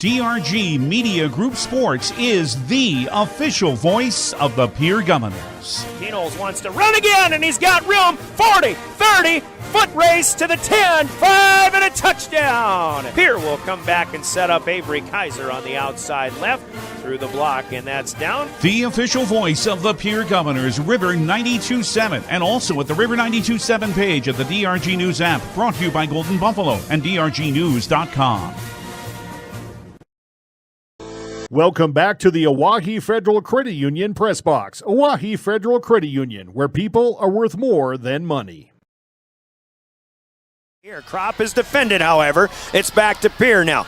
S16: DRG Media Group Sports is the official voice of the Pierre Governors.
S8: Knowles wants to run again, and he's got room. 40, 30, foot race to the 10, 5, and a touchdown. Pierre will come back and set up Avery Kaiser on the outside left through the block, and that's down.
S16: The official voice of the Pierre Governors, River 92.7, and also at the River 92.7 page of the DRG News app, brought to you by Golden Buffalo and DRGnews.com.
S18: Welcome back to the Oahe Federal Credit Union Press Box. Oahe Federal Credit Union, where people are worth more than money.
S8: Here, Kropp is defended, however. It's back to Pierre now.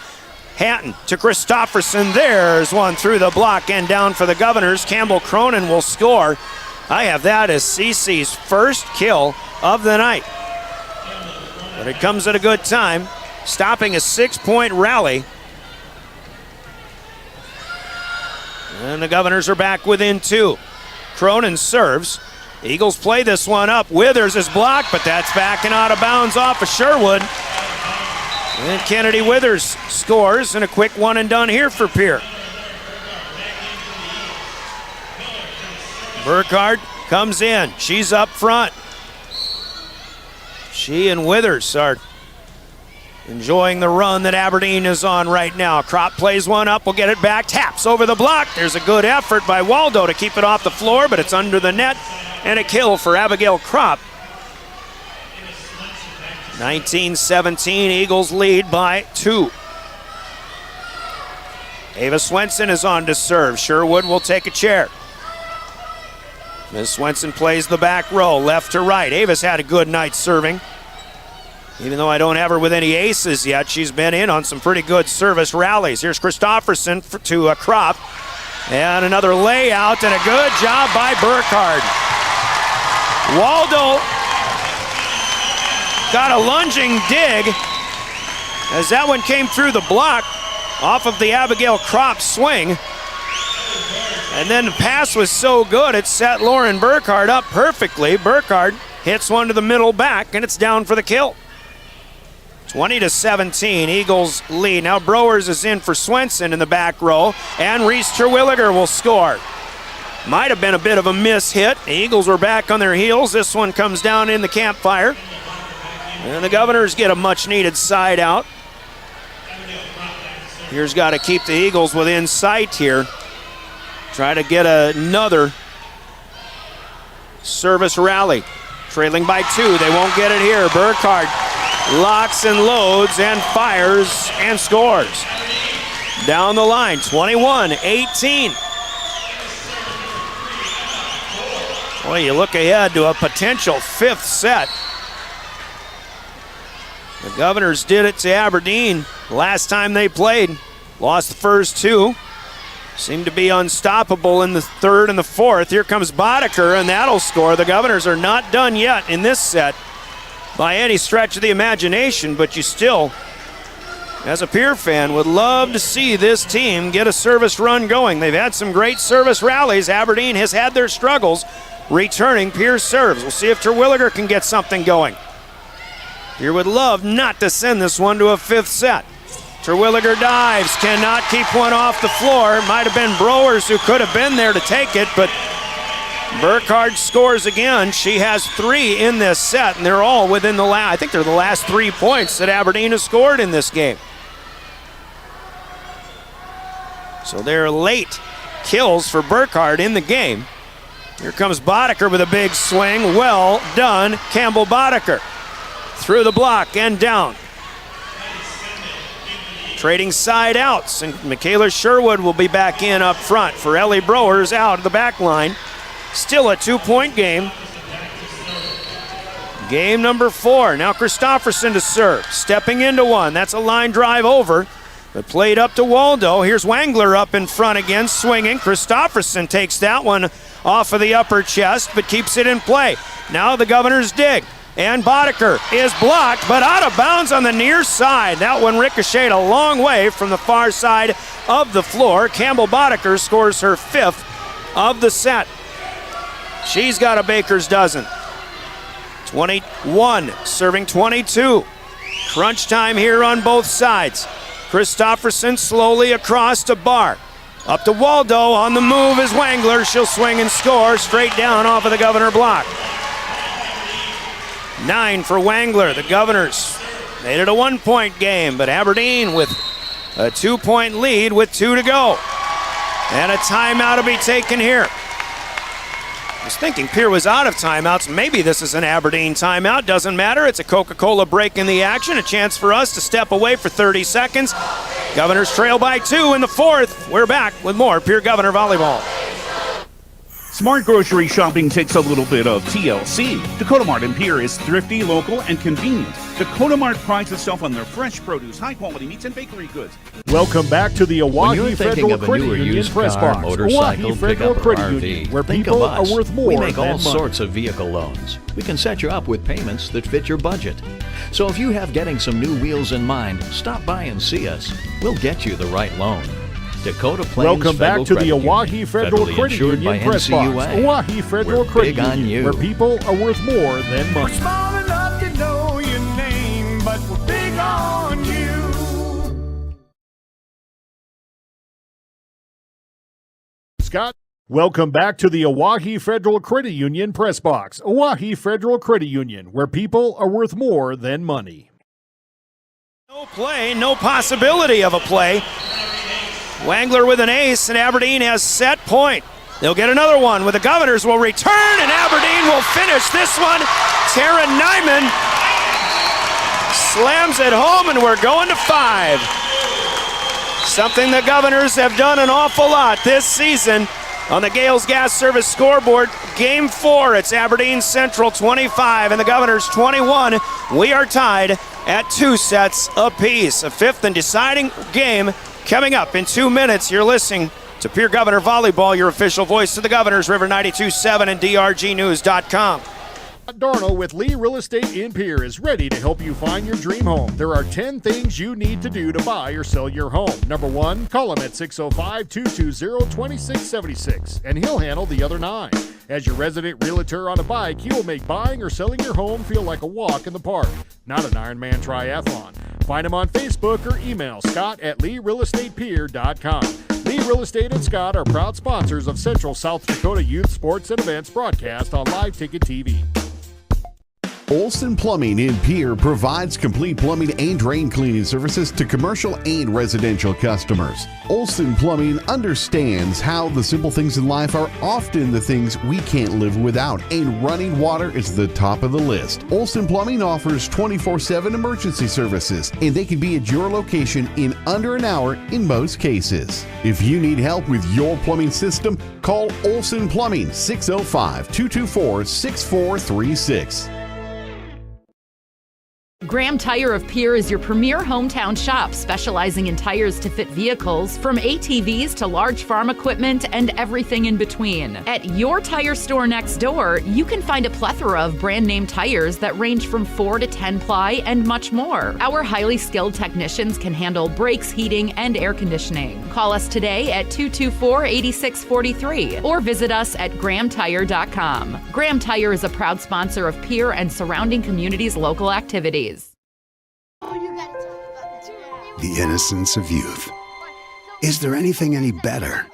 S8: Hatton to Christofferson. There's one through the block and down for the Governors. Campbell Cronin will score. I have that as CC's first kill of the night. But it comes at a good time, stopping a 6-point rally. And the Governors are back within 2. Cronin serves. Eagles play this one up. Withers is blocked, but that's back and out of bounds off of Sherwood. And Kennedy Withers scores, and a quick one and done here for Pierre. Burkhardt comes in. She's up front. She and Withers are enjoying the run that Aberdeen is on right now. Kropp plays one up, will get it back, taps over the block. There's a good effort by Waldo to keep it off the floor, but it's under the net, and a kill for Abigail Kropp. 19-17, Eagles lead by 2. Ava Swenson is on to serve. Sherwood will take a chair. Ms. Swenson plays the back row, left to right. Ava's had a good night serving. Even though I don't have her with any aces yet, she's been in on some pretty good service rallies. Here's Christofferson to Kropp. And another layout, and a good job by Burkhardt. Waldo got a lunging dig as that one came through the block off of the Abigail Kropp swing. And then the pass was so good, it set Lauren Burkhardt up perfectly. Burkhardt hits one to the middle back, and it's down for the kill. 20-17, Eagles lead. Now Browers is in for Swenson in the back row, and Reese Terwilliger will score. Might have been a bit of a miss hit. The Eagles were back on their heels. This one comes down in the campfire. And the Governors get a much-needed side out. Here's got to keep the Eagles within sight here. Try to get another service rally. Trailing by 2. They won't get it here. Burkhardt locks and loads and fires and scores. Down the line, 21-18. Boy, you look ahead to a potential 5th set. The Governors did it to Aberdeen last time they played. Lost the first 2. Seemed to be unstoppable in the 3rd and the 4th. Here comes Boddicker, and that'll score. The Governors are not done yet in this set by any stretch of the imagination, but you still, as a Pierre fan, would love to see this team get a service run going. They've had some great service rallies. Aberdeen has had their struggles returning Pierce serves. We'll see if Terwilliger can get something going. Pierre would love not to send this one to a 5th set. Terwilliger dives, cannot keep one off the floor. Might have been Browers who could have been there to take it, but Burkhardt scores again. She has 3 in this set, and they're all within the last, I think they're the last 3 points that Aberdeen has scored in this game. So they're late kills for Burkhardt in the game. Here comes Boddicker with a big swing. Well done, Campbell Boddicker. Through the block and down. Trading side outs, and Michaela Sherwood will be back in up front for Ellie Browers out of the back line. Still a 2-point game. Game number 4. Now Christofferson to serve. Stepping into one. That's a line drive over, but played up to Waldo. Here's Wangler up in front again, swinging. Christofferson takes that one off of the upper chest, but keeps it in play. Now the Governors dig. And Boddicker is blocked, but out of bounds on the near side. That one ricocheted a long way from the far side of the floor. Campbell Boddicker scores her 5th of the set. She's got a baker's dozen. 21, serving 22. Crunch time here on both sides. Christofferson slowly across to Barr. Up to Waldo, on the move is Wangler. She'll swing and score straight down off of the Governor block. 9 for Wangler. The Governors made it a 1-point game, but Aberdeen with a 2-point lead with 2 to go. And a timeout to be taken here. I was thinking Pierre was out of timeouts. Maybe this is an Aberdeen timeout. Doesn't matter. It's a Coca-Cola break in the action. A chance for us to step away for 30 seconds. Governors trail by 2 in the 4th. We're back with more Pierre Governor Volleyball.
S16: Smart grocery shopping takes a little bit of TLC. Dakota Mart in Pierre is thrifty, local, and convenient. Dakota Mart prides itself on their fresh produce, high-quality meats, and bakery goods.
S18: Welcome back to the Oahe Federal Credit Union Press Box.
S3: Motorcycle,
S18: Oahe Federal
S3: pickup, or
S18: Credit
S3: RV.
S18: Union, where
S3: Think
S18: people
S3: of us.
S18: are worth more
S3: We make
S18: than
S3: all
S18: money.
S3: sorts of vehicle loans. We can set you up with payments that fit your budget. So if you have getting some new wheels in mind, stop by and see us. We'll get you the right loan. Dakota Plains
S18: Welcome
S3: Federal
S18: back to the
S3: Credit Union.
S18: Oahe Federal
S3: Federally
S18: Credit
S3: insured
S18: Union
S3: by
S18: Press Box.
S3: NCUA.
S18: Oahe Federal
S3: We're
S18: Credit
S3: big on
S18: Union,
S3: you.
S18: where people are worth more than money.
S22: Small enough to know your name, but we're big on you.
S18: Scott, welcome back to the Oahe Federal Credit Union Press Box. Oahe Federal Credit Union, where people are worth more than money.
S8: No play, no possibility of a play. Wangler with an ace, and Aberdeen has set point. They'll get another one where the Governors will return, and Aberdeen will finish this one. Tara Nyman slams it home, and we're going to 5. Something the Governors have done an awful lot this season on the Gales Gas Service scoreboard. Game 4, it's Aberdeen Central 25 and the Governors 21. We are tied at 2 sets apiece. A 5th and deciding game coming up in 2 minutes. You're listening to Pierre Governor Volleyball, your official voice of the Governors, River 92.7 and DRGnews.com.
S18: Darno with Lee Real Estate in Pierre is ready to help you find your dream home. There are 10 things you need to do to buy or sell your home. Number 1, call him at 605-220-2676, and he'll handle the other 9. As your resident realtor on a bike, he will make buying or selling your home feel like a walk in the park, not an Ironman triathlon. Find him on Facebook or email scott@LeeRealEstatePierre.com. Lee Real Estate and Scott are proud sponsors of Central South Dakota Youth Sports and Events broadcast on Live Ticket TV.
S4: Olson Plumbing in Pierre provides complete plumbing and drain cleaning services to commercial and residential customers. Olson Plumbing understands how the simple things in life are often the things we can't live without, and running water is the top of the list. Olson Plumbing offers 24/7 emergency services, and they can be at your location in under an hour in most cases. If you need help with your plumbing system, call Olson Plumbing 605-224-6436.
S5: Graham Tire of Pierre is your premier hometown shop, specializing in tires to fit vehicles, from ATVs to large farm equipment and everything in between. At your tire store next door, you can find a plethora of brand name tires that range from 4 to 10 ply and much more. Our highly skilled technicians can handle brakes, heating, and air conditioning. Call us today at 224-8643 or visit us at grahamtire.com. Graham Tire is a proud sponsor of Pierre and surrounding communities' local activities.
S1: The innocence of youth. Is there anything any better?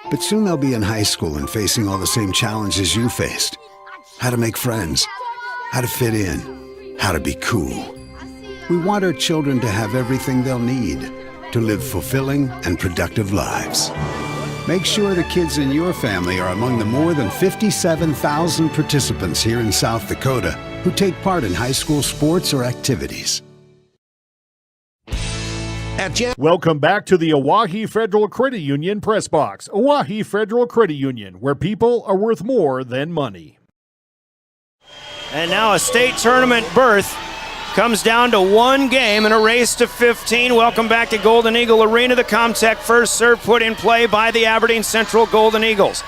S1: But soon they'll be in high school and facing all the same challenges you faced. How to make friends, how to fit in, how to be cool. We want our children to have everything they'll need to live fulfilling and productive lives. Make sure the kids in your family are among the more than 57,000 participants here in South Dakota who take part in high school sports or activities.
S18: Welcome back to the Oahe Federal Credit Union Press Box. Oahe Federal Credit Union, where people are worth more than money.
S8: And now a state tournament berth comes down to one game in a race to 15. Welcome back to Golden Eagle Arena. The Comtech first serve put in play by the Aberdeen Central Golden Eagles.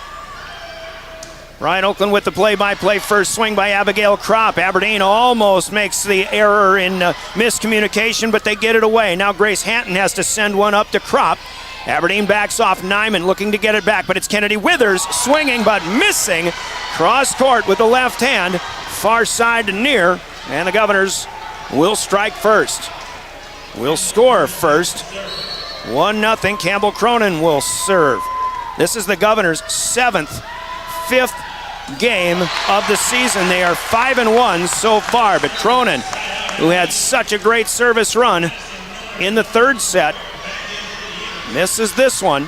S8: Ryan Oakland with the play-by-play. First swing by Abigail Kropp. Aberdeen almost makes the error in miscommunication, but they get it away. Now Grace Hanton has to send one up to Kropp. Aberdeen backs off. Nyman looking to get it back, but it's Kennedy Withers swinging but missing. Cross court with the left hand. Far side to near, and the Governors will strike first. Will score first. 1-0. Campbell Cronin will serve. This is the Governors' fifth game of the season. They are 5-1 so far, but Cronin, who had such a great service run in the third set, misses this one,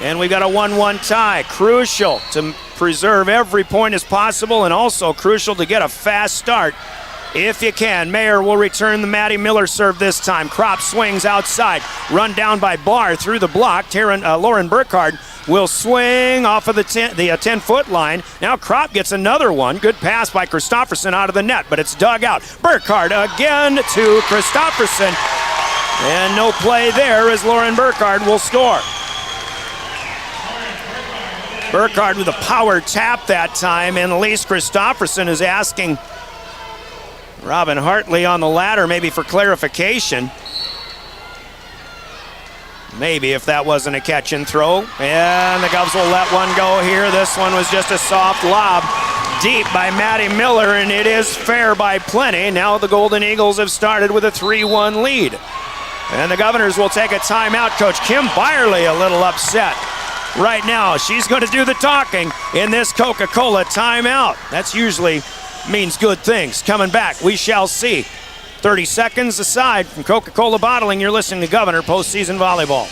S8: and we've got a 1-1 tie. Crucial to preserve every point as possible, and also crucial to get a fast start if you can. Mayer will return the Maddie Miller serve this time. Kropp swings outside, run down by Barr through the block. Lauren Burkhardt will swing off of the 10-foot line. Now Kropp gets another one. Good pass by Christofferson out of the net, but it's dug out. Burkhardt again to Christofferson. And no play there as Lauren Burkhardt will score. Burkhardt with a power tap that time, and Elise Christofferson is asking Robin Hartley on the ladder maybe for clarification. Maybe if that wasn't a catch and throw. And the Govs will let one go here. This one was just a soft lob deep by Maddie Miller, and it is fair by plenty. Now the Golden Eagles have started with a 3-1 lead. And the Governors will take a timeout. Coach Kim Byerly a little upset right now. She's going to do the talking in this Coca-Cola timeout. That's usually means good things. Coming back, we shall see. 30 seconds aside from Coca-Cola Bottling, you're listening to Governor Postseason Volleyball.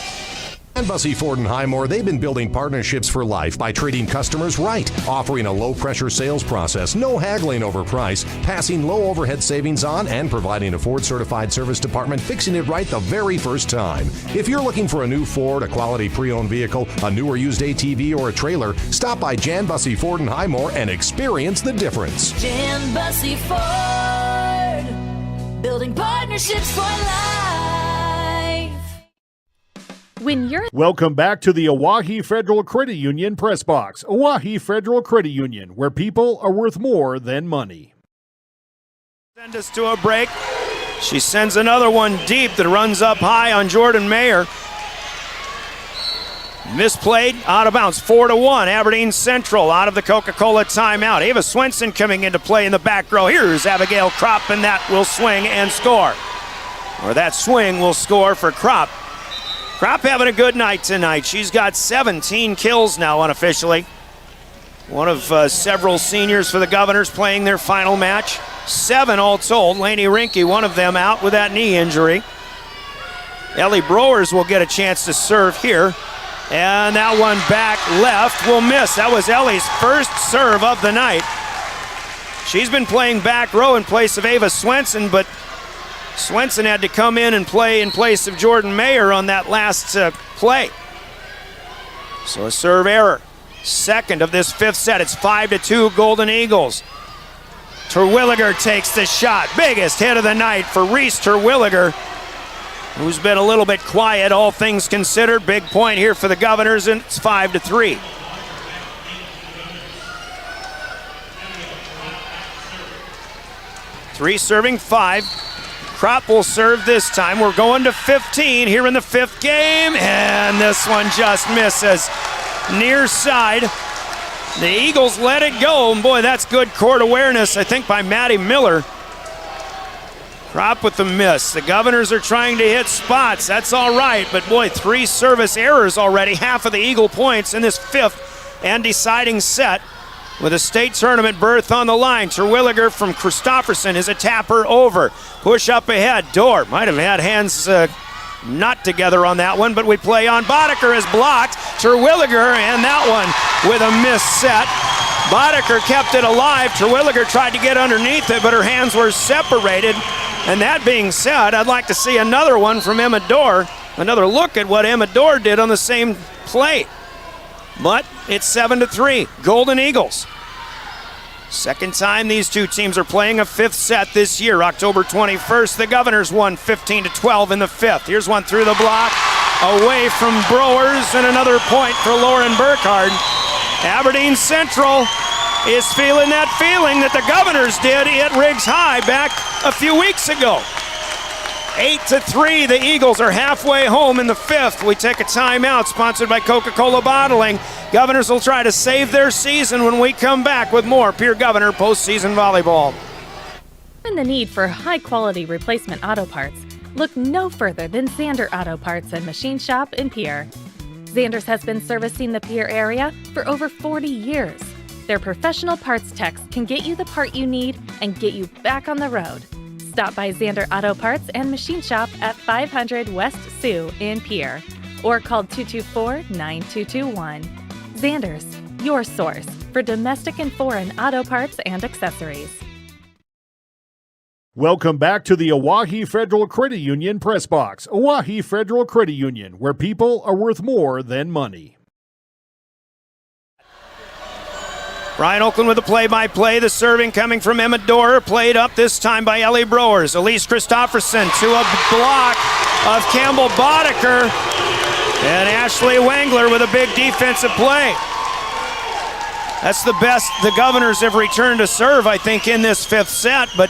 S7: And Bussey Ford and Highmore, they've been building partnerships for life by treating customers right, offering a low-pressure sales process, no haggling over price, passing low overhead savings on, and providing a Ford-certified service department fixing it right the very first time. If you're looking for a new Ford, a quality pre-owned vehicle, a new or used ATV, or a trailer, stop by Jan Bussey Ford and Highmore and experience the difference.
S10: Jan Bussey Ford, building partnerships for life.
S23: When you're
S18: Welcome back to the Oahe Federal Credit Union Press Box. Oahe Federal Credit Union, where people are worth more than money.
S8: Send us to a break. She sends another one deep that runs up high on Jordan Mayer. Misplayed, out of bounds, 4-1. Aberdeen Central out of the Coca-Cola timeout. Ava Swenson coming into play in the back row. Here's Abigail Kropp, and that will swing and score. Or that swing will score for Kropp. Kropp having a good night tonight. She's got 17 kills now unofficially. One of several seniors for the Governors playing their final match. 7 all told. Lainey Rinke, one of them, out with that knee injury. Ellie Browers will get a chance to serve here. And that one back left will miss. That was Ellie's first serve of the night. She's been playing back row in place of Ava Swenson, but Swenson had to come in and play in place of Jordan Mayer on that last play. So a serve error. Second of this 5th set. It's 5-2 Golden Eagles. Terwilliger takes the shot. Biggest hit of the night for Reese Terwilliger, who's been a little bit quiet, all things considered. Big point here for the Governors, and it's 5-3. Three serving 5. Kropp will serve this time. We're going to 15 here in the 5th game, and this one just misses. Near side. The Eagles let it go, and boy, that's good court awareness, I think, by Maddie Miller. Kropp with the miss. The Governors are trying to hit spots. That's all right, but boy, 3 service errors already. Half of the Eagle points in this 5th and deciding set with a state tournament berth on the line. Terwilliger from Christofferson is a tapper over. Push up ahead. Dorr might have had hands not together on that one, but we play on. Boddicker is blocked. Terwilliger, and that one with a miss set. Boddicker kept it alive. Terwilliger tried to get underneath it, but her hands were separated. And that being said, I'd like to see another one from Emma Dorr. Another look at what Emma Dorr did on the same play. But it's 7-3, Golden Eagles. Second time these two teams are playing a 5th set this year. October 21st, the Governors won 15-12 in the 5th. Here's one through the block, away from Browers, and another point for Lauren Burkhardt. Aberdeen Central is feeling that feeling that the Governors did at Riggs High back a few weeks ago. 8-3, the Eagles are halfway home in the 5th. We take a timeout, sponsored by Coca-Cola Bottling. Governors will try to save their season when we come back with more Pierre Governor postseason volleyball.
S23: in the need for high-quality replacement auto parts, look no further than Zander Auto Parts and Machine Shop in Pierre. Zander's has been servicing the Pierre area for over 40 years. Their professional parts techs can get you the part you need and get you back on the road. Stop by Zander Auto Parts and Machine Shop at 500 West Sioux in Pierre or call 224-9221. Zander's, your source for domestic and foreign auto parts and accessories.
S18: Welcome back to the Oahe Federal Credit Union Press Box. Oahe Federal Credit Union, where people are worth more than money.
S8: Brian Oakland with the play-by-play. The serving coming from Emma Dorr, played up this time by Ellie Browers. Elise Christofferson to a block of Campbell Boddicker. And Ashley Wangler with a big defensive play. That's the best the Governors have returned to serve, I think, in this fifth set. But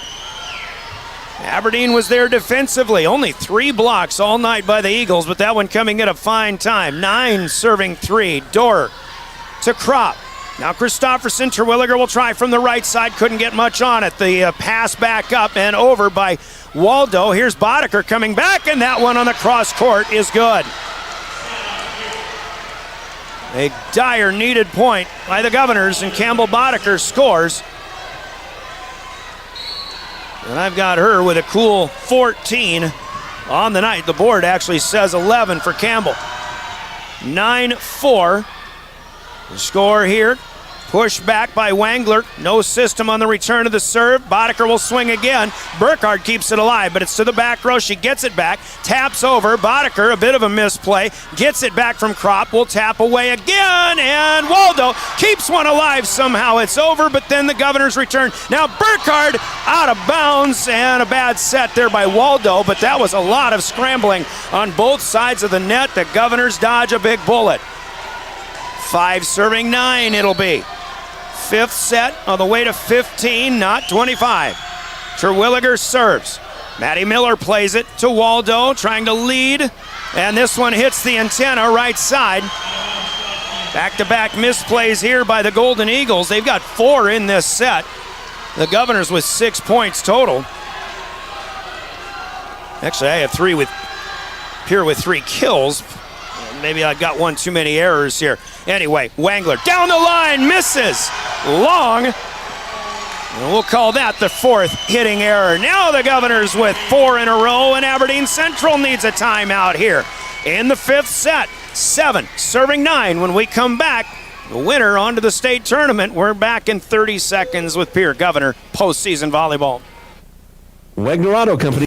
S8: Aberdeen was there defensively. Only 3 blocks all night by the Eagles, but that one coming at a fine time. 9 serving 3. Dorr to Kropp. Now Christofferson, Terwilliger will try from the right side. Couldn't get much on it. The pass back up and over by Waldo. Here's Boddicker coming back, and that one on the cross court is good. A dire needed point by the Governors, and Campbell Boddicker scores. And I've got her with a cool 14 on the night. The board actually says 11 for Campbell. 9-4. The score here Pushed back by Wangler. No system on the return of the serve. Boddicker will swing again. Burkhardt keeps it alive, but it's to the back row. She gets it back. Taps over. Boddicker, a bit of a misplay. Gets it back from Kropp. Will tap away again. And Waldo keeps one alive somehow. It's over, but then the Governors return. Now Burkhardt out of bounds, and a bad set there by Waldo, but that was a lot of scrambling on both sides of the net. The Governors dodge a big bullet. 5 serving 9 it'll be. 5th set on the way to 15, not 25. Terwilliger serves. Maddie Miller plays it to Waldo, trying to lead, and this one hits the antenna right side. Back-to-back misplays here by the Golden Eagles. They've got 4 in this set. The Governors with 6 points total. Actually, I have 3 with Pierre with 3 kills. Maybe I got one too many errors here. Anyway, Wangler down the line, misses. Long. And we'll call that the 4th hitting error. Now the Governors with 4 in a row, and Aberdeen Central needs a timeout here in the 5th set. 7 serving 9 when we come back. The winner onto the state tournament. We're back in 30 seconds with Pierre Governor postseason volleyball.
S4: Wagner Auto Company.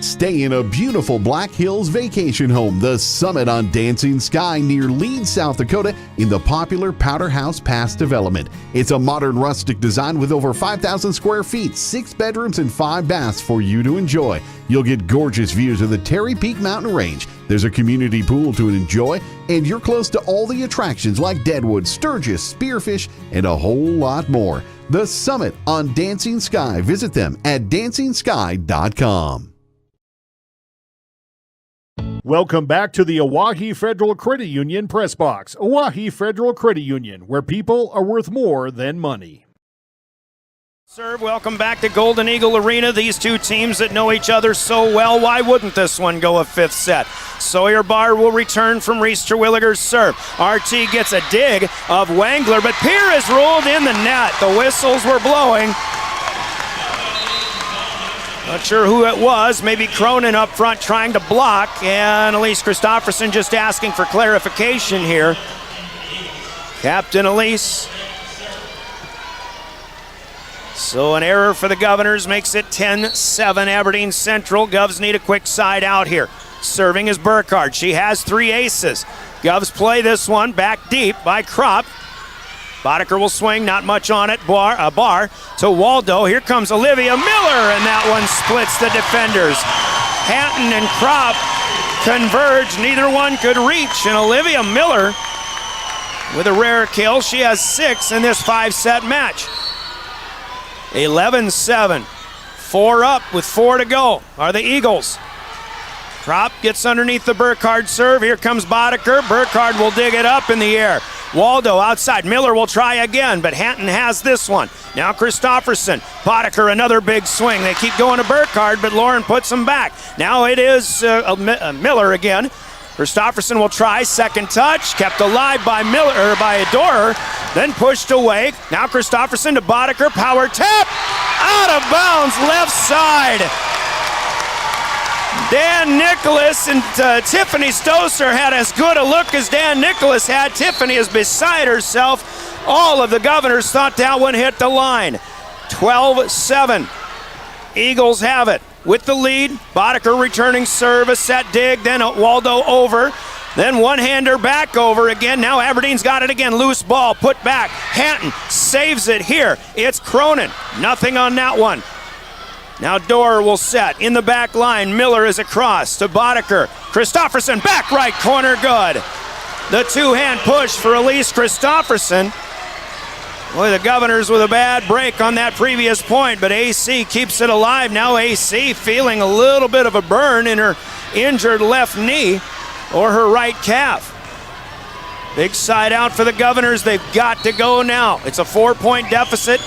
S4: Stay in a beautiful Black Hills vacation home, the Summit on Dancing Sky near Leeds, South Dakota, in the popular Powder House Pass development. It's a modern rustic design with over 5,000 square feet, 6 bedrooms, and 5 baths for you to enjoy. You'll get gorgeous views of the Terry Peak Mountain Range. There's a community pool to enjoy, and you're close to all the attractions like Deadwood, Sturgis, Spearfish, and a whole lot more. The Summit on Dancing Sky. Visit them at DancingSky.com.
S18: Welcome back to the Oahe Federal Credit Union Press Box. Oahe Federal Credit Union, where people are worth more than money.
S8: Serve, welcome back to Golden Eagle Arena. These two teams that know each other so well, why wouldn't this one go a 5th set? Sawyer Barr will return from Reese Terwilliger's serve. RT gets a dig of Wangler, but Pierre is ruled in the net. The whistles were blowing. Not sure who it was. Maybe Cronin up front trying to block, and Elise Christofferson just asking for clarification here. Captain Elise. So an error for the Governors makes it 10-7 Aberdeen Central. Govs need a quick side out here. Serving is Burkhardt. She has 3 aces. Govs play this one back deep by Kropp. Boddicker will swing, not much on it. Barr to Waldo. Here comes Olivia Miller, and that one splits the defenders. Hatton and Kropp converge. Neither one could reach, and Olivia Miller with a rare kill. She has 6 in this 5-set match. 11-7. 4 up with 4 to go are the Eagles. Kropp gets underneath the Burkhardt serve. Here comes Boddicker. Burkhardt will dig it up in the air. Waldo outside. Miller will try again, but Hatton has this one. Now Christofferson. Boddicker, another big swing. They keep going to Burkhardt, but Lauren puts them back. Now it is Miller again. Christofferson will try. Second touch. Kept alive by Miller, or by Adorer. Then pushed away. Now Christofferson to Boddicker. Power tap. Out of bounds. Left side. Dan Nicholas and Tiffany Stoser had as good a look as Dan Nicholas had. Tiffany is beside herself. All of the Governors thought that one hit the line. 12-7. Eagles have it with the lead. Boddicker returning serve, a set dig, then Waldo over. Then one-hander back over again. Now Aberdeen's got it again. Loose ball, put back. Hatton saves it here. It's Cronin. Nothing on that one. Now Dorer will set in the back line. Miller is across to Boddicker. Christofferson, back right corner, good. The two-hand push for Elise Christofferson. Boy, the Governors with a bad break on that previous point, but AC keeps it alive. Now AC feeling a little bit of a burn in her injured left knee or her right calf. Big side out for the Governors. They've got to go now. It's a 4-point deficit,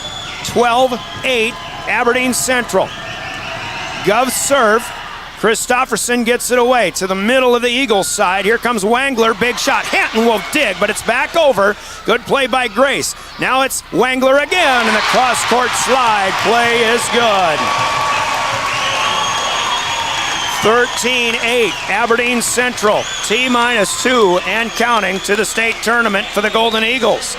S8: 12-8. Aberdeen Central. Govs serve. Christofferson gets it away to the middle of the Eagles side. Here comes Wangler, big shot. Hatton will dig, but it's back over. Good play by Grace. Now it's Wangler again, and the cross-court slide play is good. 13-8, Aberdeen Central. T-2 and counting to the state tournament for the Golden Eagles.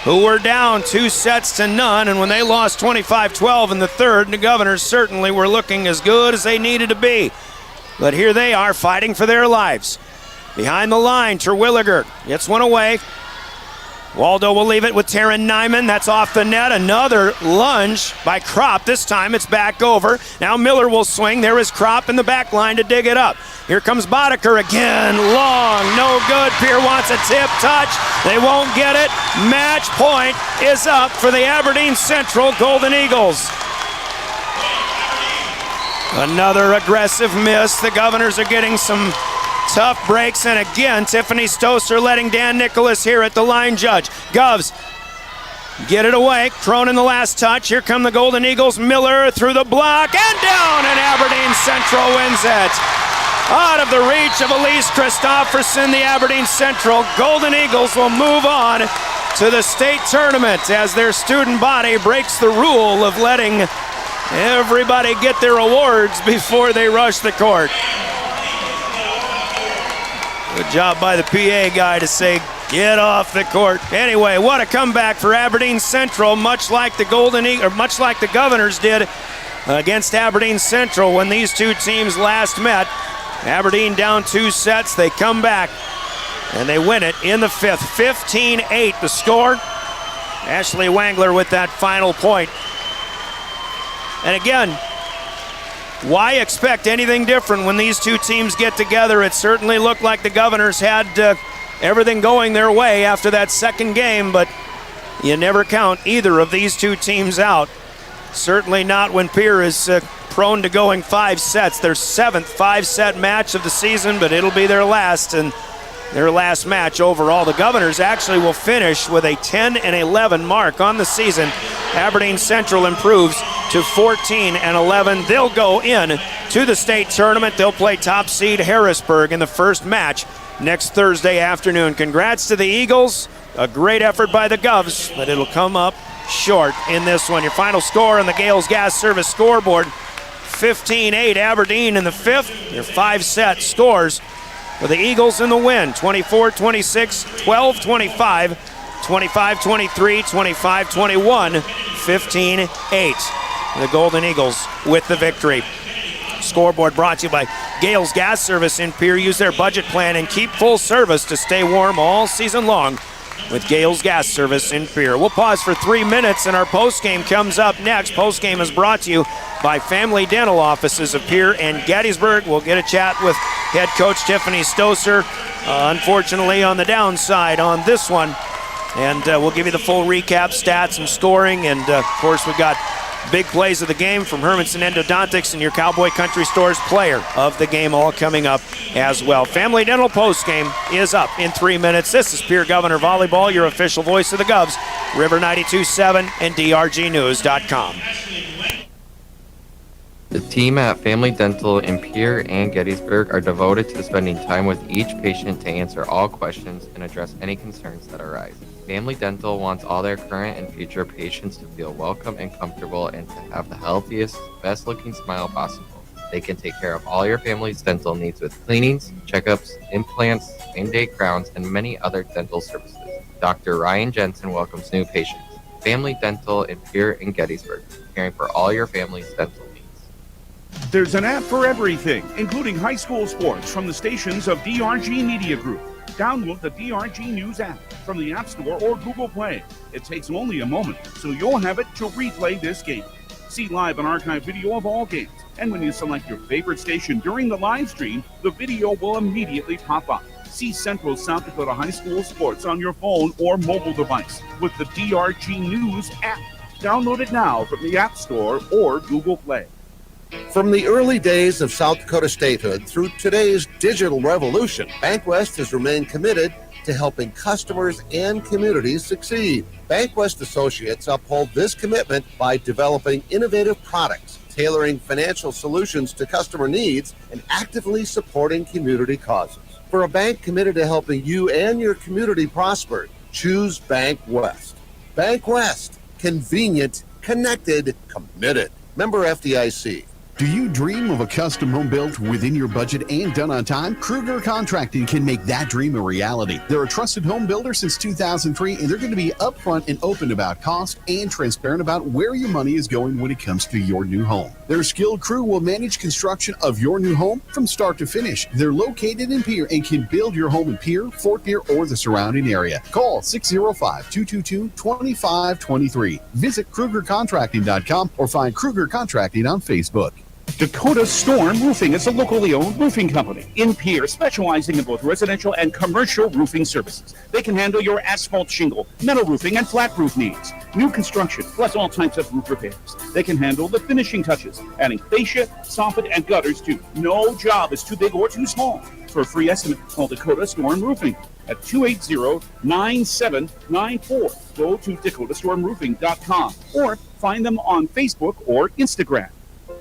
S8: who were down 2-0, and when they lost 25-12 in the third, the Governors certainly were looking as good as they needed to be. But here they are fighting for their lives. Behind the line, Terwilliger gets one away. Waldo will leave it with Taryn Nyman. That's off the net. Another lunge by Kropp. This time it's back over. Now Miller will swing. There is Kropp in the back line to dig it up. Here comes Boddicker again. Long, no good. Pierre wants a tip touch. They won't get it. Match point is up for the Aberdeen Central Golden Eagles. Another aggressive miss. The Governors are getting some tough breaks, and again, Tiffany Stoser letting Dan Nicholas here at the line judge. Govs get it away. Cronin the last touch. Here come the Golden Eagles. Miller through the block and down, and Aberdeen Central wins it. Out of the reach of Elise Christofferson, the Aberdeen Central Golden Eagles will move on to the state tournament as their student body breaks the rule of letting everybody get their awards before they rush the court. Good job by the PA guy to say, get off the court. Anyway, what a comeback for Aberdeen Central, much like the Governors did against Aberdeen Central when these two teams last met. Aberdeen down 2 sets, they come back and they win it in the fifth. 15-8 the score. Ashley Wangler with that final point. And again, why expect anything different when these two teams get together? It certainly looked like the Governors had everything going their way after that second game, but you never count either of these two teams out. Certainly not when Pierre is prone to going 5 sets. Their 7th 5-set match of the season, but it'll be their last, and their last match overall. The Governors actually will finish with a 10-11 mark on the season. Aberdeen Central improves to 14-11. They'll go in to the state tournament. They'll play top seed Harrisburg in the first match next Thursday afternoon. Congrats to the Eagles. A great effort by the Govs, but it'll come up short in this one. Your final score on the Gales Gas Service scoreboard, 15-8 Aberdeen in the 5th. Your 5-set scores for the Eagles in the win, 24-26, 12-25, 25-23, 25-21, 15-8. The Golden Eagles with the victory. Scoreboard brought to you by Gales Gas Service in Pierre. Use their budget plan and keep full service to stay warm all season long with Gales Gas Service in Pierre. We'll pause for 3 minutes and our postgame comes up next. Postgame is brought to you by Family Dental Offices of Pierre and Gettysburg. We'll get a chat with head coach Tiffany Stoser, unfortunately on the downside on this one. And we'll give you the full recap, stats and scoring. And of course we've got big plays of the game from Hermanson Endodontics and your Cowboy Country Stores player of the game all coming up as well. Family Dental postgame is up in 3 minutes. This is Pierre Governor Volleyball, your official voice of the Govs, River 92.7 and DRGnews.com.
S17: The team at Family Dental in Pierre and Gettysburg are devoted to spending time with each patient to answer all questions and address any concerns that arise. Family Dental wants all their current and future patients to feel welcome and comfortable and to have the healthiest, best-looking smile possible. They can take care of all your family's dental needs with cleanings, checkups, implants, same-day crowns, and many other dental services. Dr. Ryan Jensen welcomes new patients. Family Dental in Pierre and Gettysburg, caring for all your family's dental needs.
S16: There's an app for everything, including high school sports from the stations of DRG Media Group. Download the DRG News app from the App Store or Google Play. It takes only a moment, so you'll have it to replay this game. See live and archive video of all games. And when you select your favorite station during the live stream, the video will immediately pop up. See Central South Dakota High School sports on your phone or mobile device with the DRG News app. Download it now from the App Store or Google Play.
S19: From the early days of South Dakota statehood through today's digital revolution, BankWest has remained committed to helping customers and communities succeed. BankWest Associates uphold this commitment by developing innovative products, tailoring financial solutions to customer needs, and actively supporting community causes. For a bank committed to helping you and your community prosper, choose BankWest. BankWest, convenient, connected, committed. Member FDIC.
S4: Do you dream of a custom home built within your budget and done on time? Kruger Contracting can make that dream a reality. They're a trusted home builder since 2003, and they're going to be upfront and open about cost and transparent about where your money is going when it comes to your new home. Their skilled crew will manage construction of your new home from start to finish. They're located in Pierre and can build your home in Pierre, Fort Pierre, or the surrounding area. Call 605-222-2523. Visit KrugerContracting.com or find Kruger Contracting on Facebook.
S16: Dakota Storm Roofing is a locally owned roofing company in Pierre, specializing in both residential and commercial roofing services. They can handle your asphalt shingle, metal roofing, and flat roof needs. New construction, plus all types of roof repairs. They can handle the finishing touches, adding fascia, soffit, and gutters too. No job is too big or too small. For a free estimate, call Dakota Storm Roofing at 280-9794. Go to DakotaStormRoofing.com or find them on Facebook or Instagram.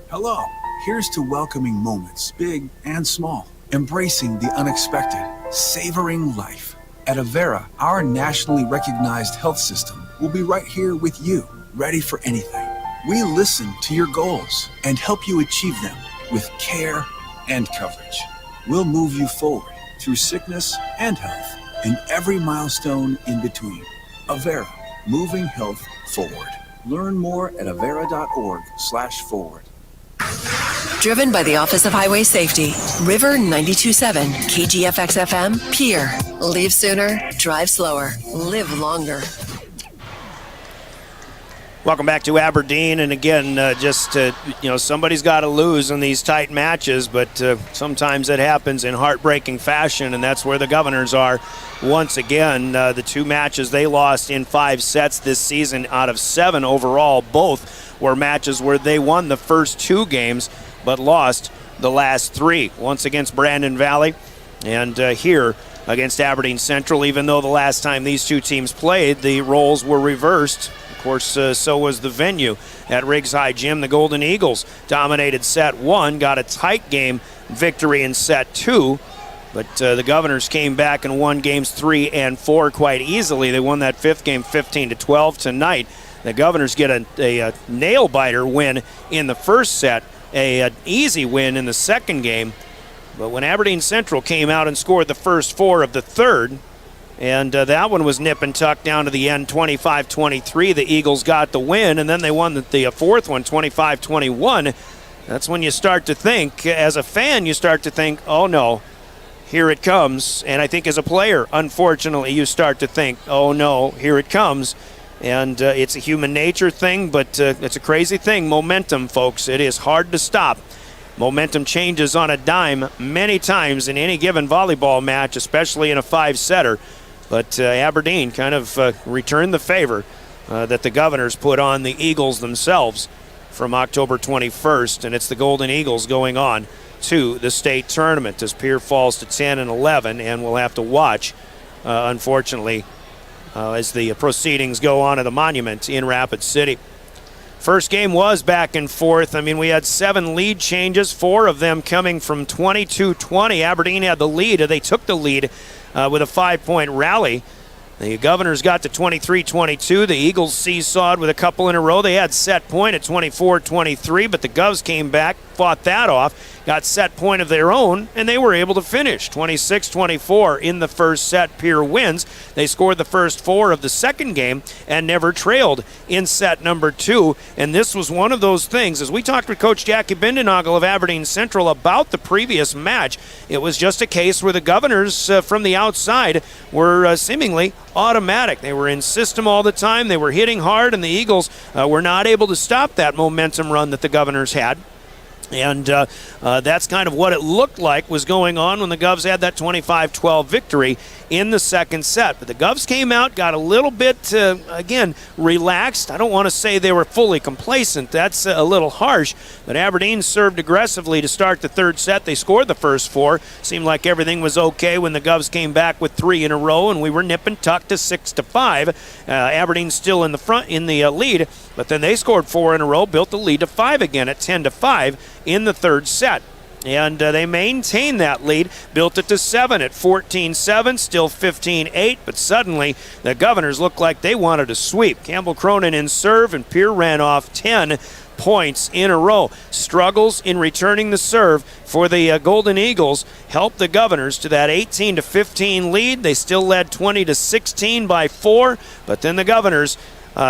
S9: Hello, here's to welcoming moments, big and small, embracing the unexpected, savoring life. At Avera, our nationally recognized health system will be right here with you, ready for anything. We listen to your goals and help you achieve them with care and coverage. We'll move you forward through sickness and health and every milestone in between. Avera, moving health forward. Learn more at avera.org/forward.
S20: Driven by the Office of Highway Safety. River 92.7, KGFX-FM, Pierre. Leave sooner, drive slower, live longer.
S8: Welcome back to Aberdeen, and again, somebody's got to lose in these tight matches, but sometimes it happens in heartbreaking fashion, and that's where the Governors are once again. The two matches they lost in 5 sets this season out of 7 overall, both were matches where they won the first 2 games but lost the last 3. Once against Brandon Valley, and here against Aberdeen Central, even though the last time these two teams played, the roles were reversed. Of course, so was the venue at Riggs High Gym. The Golden Eagles dominated set 1, got a tight game victory in set 2, but the Governors came back and won games 3 and 4 quite easily. They won that 5th game 15-12 tonight. The Governors get a nail-biter win in the first set, an easy win in the second game. But when Aberdeen Central came out and scored the first 4 of the third, and that one was nip and tuck down to the end, 25-23, the Eagles got the win, and then they won the fourth one, 25-21. That's when you start to think, as a fan, you start to think, oh no, here it comes. And I think as a player, unfortunately, you start to think, oh no, here it comes. And it's a human nature thing, but it's a crazy thing. Momentum, folks. It is hard to stop. Momentum changes on a dime many times in any given volleyball match, especially in a 5-setter. But Aberdeen kind of returned the favor that the Governors put on the Eagles themselves from October 21st. And it's the Golden Eagles going on to the state tournament as Pierre falls to 10-11. And we'll have to watch, unfortunately, as the proceedings go on at the Monument in Rapid City. First game was back and forth. I mean, we had 7 lead changes, 4 of them coming from 22-20. Aberdeen had the lead. They took the lead with a 5-point rally. The Governors got to 23-22. The Eagles seesawed with a couple in a row. They had set point at 24-23, but the Govs came back, fought that off, got set point of their own, and they were able to finish 26-24 in the first set. Pierre wins. They scored the first 4 of the second game and never trailed in set number 2. And this was one of those things. As we talked with Coach Jackie Bindenagel of Aberdeen Central about the previous match, it was just a case where the Governors from the outside were seemingly automatic. They were in system all the time. They were hitting hard, and the Eagles were not able to stop that momentum run that the Governors had. And that's kind of what it looked like was going on when the Govs had that 25-12 victory in the second set. But the Govs came out, got a little bit, again, relaxed. I don't want to say they were fully complacent. That's a little harsh. But Aberdeen served aggressively to start the third set. They scored the first 4. Seemed like everything was okay when the Govs came back with 3 in a row, and we were nip and tuck to 6-5. Aberdeen still in the front, in the lead, but then they scored 4 in a row, built the lead to 5 again at 10-5 in the third set. And they maintained that lead, built it to 7 at 14-7, still 15-8, but suddenly the Governors looked like they wanted to sweep. Campbell Cronin in serve, and Pierre ran off 10 points in a row. Struggles in returning the serve for the Golden Eagles helped the Governors to that 18-15 lead. They still led 20-16 by 4, but then the Governors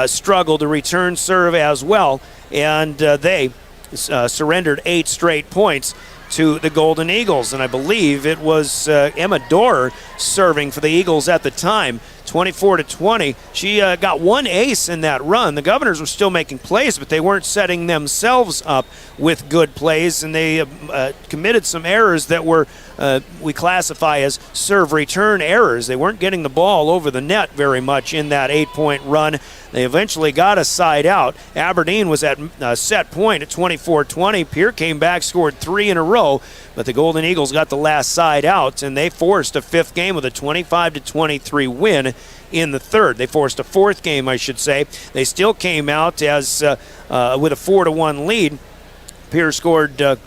S8: struggled to return serve as well, and they surrendered 8 straight points to the Golden Eagles. And I believe it was Emma Dorer serving for the Eagles at the time, 24-20. She got 1 ace in that run. The Governors were still making plays, but they weren't setting themselves up with good plays, and they committed some errors that were we classify as serve return errors. They weren't getting the ball over the net very much in that 8-point run. They eventually got a side out. Aberdeen was at set point at 24-20. Pierre came back, scored 3 in a row, but the Golden Eagles got the last side out, and they forced a 5th game with a 25-23 win in the 3rd. They forced a 4th game, I should say. They still came out as with a 4-1 lead. Pierre scored.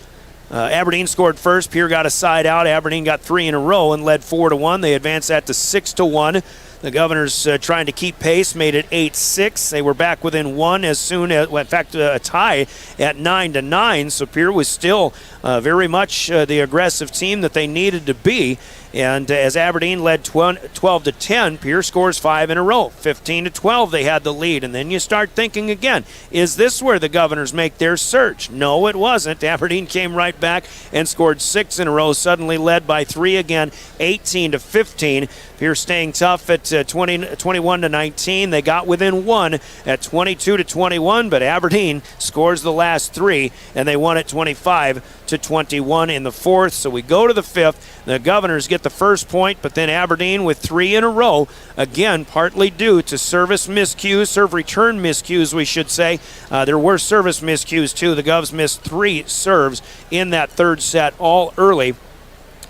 S8: Aberdeen scored first. Pierre got a side out. Aberdeen got 3 in a row and led 4-1. They advanced that to 6-1. The Governors trying to keep pace made it 8-6. They were back within 1 as soon as, well, in fact, a tie at 9-9. So Pierre was still very much the aggressive team that they needed to be. And as Aberdeen led 12-10, Pierre scores 5 in a row. 15-12, they had the lead. And then you start thinking again, is this where the Governors make their surge? No, it wasn't. Aberdeen came right back and scored 6 in a row, suddenly led by 3 again, 18-15. Pierre staying tough at 21-19. They got within 1 at 22-21, but Aberdeen scores the last 3, and they won at 25-21 in the 4th. So we go to the 5th. The Governors get the first point, but then Aberdeen with 3 in a row, again, partly due to serve return miscues, we should say. There were service miscues, too. The Govs missed 3 serves in that 3rd set, all early.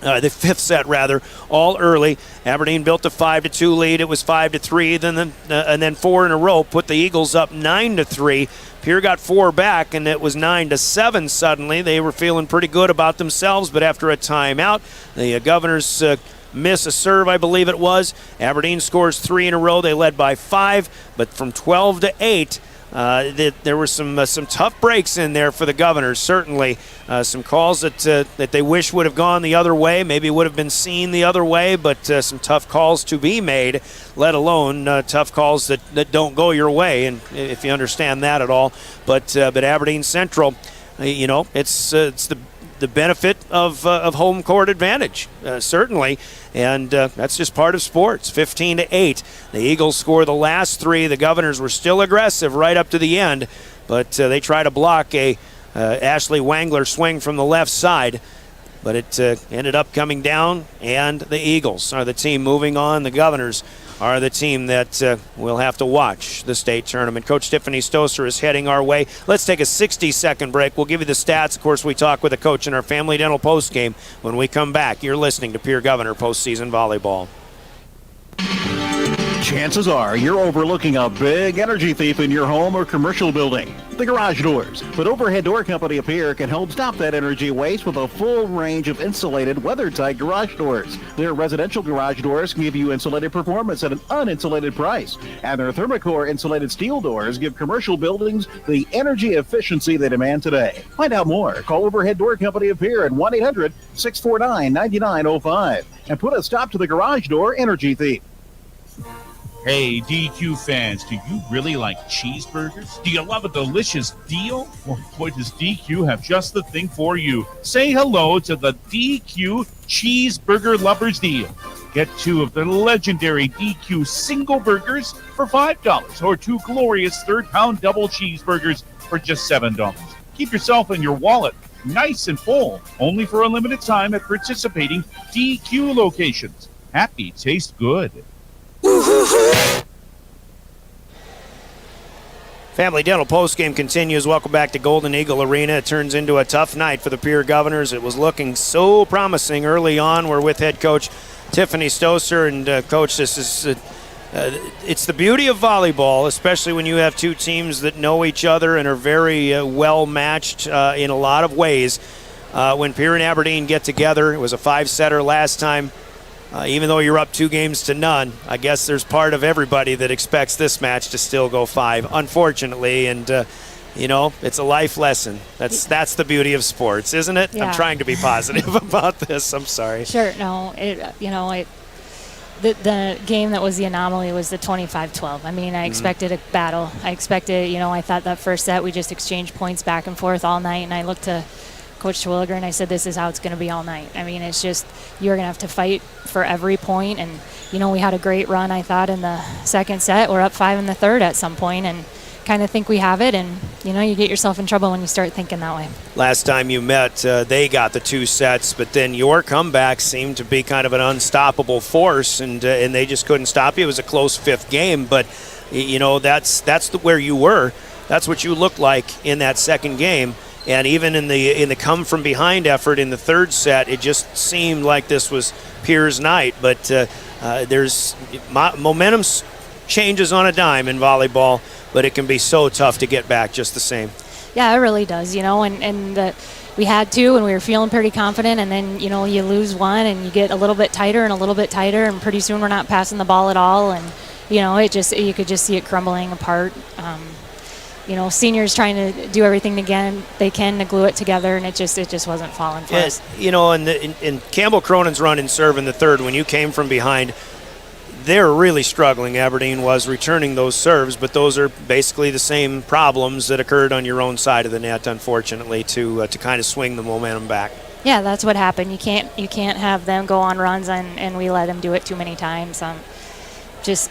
S8: The 5th set, rather, all early. Aberdeen built a 5-2 lead. It was 5-3, and then 4 in a row put the Eagles up 9-3. Pierre got 4 back, and it was 9-7 suddenly. They were feeling pretty good about themselves, but after a timeout, the Governors miss a serve, I believe it was. Aberdeen scores 3 in a row. They led by 5, but from 12-8, there were some tough breaks in there for the Governors, certainly. Some calls that they wish would have gone the other way, maybe would have been seen the other way, but some tough calls to be made, let alone tough calls that don't go your way, and if you understand that at all. But Aberdeen Central, it's the benefit of home court advantage, certainly, and that's just part of sports. 15-8. The Eagles score the last 3. The Governors were still aggressive right up to the end, but they try to block a Ashley Wangler swing from the left side, but it ended up coming down, and the Eagles are the team moving on. The Governors are the team that will have to watch the state tournament. Coach Tiffany Stoser is heading our way. Let's take a 60-second break. We'll give you the stats. Of course, we talk with the coach in our Family Dental postgame. When we come back, you're listening to Pierre Governor Postseason Volleyball.
S6: Chances are you're overlooking a big energy thief in your home or commercial building. The garage doors. But Overhead Door Company of Pierre can help stop that energy waste with a full range of insulated, weather-tight garage doors. Their residential garage doors give you insulated performance at an uninsulated price. And their Thermocore insulated steel doors give commercial buildings the energy efficiency they demand today. Find out more. Call Overhead Door Company of Pierre at 1-800-649-9905 and put a stop to the garage door energy thief.
S16: Hey, DQ fans, do you really like cheeseburgers? Do you love a delicious deal? Well, boy, does DQ have just the thing for you. Say hello to the DQ Cheeseburger Lovers Deal. Get 2 of the legendary DQ single burgers for $5 or 2 glorious third-pound double cheeseburgers for just $7. Keep yourself and your wallet nice and full, only for a limited time at participating DQ locations. Happy tastes good.
S8: Family Dental postgame continues. Welcome back to Golden Eagle Arena. It turns into a tough night for the Pierre Governors. It was looking so promising early on. We're with head coach Tiffany Stoser, and coach, this is it's the beauty of volleyball, especially when you have 2 teams that know each other and are very well matched in a lot of ways. When Pierre and Aberdeen get together, it was a 5-setter last time. Even though you're up 2-0, I guess there's part of everybody that expects this match to still go 5, unfortunately. And it's a life lesson. That's the beauty of sports, isn't it?
S11: Yeah.
S8: I'm trying to be positive about this. I'm sorry.
S11: Sure. No, the game that was the anomaly was the 25-12. I mean, I expected a battle. I expected, I thought that first set we just exchanged points back and forth all night, and I looked to Coach Terwilliger and I said, this is how it's going to be all night. I mean, it's just you're going to have to fight for every point, and, we had a great run, I thought, in the second set. We're up 5 in the third at some point, and kind of think we have it, and, you get yourself in trouble when you start thinking that way.
S8: Last time you met, they got the 2 sets, but then your comeback seemed to be kind of an unstoppable force, and they just couldn't stop you. It was a close 5th game, but that's where you were. That's what you looked like in that second game, and even in the come from behind effort in the 3rd set, it just seemed like this was Pierre's night. But there's momentum changes on a dime in volleyball, but it can be so tough to get back just the same.
S11: Yeah, it really does, and we had to, and we were feeling pretty confident, and then, you lose one, and you get a little bit tighter and a little bit tighter, and pretty soon we're not passing the ball at all, and, you could just see it crumbling apart. Seniors trying to do everything they can to glue it together, and it just wasn't falling for us.
S8: And Campbell Cronin's run in serve in the 3rd, when you came from behind, they're really struggling. Aberdeen was returning those serves, but those are basically the same problems that occurred on your own side of the net, unfortunately, to kind of swing the momentum back.
S11: Yeah, that's what happened. You can't have them go on runs, and we let them do it too many times. It's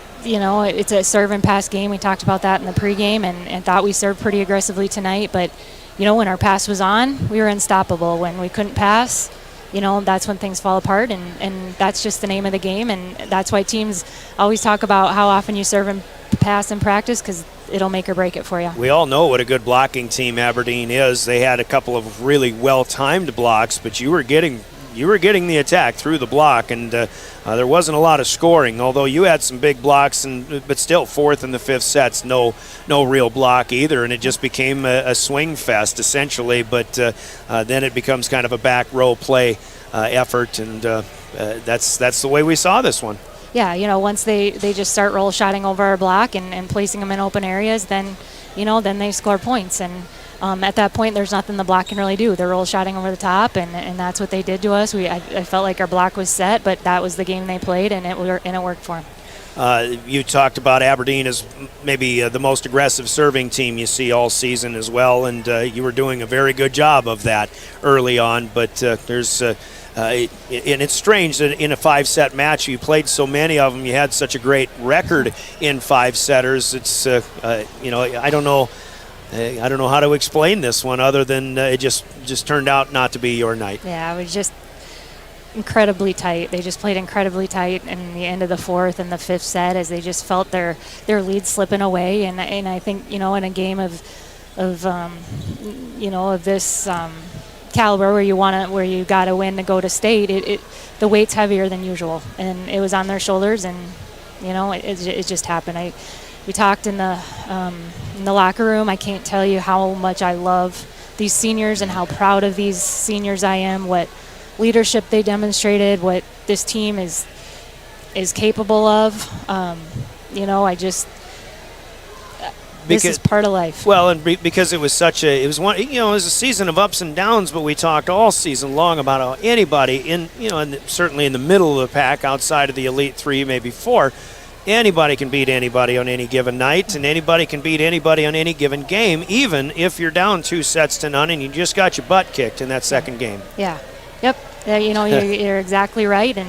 S11: a serve and pass game. We talked about that in the pregame, and thought we served pretty aggressively tonight. But, when our pass was on, we were unstoppable. When we couldn't pass, that's when things fall apart, and that's just the name of the game. And that's why teams always talk about how often you serve and pass in practice, because it'll make or break it for you.
S8: We all know what a good blocking team Aberdeen is. They had a couple of really well-timed blocks, but you were getting the attack through the block, and there wasn't a lot of scoring, although you had some big blocks, but still 4th and the 5th sets, no real block either, and it just became a swing fest essentially. But then it becomes kind of a back row play effort, and that's the way we saw this one.
S11: Yeah, once they just start roll shotting over our block and placing them in open areas, then they score points, and at that point, there's nothing the block can really do. They're roll shotting over the top, and that's what they did to us. I felt like our block was set, but that was the game they played, and it worked for them.
S8: You talked about Aberdeen as maybe the most aggressive serving team you see all season as well, and you were doing a very good job of that early on. But and it's strange that in a 5-set match, you played so many of them. You had such a great record in 5-setters. It's I don't know. I don't know how to explain this one other than it just turned out not to be your night.
S11: Yeah, it was just incredibly tight. They just played incredibly tight in the end of the 4th and the 5th set, as they just felt their lead slipping away. And I think, in a game of this caliber where you got to win to go to state, the weight's heavier than usual, and it was on their shoulders, and it just happened. We talked in the locker room. I can't tell you how much I love these seniors and how proud of these seniors I am, what leadership they demonstrated, what this team is capable of. This is part of life.
S8: Well, and because it was a season of ups and downs, but we talked all season long about how anybody certainly in the middle of the pack, outside of the Elite 3, maybe 4, anybody can beat anybody on any given night, and anybody can beat anybody on any given game, even if you're down 2-0 and you just got your butt kicked in that second game.
S11: Yeah. Yep. You're exactly right, and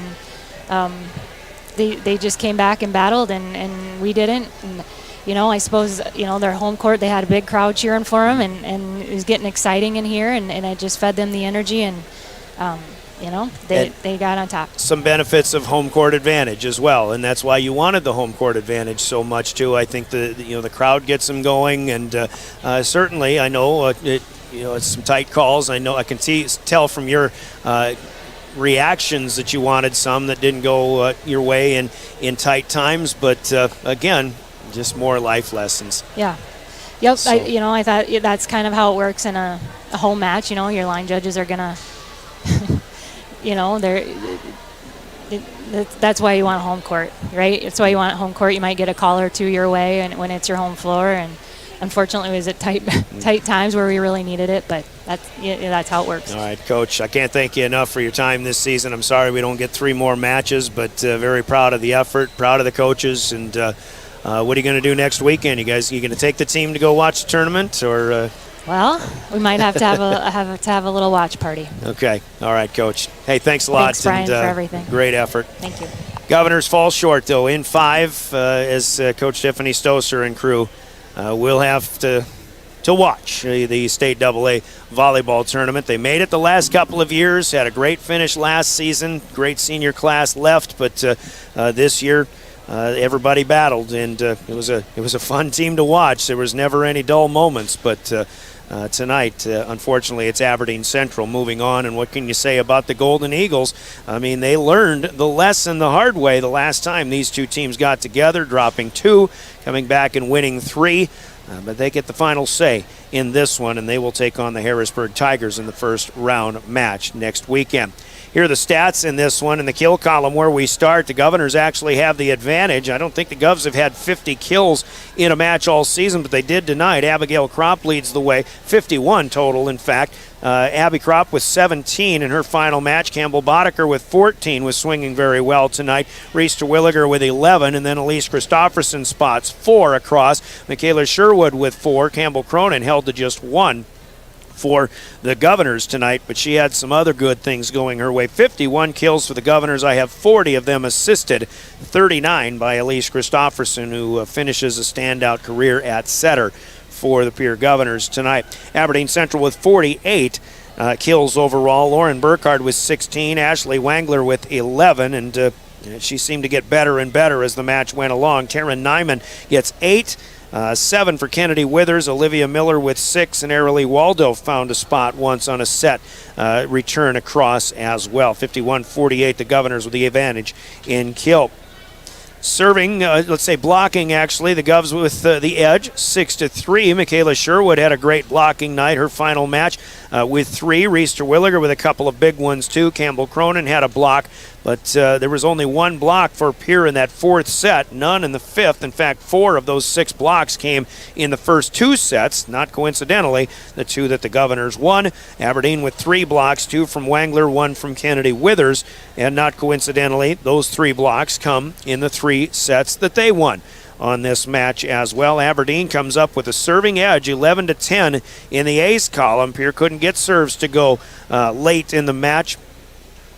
S11: they just came back and battled, and we didn't. And, I suppose, their home court, they had a big crowd cheering for them, and it was getting exciting in here, and it just fed them the energy, and they got on top.
S8: Some benefits of home court advantage as well, and that's why you wanted the home court advantage so much too. I think the crowd gets them going, and certainly I know it's some tight calls. I know I can tell from your reactions that you wanted some that didn't go your way in tight times, but again, just more life lessons.
S11: Yeah. Yep. So. I thought that's kind of how it works in a home match. Your line judges are gonna. That's why you want home court, right? It's why you want home court. You might get a call or two your way, and when it's your home floor, and unfortunately, it was at tight times where we really needed it, but that's how it works.
S8: All right, Coach, I can't thank you enough for your time this season. I'm sorry we don't get 3 more matches, but very proud of the effort, proud of the coaches, and what are you going to do next weekend? You going to take the team to go watch the tournament, or?
S11: Well, we might have to have a little watch party.
S8: Okay. All right, Coach. Hey, thanks a lot.
S11: Thanks, Brian,
S8: and,
S11: for everything.
S8: Great effort.
S11: Thank you.
S8: Governors fall short, though, in 5 as Coach Tiffany Stoser and crew will have to watch the State AA volleyball tournament. They made it the last couple of years, had a great finish last season, great senior class left, but this year everybody battled, and it was a fun team to watch. There was never any dull moments, but tonight, unfortunately, it's Aberdeen Central moving on, and what can you say about the Golden Eagles? I mean, they learned the lesson the hard way the last time these two teams got together, dropping 2, coming back and winning 3. But they get the final say in this one, and they will take on the Harrisburg Tigers in the first round match next weekend. Here are the stats in this one. In the kill column where we start, the Governors actually have the advantage. I don't think the Govs have had 50 kills in a match all season, but they did tonight. Abigail Kropp leads the way, 51 total, in fact. Abby Kropp with 17 in her final match. Campbell Boddicker with 14 was swinging very well tonight. Reese Terwilliger with 11, and then Elise Christofferson spots 4 across. Michaela Sherwood with 4. Campbell Cronin held to just 1 for the Governors tonight, but she had some other good things going her way. 51 kills for the Governors. I have 40 of them assisted, 39 by Elise Christofferson, who finishes a standout career at setter for the Pierre Governors tonight. Aberdeen Central with 48 kills overall. Lauren Burkhardt with 16, Ashley Wangler with 11, and she seemed to get better and better as the match went along. Taryn Nyman gets 8. 7 for Kennedy Withers, Olivia Miller with 6, and Arilee Waldo found a spot once on a set return across as well. 51-48, the Governors with the advantage in kill. Serving, let's say blocking actually, the Govs with the edge, 6-3. Michaela Sherwood had a great blocking night, her final match with 3. Reese Terwilliger with a couple of big ones too. Campbell Cronin had a block, but there was only 1 block for Pierre in that 4th set, none in the 5th. In fact, 4 of those 6 blocks came in the first 2 sets, not coincidentally, the 2 that the Governors won. Aberdeen with 3 blocks, 2 from Wangler, 1 from Kennedy Withers, and not coincidentally, those 3 blocks come in the 3 sets that they won on this match as well. Aberdeen comes up with a serving edge, 11-10 in the ace column. Pierre couldn't get serves to go late in the match,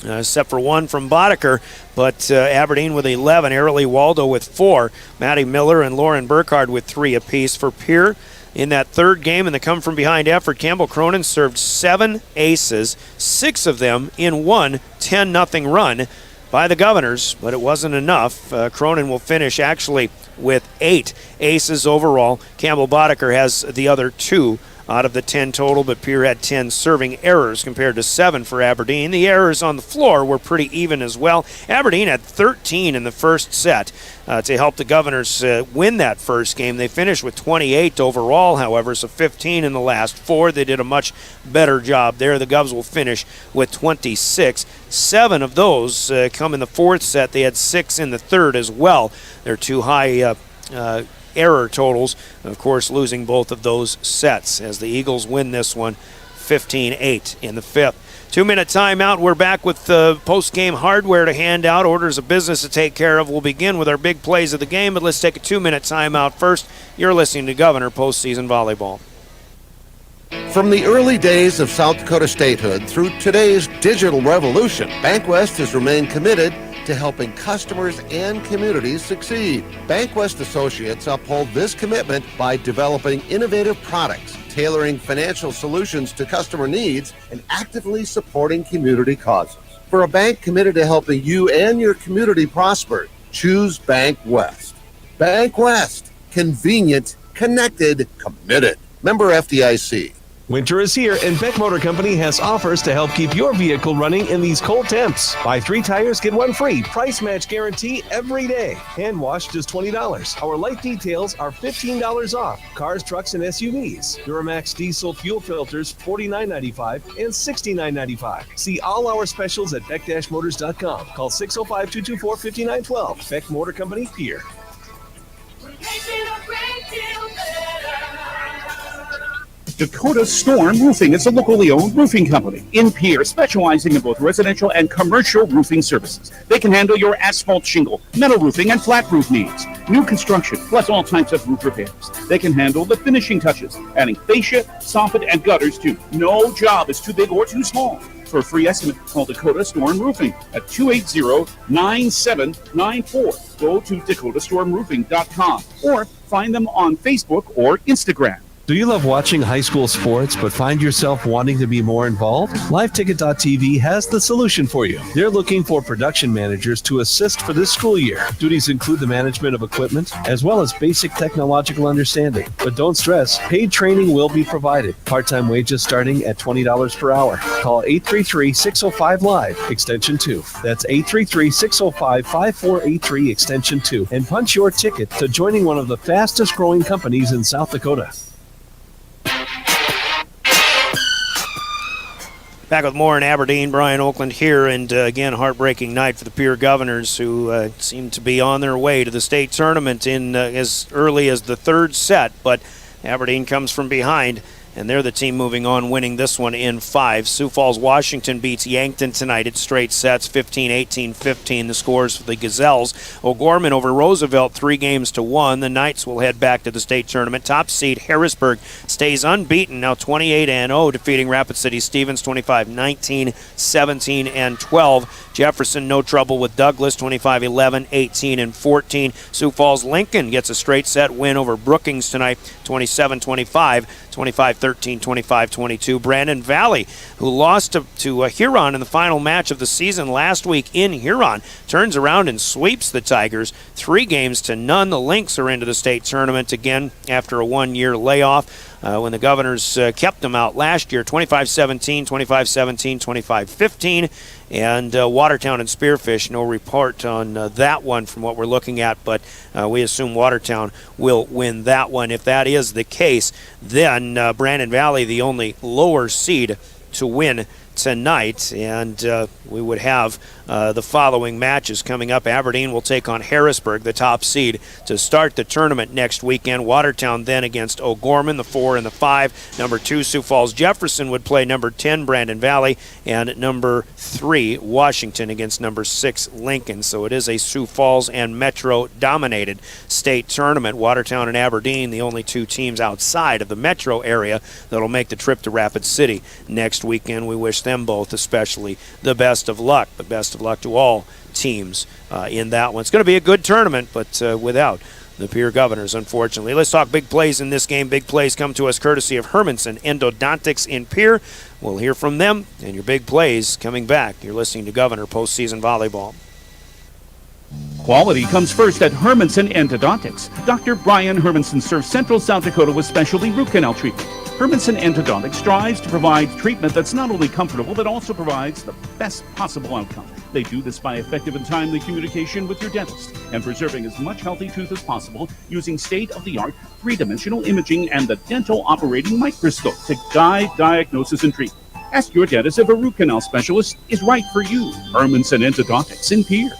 S8: except for 1 from Boddicker, but Aberdeen with 11, Arilee Waldo with 4, Maddie Miller and Lauren Burkhardt with 3 apiece for Pierre. In that 3rd game in the come-from-behind effort, Campbell Cronin served 7 aces, 6 of them in one 10-0 run by the Governors, but it wasn't enough. Cronin will finish actually with 8 aces overall. Campbell Boddicker has the other 2 out of the 10 total, but Pierre had 10 serving errors compared to 7 for Aberdeen. The errors on the floor were pretty even as well. Aberdeen had 13 in the first set to help the Governors win that first game. They finished with 28 overall, however, so 15 in the last 4. They did a much better job there. The Govs will finish with 26. 7 of those come in the 4th set. They had 6 in the 3rd as well. They're too high error totals, of course, losing both of those sets as the Eagles win this one 15-8 in the 5th. 2-minute timeout. We're back with the post-game hardware to hand out, orders of business to take care of. We'll begin with our big plays of the game, but let's take a 2-minute timeout first. You're listening to Governor Postseason Volleyball.
S19: From the early days of South Dakota statehood through today's digital revolution, BankWest has remained committed to helping customers and communities succeed. BankWest Associates uphold this commitment by developing innovative products, tailoring financial solutions to customer needs, and actively supporting community causes. For a bank committed to helping you and your community prosper, choose BankWest. BankWest. Convenient, connected, committed. Member FDIC.
S2: Winter is here, and Beck Motor Company has offers to help keep your vehicle running in these cold temps. Buy 3 tires, get 1 free. Price match guarantee every day. Hand wash just $20. Our light details are $15 off. Cars, trucks, and SUVs. Duramax diesel fuel filters, $49.95 and $69.95. See all our specials at beck-motors.com. Call 605-224-5912. Beck Motor Company, Pierre.
S10: Making a great deal better.
S16: Dakota Storm Roofing is a locally owned roofing company in Pierre, specializing in both residential and commercial roofing services. They can handle your asphalt shingle, metal roofing, and flat roof needs. New construction, plus all types of roof repairs. They can handle the finishing touches, adding fascia, soffit, and gutters too. No job is too big or too small. For a free estimate, call Dakota Storm Roofing at 280-9794. Go to dakotastormroofing.com or find them on Facebook or Instagram.
S2: Do you love watching high school sports but find yourself wanting to be more involved? LiveTicket.tv has the solution for you. They're looking for production managers to assist for this school year. Duties include the management of equipment as well as basic technological understanding. But don't stress, paid training will be provided. Part-time wages starting at $20 per hour. Call 833-605-LIVE, extension 2. That's 833-605-5483, extension 2. And punch your ticket to joining one of the fastest growing companies in South Dakota.
S8: Back with more in Aberdeen. Brian Oakland here, and again, heartbreaking night for the Pierre Governors, who seem to be on their way to the state tournament in as early as the third set, but Aberdeen comes from behind, and they're the team moving on, winning this one in 5. Sioux Falls, Washington beats Yankton tonight at straight sets, 15-18, 15. The scores for the Gazelles. O'Gorman over Roosevelt, 3-1. The Knights will head back to the state tournament. Top seed Harrisburg stays unbeaten, now 28-0, defeating Rapid City Stevens 25-19, 17 and 12. Jefferson no trouble with Douglas 25-11, 18 and 14. Sioux Falls Lincoln gets a straight set win over Brookings tonight, 27-25, 25-13, 25-22. Brandon Valley, who lost to Huron in the final match of the season last week in Huron, turns around and sweeps the Tigers 3-0. The Lynx are into the state tournament again after a one-year layoff. When the Governors kept them out last year, 25-17, 25-17, 25-15. And Watertown and Spearfish, no report on that one from what we're looking at, but we assume Watertown will win that one. If that is the case, then Brandon Valley, the only lower seed to win tonight, and we would have the following matches coming up. Aberdeen will take on Harrisburg, the top seed, to start the tournament next weekend. Watertown then against O'Gorman, the 4 and the 5. Number 2, Sioux Falls Jefferson would play number 10, Brandon Valley, and number 3, Washington against number 6, Lincoln. So it is a Sioux Falls and Metro-dominated state tournament. Watertown and Aberdeen, the only two teams outside of the Metro area that'll make the trip to Rapid City next weekend. We wish them both especially the best of luck. The best of luck to all teams in that one. It's going to be a good tournament, but without the Pierre Governors, unfortunately. Let's talk big plays in this game. Big plays come to us courtesy of Hermanson Endodontics in Pierre. We'll hear from them and your big plays coming back. You're listening to Governor Postseason Volleyball.
S16: Quality comes first at Hermanson Endodontics. Dr. Brian Hermanson serves Central South Dakota with specialty root canal treatment. Hermanson Endodontics strives to provide treatment that's not only comfortable, but also provides the best possible outcome. They do this by effective and timely communication with your dentist and preserving as much healthy tooth as possible using state-of-the-art three-dimensional imaging and the dental operating microscope to guide diagnosis and treatment. Ask your dentist if a root canal specialist is right for you. Hermanson Endodontics in Pierre.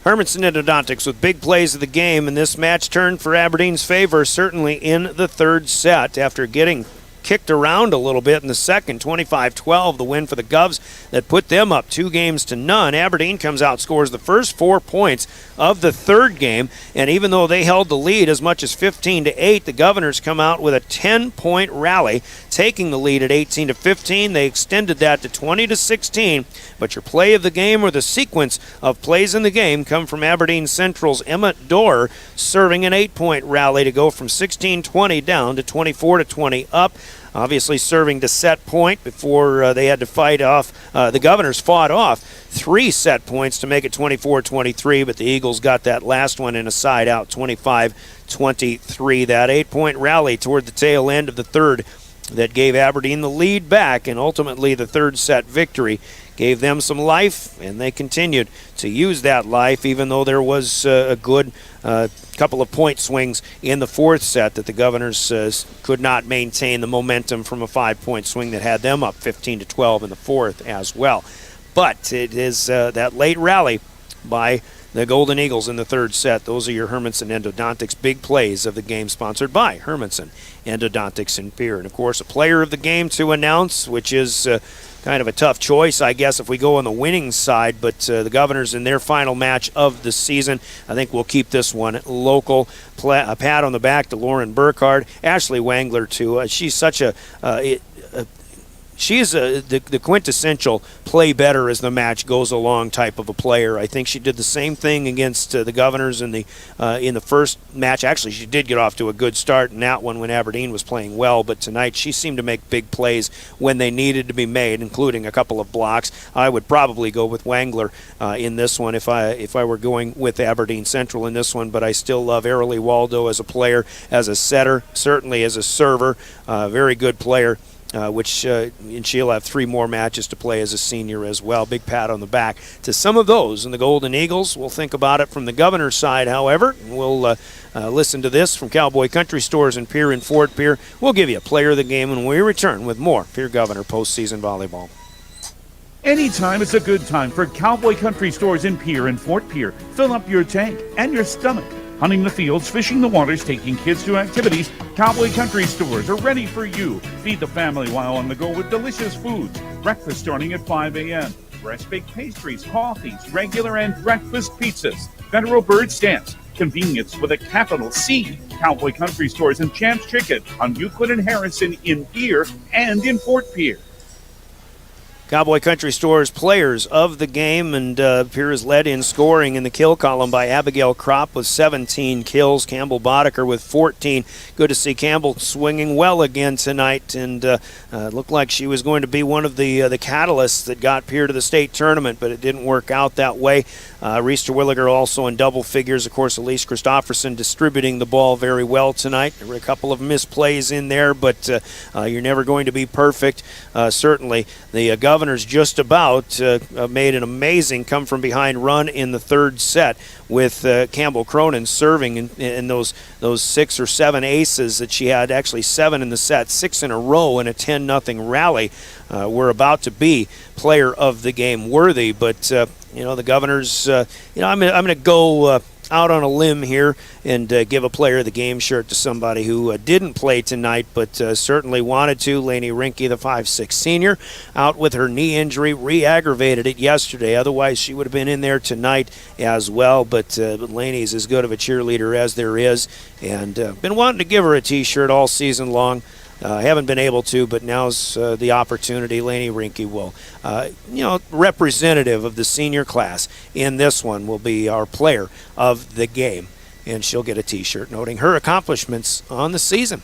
S8: Hermanson Endodontics with big plays of the game, and this match turned for Aberdeen's favor, certainly in the third set after getting kicked around a little bit in the second. 25-12, the win for the Govs that put them up 2-0. Aberdeen comes out, scores the first 4 points of the third game, and even though they held the lead as much as 15-8, the Governors come out with a 10-point rally, taking the lead at 18-15. They extended that to 20-16, but your play of the game, or the sequence of plays in the game, come from Aberdeen Central's Emma Dorr serving an 8-point rally to go from 16-20 down to 24-20 up. Obviously serving to set point before they had to fight off. The Governors fought off 3 set points to make it 24-23, but the Eagles got that last one in a side out, 25-23. That 8-point rally toward the tail end of the third that gave Aberdeen the lead back, and ultimately the third set victory gave them some life, and they continued to use that life, even though there was a good couple of point swings in the fourth set that the Governors could not maintain the momentum from a 5-point swing that had them up 15-12 in the fourth as well. But it is that late rally by the Golden Eagles in the third set. Those are your Hermanson Endodontics big plays of the game, sponsored by Hermanson Endodontics in Pierre. And, of course, a player of the game to announce, which is kind of a tough choice, I guess, if we go on the winning side. But the Governors in their final match of the season, I think we'll keep this one local. A pat on the back to Lauren Burkhardt. Ashley Wangler, too. She's such she's the quintessential play better as the match goes along type of a player. I think she did the same thing against the Governors in the first match. Actually, she did get off to a good start in that one when Aberdeen was playing well, but tonight she seemed to make big plays when they needed to be made, including a couple of blocks. I would probably go with Wangler in this one if I were going with Aberdeen Central in this one, but I still love Arilee Waldo as a player, as a setter, certainly as a server. Very good player. And she'll have 3 more matches to play as a senior as well. Big pat on the back to some of those. And the Golden Eagles, we'll think about it from the Governor's side, however. We'll listen to this from Cowboy Country Stores in Pierre and Fort Pierre. We'll give you a player of the game when we return with more Pierre Governor postseason volleyball.
S16: Anytime is a good time for Cowboy Country Stores in Pierre and Fort Pierre. Fill up your tank and your stomach. Hunting the fields, fishing the waters, taking kids to activities, Cowboy Country Stores are ready for you. Feed the family while on the go with delicious foods. Breakfast starting at 5 a.m. Fresh baked pastries, coffees, regular and breakfast pizzas. Federal bird stamps. Convenience with a capital C. Cowboy Country Stores and Champs Chicken on Euclid and Harrison in Pierre and in Fort Pierre.
S8: Cowboy Country Stores players of the game, and Pierre is led in scoring in the kill column by Abigail Kropp with 17 kills, Campbell Boddicker with 14. Good to see Campbell swinging well again tonight, and looked like she was going to be one of the catalysts that got Pierre to the state tournament, but it didn't work out that way. Reese Terwilliger also in double figures. Of course, Elise Christofferson distributing the ball very well tonight. There were a couple of misplays in there, but you're never going to be perfect. Certainly, the Governors just about made an amazing come-from-behind run in the third set with Campbell Cronin serving in those 6 or 7 aces that she had, actually 7 in the set, 6 in a row in a 10-0 rally. We're about to be player of the game worthy, but the Governors, I'm going to go out on a limb here and give a player of the game shirt to somebody who didn't play tonight but certainly wanted to. Lainey Rinke, the 5'6 senior, out with her knee injury, re-aggravated it yesterday. Otherwise, she would have been in there tonight as well, but Lainey's as good of a cheerleader as there is, and been wanting to give her a T-shirt all season long. Haven't been able to, but now's the opportunity. Lainey Rinke will, representative of the senior class in this one, will be our player of the game, and she'll get a T-shirt noting her accomplishments on the season.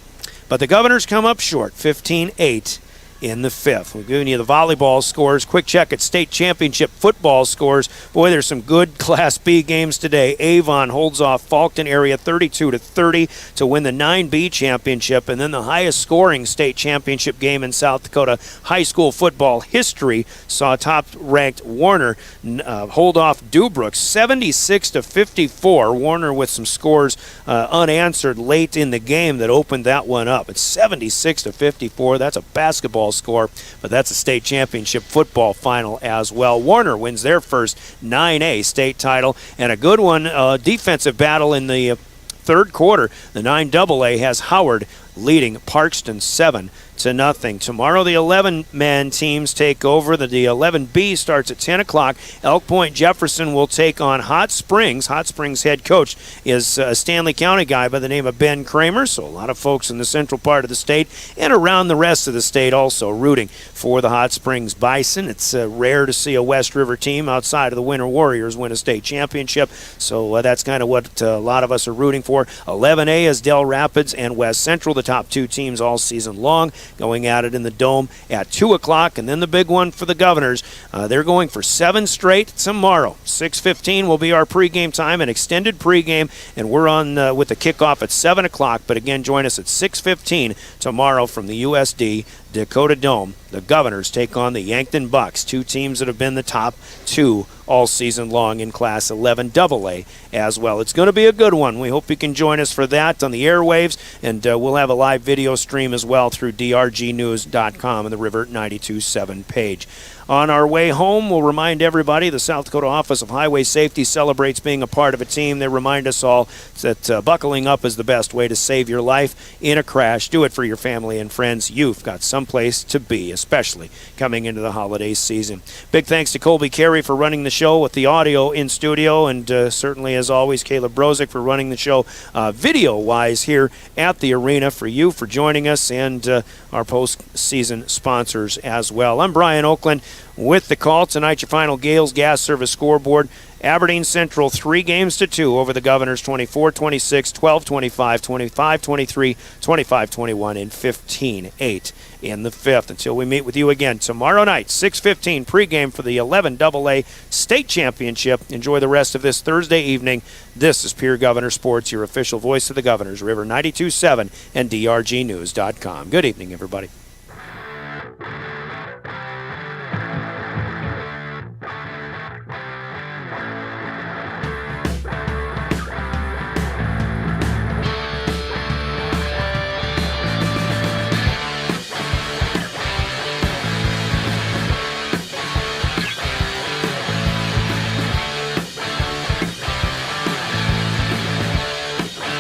S8: But the Governors come up short, 15-8 in the fifth. We're giving you the volleyball scores. Quick check at state championship football scores. Boy, there's some good Class B games today. Avon holds off Faulkton area 32-30 to win the 9B championship, and then the highest scoring state championship game in South Dakota high school football history saw top-ranked Warner hold off Dubrook 76-54. Warner with some scores unanswered late in the game that opened that one up. It's 76-54. That's a basketball score, but that's a state championship football final as well. Warner wins their first 9A state title, and a good one, defensive battle in the third quarter. The 9AA has Howard leading Parkston 7-0. Tomorrow the 11-man teams take over. The 11B starts at 10 o'clock. Elk Point Jefferson will take on Hot Springs. Hot Springs head coach is a Stanley County guy by the name of Ben Kramer, so a lot of folks in the central part of the state and around the rest of the state also rooting for the Hot Springs Bison. It's rare to see a West River team outside of the Winter Warriors win a state championship, so that's kind of what a lot of us are rooting for. 11A is Del Rapids and West Central, the top two teams all season long, going at it in the Dome at 2 o'clock. And then the big one for the Governors. They're going for 7 straight tomorrow. 6:15 will be our pregame time, an extended pregame, and we're on with the kickoff at 7 o'clock. But again, join us at 6:15 tomorrow from the USD Dakota Dome. The Governors take on the Yankton Bucks, two teams that have been the top two all season long in Class 11AA as well. It's going to be a good one. We hope you can join us for that on the airwaves, and we'll have a live video stream as well through drgnews.com and the River 92.7 page. On our way home, we'll remind everybody the South Dakota Office of Highway Safety celebrates being a part of a team. They remind us all that buckling up is the best way to save your life in a crash. Do it for your family and friends. You've got someplace to be, especially coming into the holiday season. Big thanks to Colby Carey for running the show with the audio in studio, and certainly, as always, Caleb Brozick for running the show video-wise here at the arena. For you for joining us, and our postseason sponsors as well. I'm Brian Oakland with the call tonight. Your final Gales Gas Service scoreboard: Aberdeen Central 3-2 over the Governors, 24-26, 12-25, 25-23, 25-21, and 15-8 in the fifth. Until we meet with you again tomorrow night, 6:15 pregame for the 11AA State Championship. Enjoy the rest of this Thursday evening. This is Pierre Governor Sports, your official voice of the Governors, River 92.7 and DRGnews.com. Good evening, everybody.